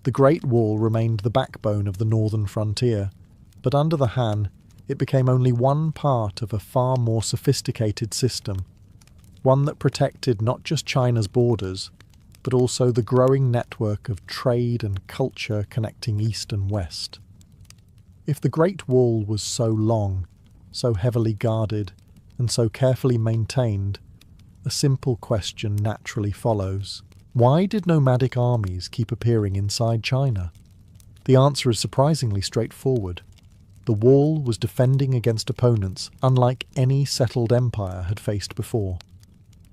Speaker 1: The Great Wall remained the backbone of the northern frontier, but under the Han, it became only one part of a far more sophisticated system, one that protected not just China's borders, but also the growing network of trade and culture connecting East and West. If the Great Wall was so long, so heavily guarded, and so carefully maintained, a simple question naturally follows. Why did nomadic armies keep appearing inside China? The answer is surprisingly straightforward. The wall was defending against opponents unlike any settled empire had faced before.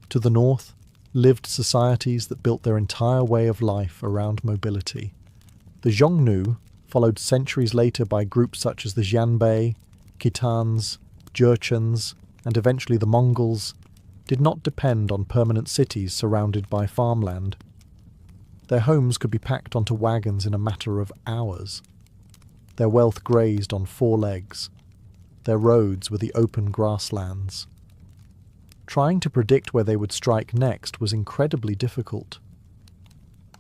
Speaker 1: To the north lived societies that built their entire way of life around mobility. The Xiongnu, followed centuries later by groups such as the Xianbei, Khitans, Jurchens, and eventually the Mongols, did not depend on permanent cities surrounded by farmland. Their homes could be packed onto wagons in a matter of hours. Their wealth grazed on four legs. Their roads were the open grasslands. Trying to predict where they would strike next was incredibly difficult.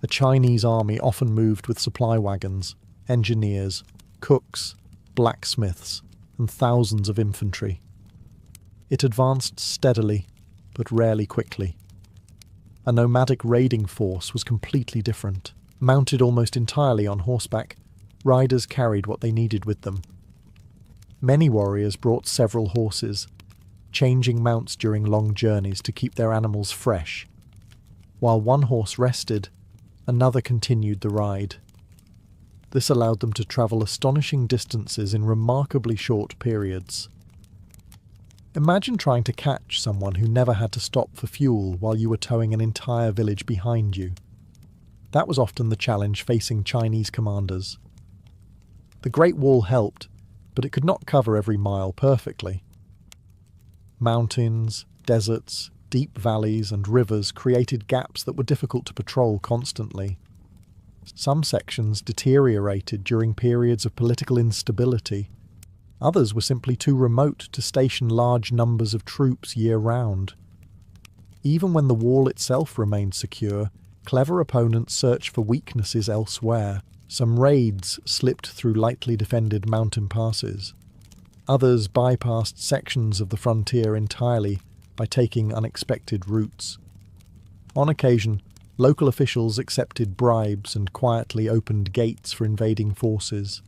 Speaker 1: The Chinese army often moved with supply wagons, engineers, cooks, blacksmiths, and thousands of infantry. It advanced steadily, but rarely quickly. A nomadic raiding force was completely different. Mounted almost entirely on horseback, riders carried what they needed with them. Many warriors brought several horses, changing mounts during long journeys to keep their animals fresh. While one horse rested, another continued the ride. This allowed them to travel astonishing distances in remarkably short periods. Imagine trying to catch someone who never had to stop for fuel while you were towing an entire village behind you. That was often the challenge facing Chinese commanders. The Great Wall helped, but it could not cover every mile perfectly. Mountains, deserts, deep valleys, and rivers created gaps that were difficult to patrol constantly. Some sections deteriorated during periods of political instability. Others were simply too remote to station large numbers of troops year-round. Even when the wall itself remained secure, clever opponents searched for weaknesses elsewhere. Some raids slipped through lightly defended mountain passes. Others bypassed sections of the frontier entirely, by taking unexpected routes. On occasion, local officials accepted bribes and quietly opened gates for invading forces.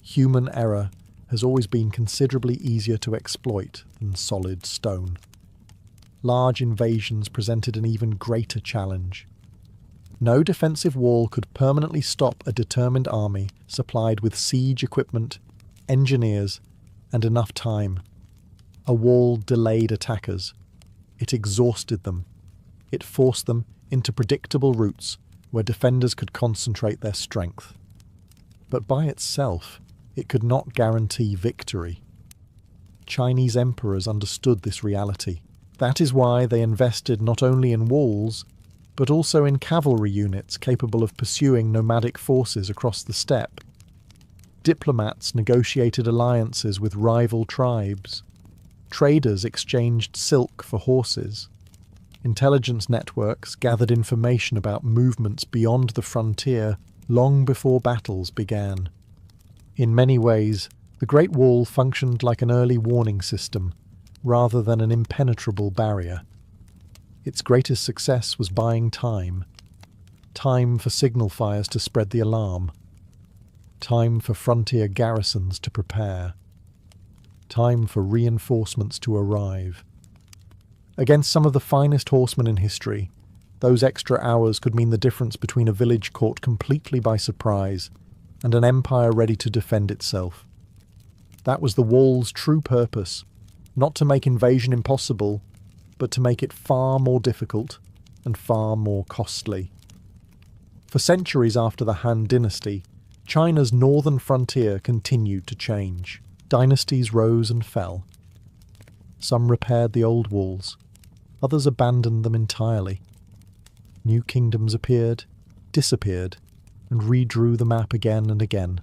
Speaker 1: Human error has always been considerably easier to exploit than solid stone. Large invasions presented an even greater challenge. No defensive wall could permanently stop a determined army supplied with siege equipment, engineers, and enough time. A wall delayed attackers. It exhausted them. It forced them into predictable routes where defenders could concentrate their strength. But by itself, it could not guarantee victory. Chinese emperors understood this reality. That is why they invested not only in walls, but also in cavalry units capable of pursuing nomadic forces across the steppe. Diplomats negotiated alliances with rival tribes. Traders exchanged silk for horses. Intelligence networks gathered information about movements beyond the frontier long before battles began. In many ways, the Great Wall functioned like an early warning system, rather than an impenetrable barrier. Its greatest success was buying time. Time for signal fires to spread the alarm. Time for frontier garrisons to prepare. Time for reinforcements to arrive. Against some of the finest horsemen in history, those extra hours could mean the difference between a village caught completely by surprise and an empire ready to defend itself. That was the wall's true purpose, not to make invasion impossible, but to make it far more difficult and far more costly. For centuries after the Han Dynasty, China's northern frontier continued to change. Dynasties rose and fell. Some repaired the old walls, others abandoned them entirely. New kingdoms appeared, disappeared, and redrew the map again and again.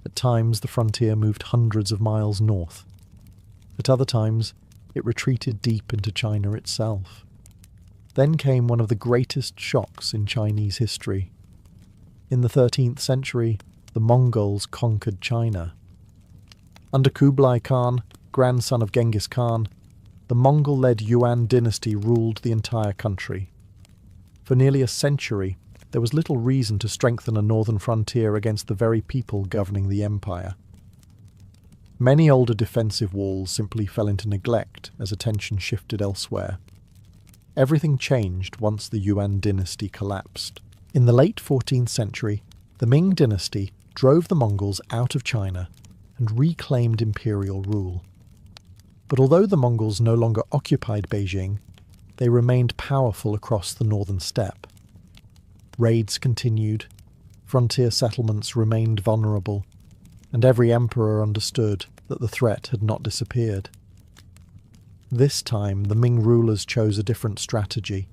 Speaker 1: At times the frontier moved hundreds of miles north. At other times, it retreated deep into China itself. Then came one of the greatest shocks in Chinese history. In the 13th century, the Mongols conquered China. Under Kublai Khan, grandson of Genghis Khan, the Mongol-led Yuan dynasty ruled the entire country. For nearly a century, there was little reason to strengthen a northern frontier against the very people governing the empire. Many older defensive walls simply fell into neglect as attention shifted elsewhere. Everything changed once the Yuan dynasty collapsed. In the late 14th century, the Ming dynasty drove the Mongols out of China and reclaimed imperial rule. But although the Mongols no longer occupied Beijing, they remained powerful across the northern steppe. Raids continued, frontier settlements remained vulnerable, and every emperor understood that the threat had not disappeared. This time, the Ming rulers chose a different strategy.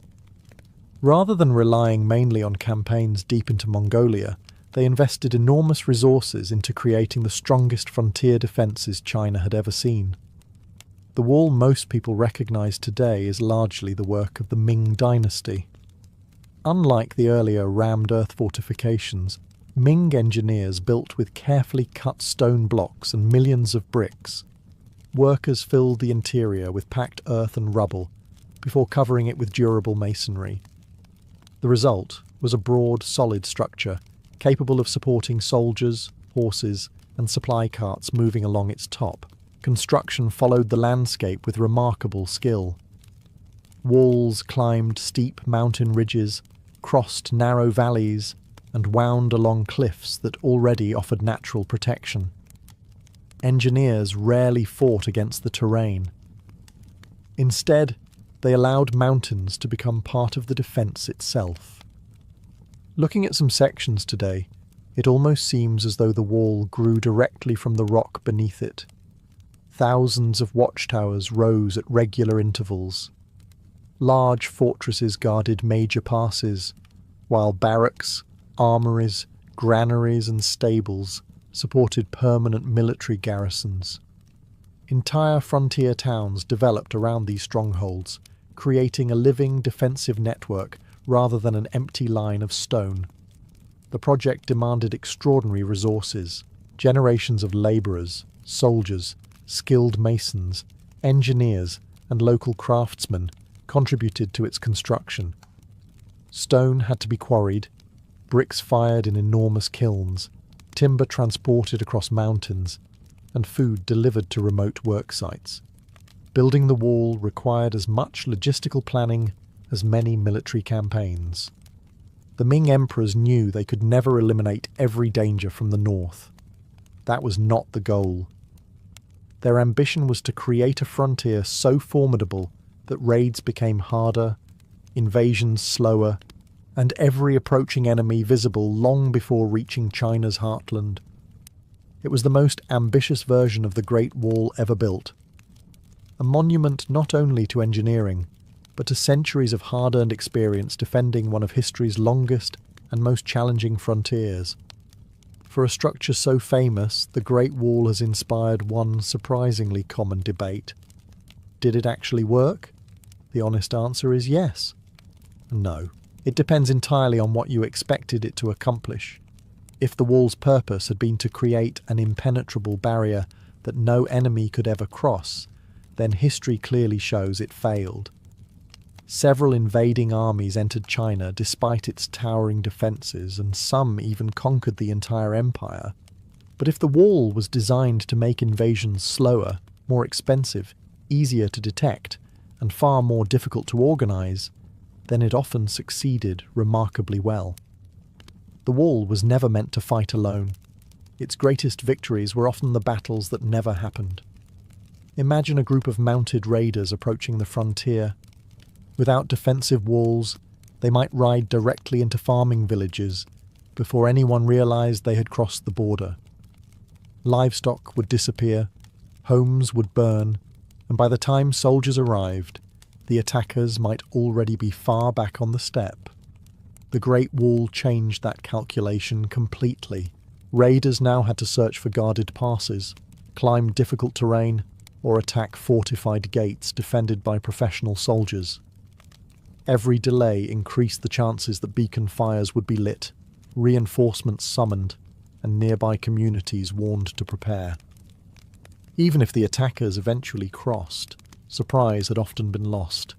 Speaker 1: Rather than relying mainly on campaigns deep into Mongolia, they invested enormous resources into creating the strongest frontier defences China had ever seen. The wall most people recognise today is largely the work of the Ming dynasty. Unlike the earlier rammed earth fortifications, Ming engineers built with carefully cut stone blocks and millions of bricks. Workers filled the interior with packed earth and rubble before covering it with durable masonry. The result was a broad, solid structure capable of supporting soldiers, horses, and supply carts moving along its top. Construction followed the landscape with remarkable skill. Walls climbed steep mountain ridges, crossed narrow valleys, and wound along cliffs that already offered natural protection. Engineers rarely fought against the terrain. Instead, they allowed mountains to become part of the defence itself. Looking at some sections today, it almost seems as though the wall grew directly from the rock beneath it. Thousands of watchtowers rose at regular intervals. Large fortresses guarded major passes, while barracks, armories, granaries and stables supported permanent military garrisons. Entire frontier towns developed around these strongholds, creating a living defensive network rather than an empty line of stone. The project demanded extraordinary resources, generations of labourers, soldiers, skilled masons, engineers, and local craftsmen contributed to its construction. Stone had to be quarried, bricks fired in enormous kilns, timber transported across mountains, and food delivered to remote work sites. Building the wall required as much logistical planning as many military campaigns. The Ming emperors knew they could never eliminate every danger from the north. That was not the goal. Their ambition was to create a frontier so formidable that raids became harder, invasions slower, and every approaching enemy visible long before reaching China's heartland. It was the most ambitious version of the Great Wall ever built. A monument not only to engineering, but to centuries of hard-earned experience defending one of history's longest and most challenging frontiers. For a structure so famous, the Great Wall has inspired one surprisingly common debate. Did it actually work? The honest answer is yes. No. It depends entirely on what you expected it to accomplish. If the wall's purpose had been to create an impenetrable barrier that no enemy could ever cross, then history clearly shows it failed. Several invading armies entered China despite its towering defences, and some even conquered the entire empire. But if the wall was designed to make invasions slower, more expensive, easier to detect, and far more difficult to organise, then it often succeeded remarkably well. The wall was never meant to fight alone. Its greatest victories were often the battles that never happened. Imagine a group of mounted raiders approaching the frontier. Without defensive walls, they might ride directly into farming villages before anyone realised they had crossed the border. Livestock would disappear, homes would burn, and by the time soldiers arrived, the attackers might already be far back on the steppe. The Great Wall changed that calculation completely. Raiders now had to search for guarded passes, climb difficult terrain, or attack fortified gates defended by professional soldiers. Every delay increased the chances that beacon fires would be lit, reinforcements summoned, and nearby communities warned to prepare. Even if the attackers eventually crossed, surprise had often been lost.